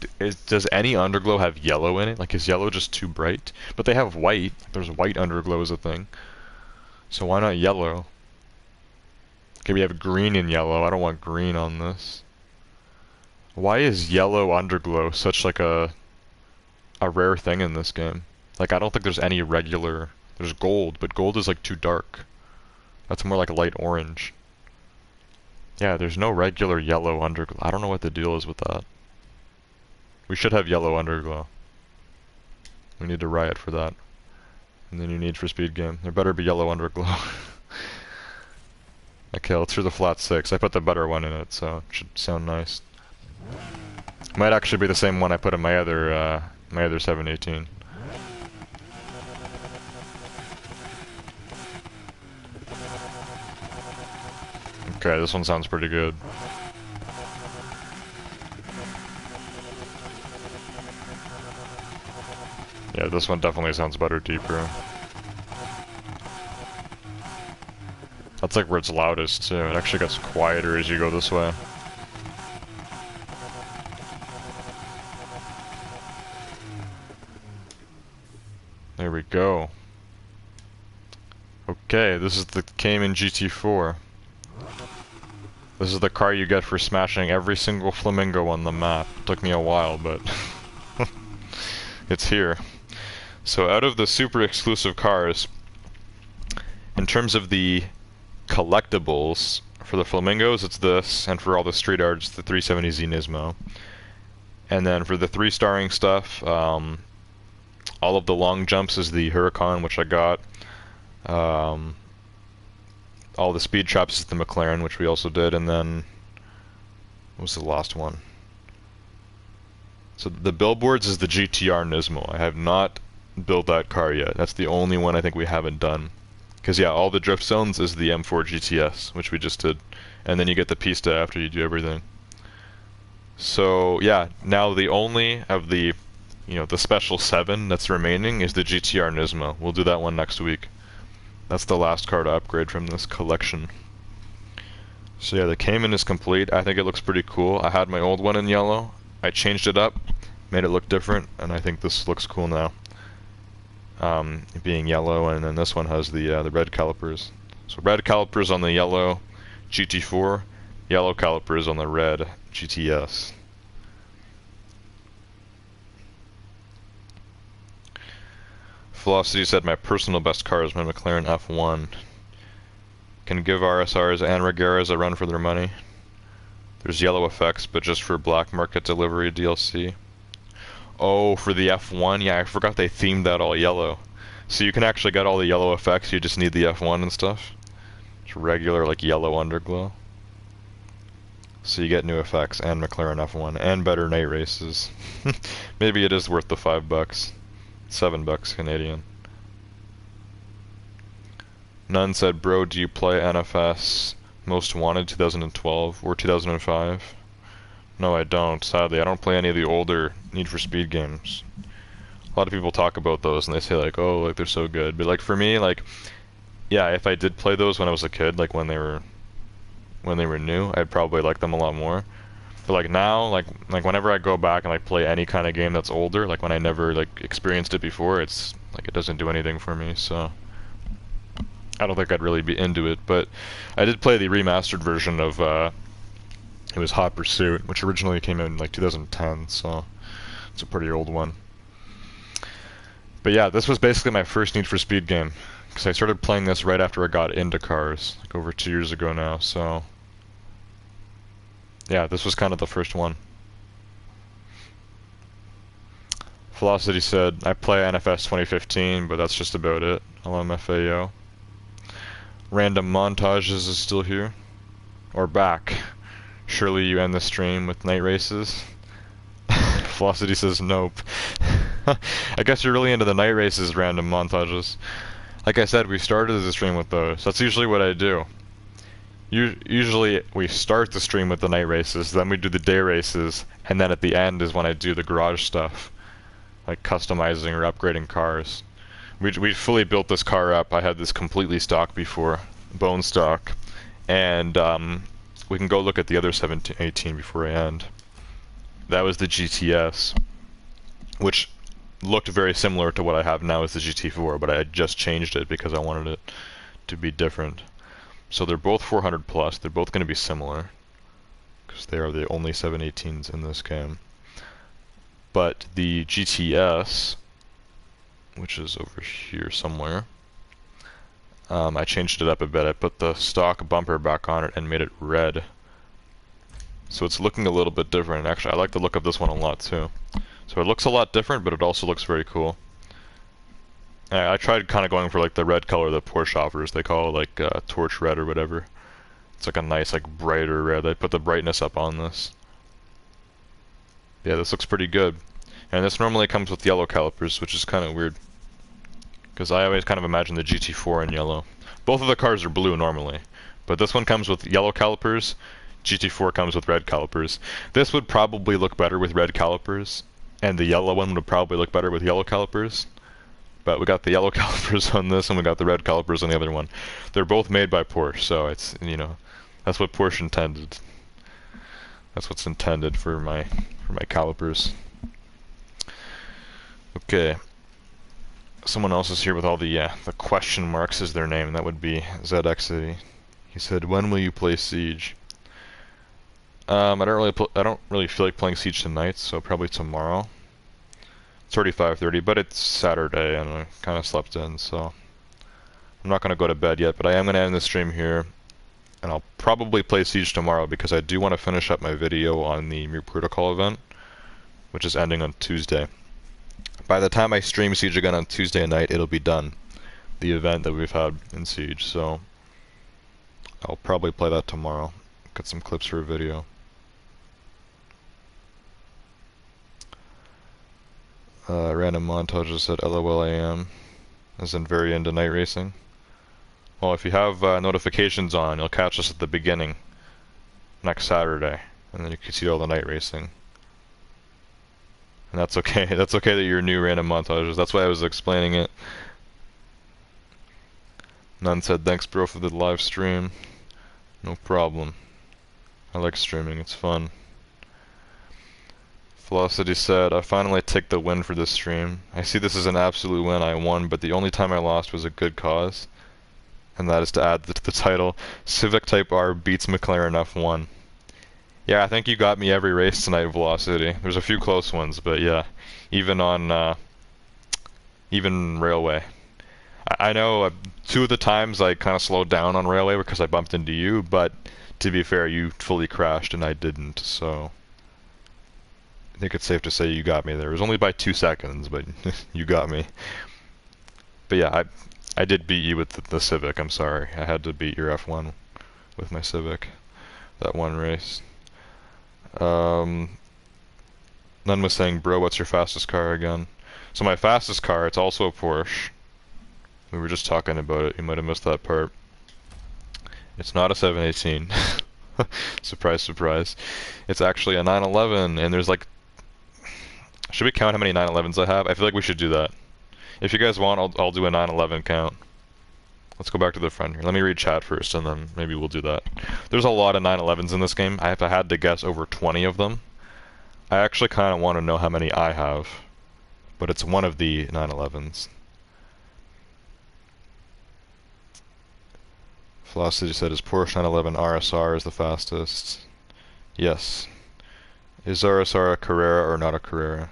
does any underglow have yellow in it? Like, is yellow just too bright? But they have white. There's white underglow as a thing. So why not yellow? Okay, we have green and yellow. I don't want green on this. Why is yellow underglow such like a rare thing in this game? Like, I don't think there's any regular... There's gold, but gold is like too dark. That's more like light orange. Yeah, there's no regular yellow underglow. I don't know what the deal is with that. We should have yellow underglow. We need to riot for that. And then you need for speed game. There better be yellow underglow. Okay, let's do the flat 6. I put the better one in it, so it should sound nice. Might actually be the same one I put in my other 718. Okay, this one sounds pretty good. Yeah, this one definitely sounds better deeper. That's like where it's loudest too. It actually gets quieter as you go this way. There we go. Okay, this is the Cayman GT4. This is the car you get for smashing every single flamingo on the map. Took me a while, but it's here. So out of the super exclusive cars, in terms of the collectibles, for the flamingos it's this, and for all the street art it's the 370Z Nismo. And then for the 3-starring stuff, all of the long jumps is the Huracan, which I got. All the speed traps is the McLaren, which we also did, and then what was the last one? So the billboards is the GTR Nismo. I have not built that car yet. That's the only one I think we haven't done. Because yeah, all the drift zones is the M4 GTS, which we just did, and then you get the pista after you do everything. So yeah, now the only of the, the special 7 that's remaining is the GTR Nismo. We'll do that one next week. That's the last car to upgrade from this collection. So yeah, the Cayman is complete. I think it looks pretty cool. I had my old one in yellow. I changed it up, made it look different, and I think this looks cool now. Being yellow, and then this one has the red calipers. So red calipers on the yellow GT4, yellow calipers on the red GTS. Velocity said my personal best car is my McLaren F1. Can give RSRs and Regeras a run for their money. There's yellow effects, but just for black market delivery DLC. Oh, for the F1? Yeah, I forgot they themed that all yellow. So you can actually get all the yellow effects, you just need the F1 and stuff. It's regular, like, yellow underglow. So you get new effects and McLaren F1 and better night races. Maybe it is worth the $5. $7 Canadian. None said, bro, do you play NFS Most Wanted 2012 or 2005? No, I don't. Sadly, I don't play any of the older Need for Speed games. A lot of people talk about those and they say like, oh, like they're so good. But like for me, like, yeah, if I did play those when I was a kid, like when they were new, I'd probably like them a lot more. But like now, like whenever I go back and like play any kind of game that's older, like when I never like experienced it before, it's like it doesn't do anything for me. So I don't think I'd really be into it. But I did play the remastered version of it was Hot Pursuit, which originally came out in like 2010. So it's a pretty old one. But yeah, this was basically my first Need for Speed game because I started playing this right after I got into cars, like over 2 years ago now. So yeah, this was kind of the first one. Velocity said, I play NFS 2015, but that's just about it. LMFAO. Random Montages is still here. Or back. Surely you end the stream with night races. Velocity says, nope. I guess you're really into the night races, Random Montages. Like I said, we started the stream with those. That's usually what I do. Usually we start the stream with the night races, then we do the day races, and then at the end is when I do the garage stuff, like customizing or upgrading cars. We fully built this car up. I had this completely stock before, bone stock, and we can go look at the other 1718 before I end. That was the GTS, which looked very similar to what I have now as the GT4, but I had just changed it because I wanted it to be different. So they're both 400 plus, they're both going to be similar, because they are the only 718s in this game. But the GTS, which is over here somewhere, I changed it up a bit. I put the stock bumper back on it and made it red. So it's looking a little bit different. Actually, I like the look of this one a lot too. So it looks a lot different, but it also looks very cool. I tried kind of going for like the red color that Porsche offers. They call it like torch red or whatever. It's like a nice, like brighter red. I put the brightness up on this. Yeah, this looks pretty good. And this normally comes with yellow calipers, which is kind of weird. Because I always kind of imagine the GT4 in yellow. Both of the cars are blue normally. But this one comes with yellow calipers. GT4 comes with red calipers. This would probably look better with red calipers. And the yellow one would probably look better with yellow calipers. But we got the yellow calipers on this, and we got the red calipers on the other one. They're both made by Porsche, so it's, you know, that's what Porsche intended. That's what's intended for my calipers. Okay. Someone else is here with all the question marks as their name. That would be ZXity. He said, "When will you play Siege?" I don't really feel like playing Siege tonight, so probably tomorrow. It's already 5:30, but it's Saturday and I kind of slept in, so I'm not gonna go to bed yet. But I am gonna end the stream here, and I'll probably play Siege tomorrow because I do want to finish up my video on the Mir Protocol event, which is ending on Tuesday. By the time I stream Siege again on Tuesday night, it'll be done. The event that we've had in Siege, so I'll probably play that tomorrow. Get some clips for a video. Random montages said LOL I am, as in very into night racing. Well, if you have notifications on, you'll catch us at the beginning next Saturday, and then you can see all the night racing. And that's okay. That's okay that you're new, random montages. That's why I was explaining it. None said thanks, bro, for the live stream. No problem. I like streaming. It's fun. Velocity said, "I finally take the win for this stream. I see this as an absolute win. I won, but the only time I lost was a good cause, and that is to add to the title. Civic Type R beats McLaren F1." Yeah, I think you got me every race tonight, Velocity. There's a few close ones, but yeah, even on even Railway. I know 2 of the times I kind of slowed down on Railway because I bumped into you, but to be fair, you fully crashed and I didn't, so I think it's safe to say you got me there. It was only by 2 seconds, but you got me. But yeah, I did beat you with the Civic. I'm sorry. I had to beat your F1 with my Civic that one race. None was saying, "Bro, what's your fastest car again?" So my fastest car, it's also a Porsche. We were just talking about it. You might have missed that part. It's not a 718. Surprise, surprise. It's actually a 911, and there's like... Should we count how many 911s I have? I feel like we should do that. If you guys want, I'll do a 911 count. Let's go back to the front here. Let me read chat first, and then maybe we'll do that. There's a lot of 911s in this game. If I had to guess, over 20 of them. I actually kind of want to know how many I have, but it's one of the 911s. Velocity said, "Is Porsche 911 RSR is the fastest?" Yes. Is RSR a Carrera or not a Carrera?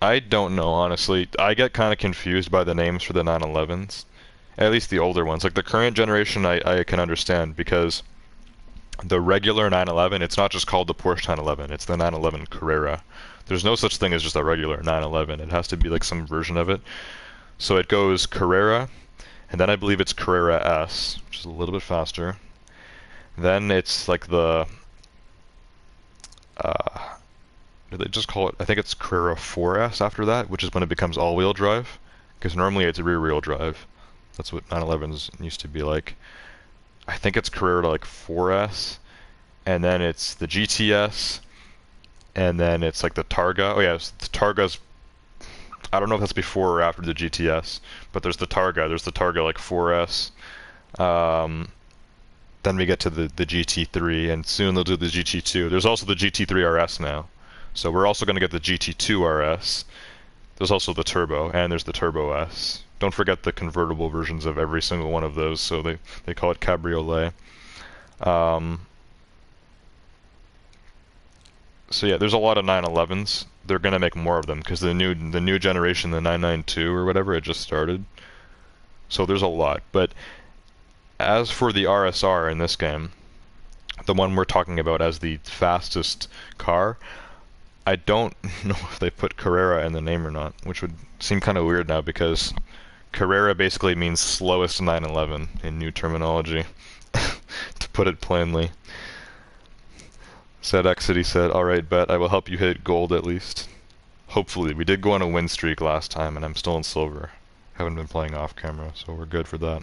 I don't know, honestly. I get kind of confused by the names for the 911s. At least the older ones. Like the current generation, I can understand because the regular 911, it's not just called the Porsche 911, it's the 911 Carrera. There's no such thing as just a regular 911. It has to be like some version of it. So it goes Carrera, and then I believe it's Carrera S, which is a little bit faster. Then it's like the... do they just call it? I think it's Carrera 4S after that, which is when it becomes all-wheel drive. Because normally it's rear-wheel drive. That's what 911s used to be like. I think it's Carrera like 4S, and then it's the GTS, and then it's like the Targa. Oh yeah, the Targa's... I don't know if that's before or after the GTS, but there's the Targa. There's the Targa like 4S. Then we get to the GT3, and soon they'll do the GT2. There's also the GT3 RS now. So we're also going to get the GT2 RS. There's also the Turbo, and there's the Turbo S. Don't forget the convertible versions of every single one of those, so they call it Cabriolet. So yeah, there's a lot of 911s. They're going to make more of them, because the new generation, the 992 or whatever, it just started. So there's a lot. But as for the RSR in this game, the one we're talking about as the fastest car, I don't know if they put Carrera in the name or not, which would seem kind of weird now because Carrera basically means slowest 911 in new terminology, to put it plainly. Said Xity said, "Alright, bet, I will help you hit gold at least." Hopefully. We did go on a win streak last time, and I'm still in silver. Haven't been playing off camera, so we're good for that.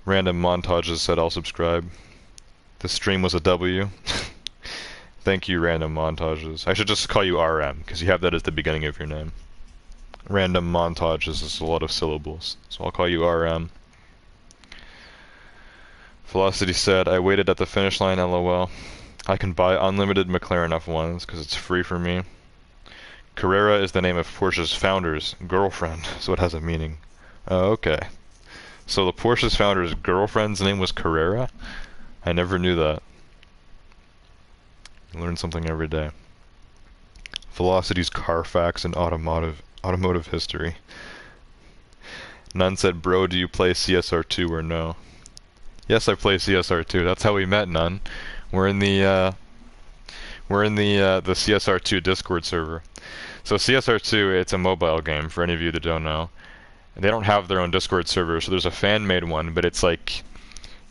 Random montages said, "I'll subscribe." This stream was a W. Thank you, Random Montages. I should just call you RM, because you have that at the beginning of your name. random montages is a lot of syllables. So I'll call you RM. Velocity said, I waited at the finish line, lol. I can buy unlimited McLaren F1s because it's free for me. Carrera is the name of Porsche's founder's girlfriend, so it has a meaning. Oh, okay. So the Porsche's founder's girlfriend's name was Carrera? I never knew that. You learn something every day. Velocity's Carfax and automotive history. Nunn said, bro, do you play CSR2 or no? Yes, I play CSR2. That's how we met, Nunn. We're in the CSR2 Discord server. So CSR2, it's a mobile game for any of you that don't know. They don't have their own Discord server, so there's a fan-made one, but it's like,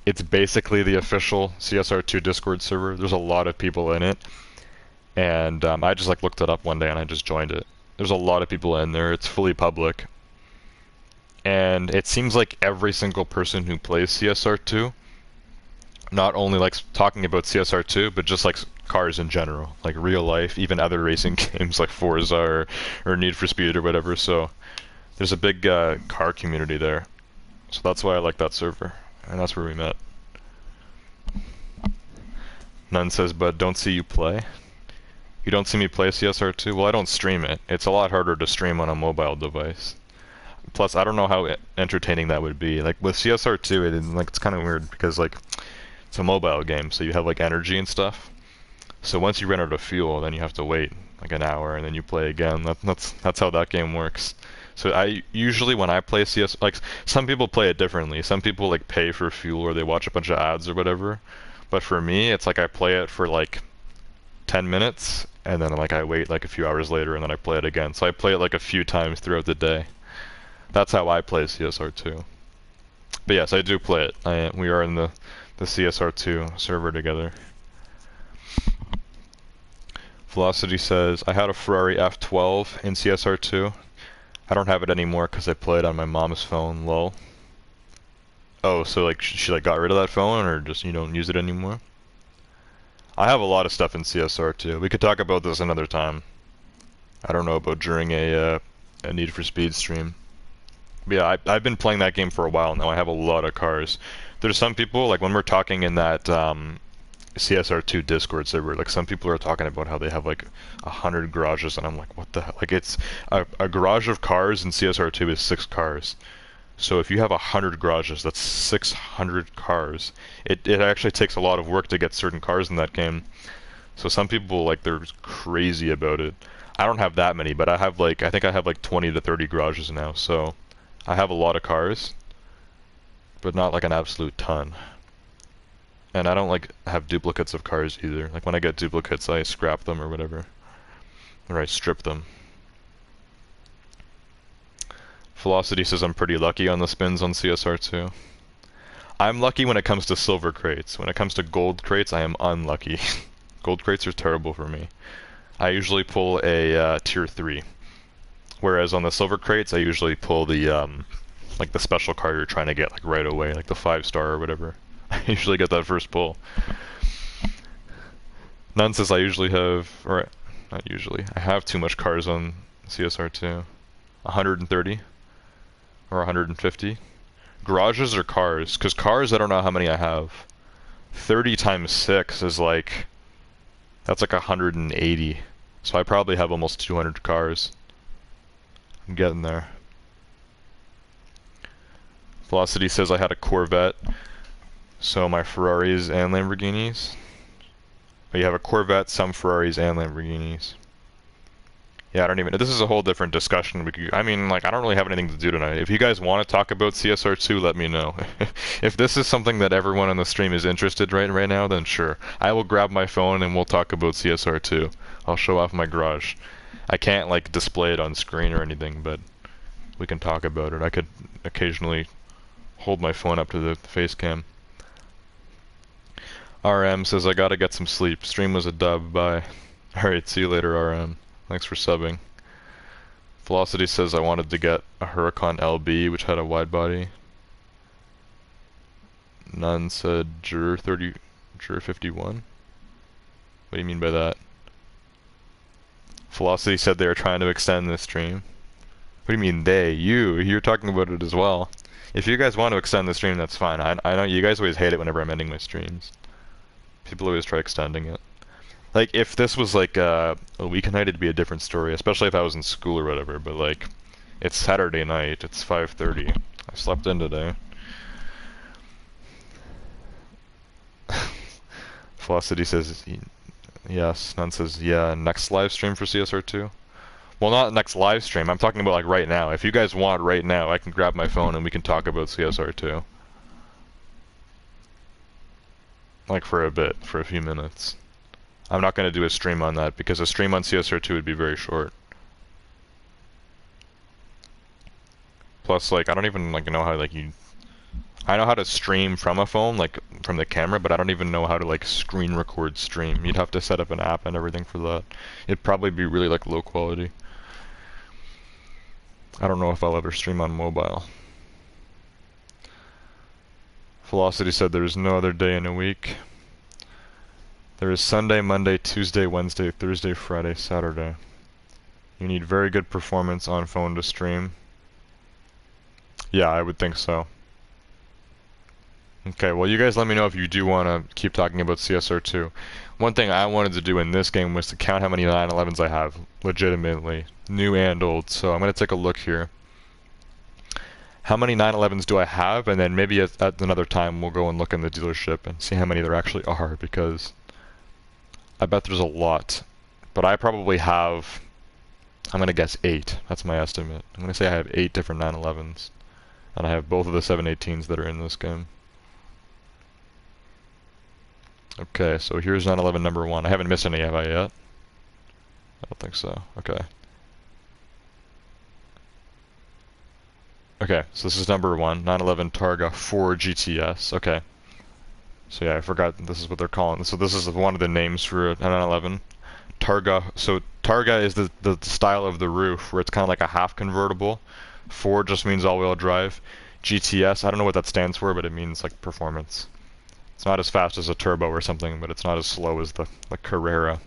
it's basically the official CSR2 Discord server. There's a lot of people in it, and I just like looked it up one day and I just joined it. There's a lot of people in there. It's fully public, and it seems like every single person who plays CSR2 not only likes talking about CSR2, but just likes cars in general, like real life, even other racing games like Forza or Need for Speed or whatever. So there's a big car community there. So that's why I like that server, and that's where we met. Nunn says, but don't see you play. You don't see me play CSR2? Well, I don't stream it. It's a lot harder to stream on a mobile device. Plus, I don't know how entertaining that would be. Like with CSR2, it's kind of weird because like it's a mobile game, so you have like energy and stuff. So once you run out of fuel, then you have to wait like an hour, and then you play again. That's how that game works. So I usually when I play CS, like some people play it differently. Some people like pay for fuel or they watch a bunch of ads or whatever. But for me, it's like I play it for like 10 minutes, and then like I wait like a few hours later, and then I play it again. So I play it like a few times throughout the day. That's how I play CSR2. But yes, I do play it. We are in the CSR2 server together. Velocity says, I had a Ferrari F12 in CSR2. I don't have it anymore because I play it on my mom's phone, lol. Oh, so like she like got rid of that phone, or just you don't use it anymore? I have a lot of stuff in CSR2. We could talk about this another time. I don't know about during a Need for Speed stream. But yeah, I've been playing that game for a while now. I have a lot of cars. There's some people, like when we're talking in that CSR2 Discord server, like some people are talking about how they have like 100 garages, and I'm like, what the hell? Like it's a garage of cars in CSR2 is 6 cars. So if you have 100 garages, that's 600 cars. It actually takes a lot of work to get certain cars in that game. So some people like they're crazy about it. I don't have that many, but I have like I think I have like 20 to 30 garages now. So I have a lot of cars, but not like an absolute ton. And I don't like have duplicates of cars either. Like when I get duplicates, I scrap them or whatever, or I strip them. Velocity says I'm pretty lucky on the spins on CSR2. I'm lucky when it comes to silver crates. When it comes to gold crates, I am unlucky. Gold crates are terrible for me. I usually pull a tier 3. Whereas on the silver crates, I usually pull the like the special car you're trying to get like right away, like the 5-star or whatever. I usually get that first pull. None says I usually have, or not usually, I have too much cars on CSR2. 130 or 150. Garages or cars? Because cars, I don't know how many I have. 30 times 6 is like, that's like 180. So I probably have almost 200 cars. I'm getting there. Velocity says I had a Corvette. So my Ferraris and Lamborghinis. But you have a Corvette, some Ferraris, and Lamborghinis. Yeah, I don't even. This is a whole different discussion. I mean, like, I don't really have anything to do tonight. If you guys want to talk about CSR2, let me know. If this is something that everyone on the stream is interested right now, then sure. I will grab my phone and we'll talk about CSR2. I'll show off my garage. I can't like display it on screen or anything, but we can talk about it. I could occasionally hold my phone up to the face cam. RM says I gotta get some sleep. Stream was a dub. Bye. Alright, see you later, RM. Thanks for subbing. Velocity says I wanted to get a Huracan LB, which had a wide body. None said Jur 51. What do you mean by that? Velocity said they were trying to extend the stream. What do you mean they? You? You're talking about it as well. If you guys want to extend the stream, that's fine. I know you guys always hate it whenever I'm ending my streams. People always try extending it. Like, if this was like a weeknight, it'd be a different story, especially if I was in school or whatever, but like, it's Saturday night, it's 5:30. I slept in today. Velocity says yes, None says yeah, next live stream for CSR2? Well, not next live stream, I'm talking about like right now. If you guys want right now, I can grab my phone and we can talk about CSR2. Like for a bit, for a few minutes. I'm not going to do a stream on that because a stream on CSR2 would be very short. Plus, like, I don't even like know how like I know how to stream from a phone, like from the camera, but I don't even know how to like screen record stream. You'd have to set up an app and everything for that. It'd probably be really like low quality. I don't know if I'll ever stream on mobile. Velocity said there is no other day in a week. There is Sunday, Monday, Tuesday, Wednesday, Thursday, Friday, Saturday. You need very good performance on phone to stream. Yeah, I would think so. Okay, well you guys let me know if you do want to keep talking about CSR2. One thing I wanted to do in this game was to count how many 911s I have, legitimately, new and old. So I'm going to take a look here. How many 911s do I have? And then maybe at another time we'll go and look in the dealership and see how many there actually are, because I bet there's a lot. But I probably have, I'm going to guess 8. That's my estimate. I'm going to say I have 8 different 911s. And I have both of the 718s that are in this game. Okay, so here's 911 number 1. I haven't missed any, have I yet? I don't think so. Okay. Okay, so this is number 1, 911 Targa 4 GTS. Okay. So yeah, I forgot this is what they're calling. So this is one of the names for 911. Targa. So Targa is the style of the roof where it's kind of like a half convertible. 4 just means all-wheel drive. GTS, I don't know what that stands for, but it means like performance. It's not as fast as a turbo or something, but it's not as slow as the Carrera.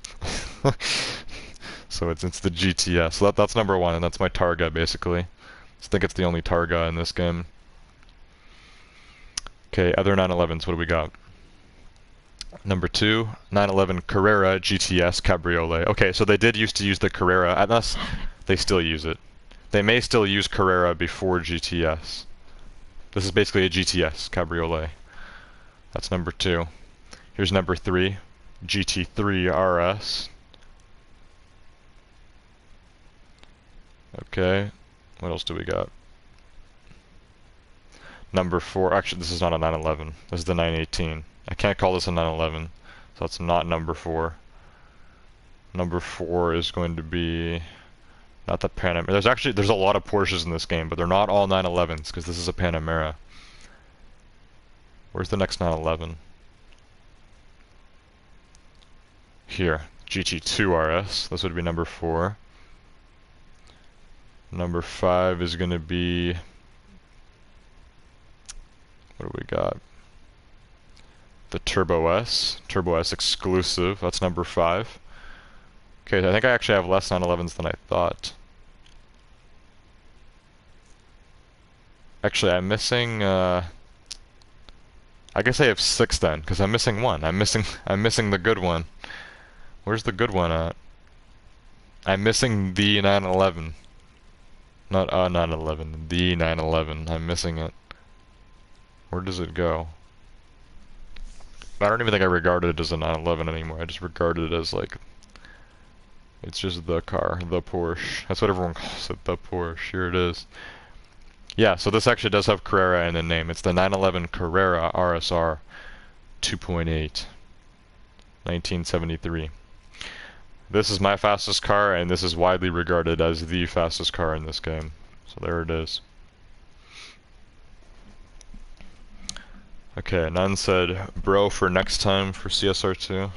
So it's the GTS. So that's number 1, and that's my Targa basically. I think it's the only Targa in this game. Okay, other 911s, what do we got? Number 2, 911 Carrera GTS Cabriolet. Okay, so they did used to use the Carrera, unless they still use it. They may still use Carrera before GTS. This is basically a GTS Cabriolet. That's number 2. Here's number 3, GT3 RS. Okay, what else do we got? Number 4, actually this is not a 911, this is the 918. I can't call this a 911, so that's not number 4. Number 4 is going to be not the Panamera. There's a lot of Porsches in this game, but they're not all 911s because this is a Panamera. Where's the next 911? Here, GT2 RS. This would be number 4. Number 5 is going to be, what do we got? The Turbo S exclusive. That's number 5. Okay, I think I actually have less 911s than I thought. Actually, I'm missing. I guess I have 6 then, because I'm missing 1. I'm missing the good one. Where's the good one at? I'm missing the 911. Not a 911. The 911. I'm missing it. Where does it go? I don't even think I regard it as a 911 anymore. I just regard it as like, it's just the car, the Porsche. That's what everyone calls it, the Porsche. Here it is. Yeah, so this actually does have Carrera in the name. It's the 911 Carrera RSR 2.8, 1973. This is my fastest car, and this is widely regarded as the fastest car in this game. So there it is. Okay, None said, bro, for next time for CSR2.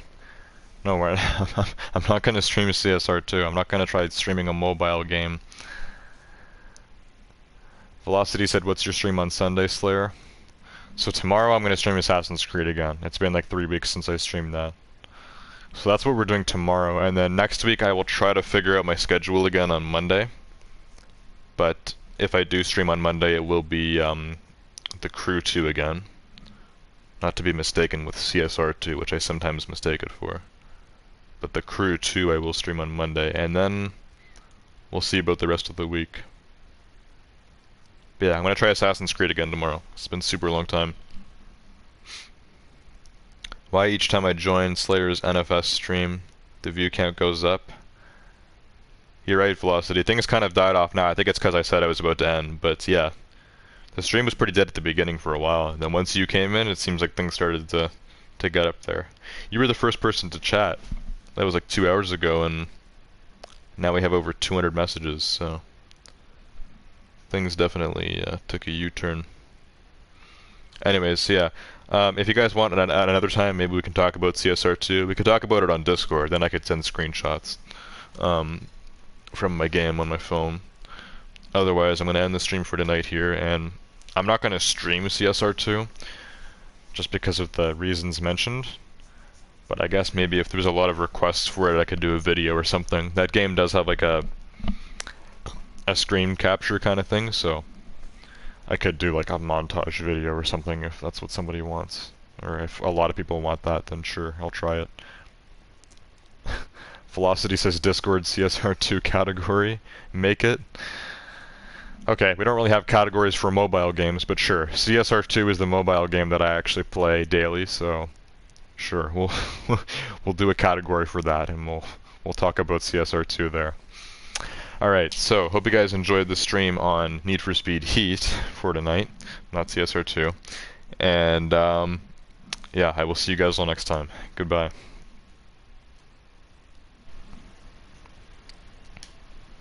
No, I'm not going to stream CSR2. I'm not going to try streaming a mobile game. Velocity said, what's your stream on Sunday, Slayer? So tomorrow I'm going to stream Assassin's Creed again. It's been like 3 weeks since I streamed that. So that's what we're doing tomorrow, and then next week I will try to figure out my schedule again on Monday. but if I do stream on Monday, it will be the Crew 2 again. Not to be mistaken with CSR2, which I sometimes mistake it for. But the Crew 2 I will stream on Monday, and then we'll see about the rest of the week. But yeah, I'm gonna try Assassin's Creed again tomorrow. It's been a super long time. Why each time I join Slayer's NFS stream, the view count goes up? You're right, Velocity. Things kind of died off now. I think it's because I said I was about to end, but yeah. The stream was pretty dead at the beginning for a while, and then once you came in, it seems like things started to get up there. You were the first person to chat. That was like 2 hours ago, and now we have over 200 messages, so things definitely took a U-turn. Anyways, yeah. If you guys want at another time, maybe we can talk about CSR2. We could talk about it on Discord, then I could send screenshots from my game on my phone. Otherwise, I'm going to end the stream for tonight here, and I'm not going to stream CSR2 just because of the reasons mentioned. But I guess maybe if there's a lot of requests for it, I could do a video or something. That game does have like a screen capture kind of thing, so I could do like a montage video or something if that's what somebody wants. Or if a lot of people want that, then sure, I'll try it. Velocity says Discord CSR2 category. Make it. Okay, we don't really have categories for mobile games, but sure. CSR2 is the mobile game that I actually play daily, so sure, we'll do a category for that, and we'll talk about CSR2 there. Alright, so hope you guys enjoyed the stream on Need for Speed Heat for tonight, not CSR2. And yeah, I will see you guys all next time. Goodbye.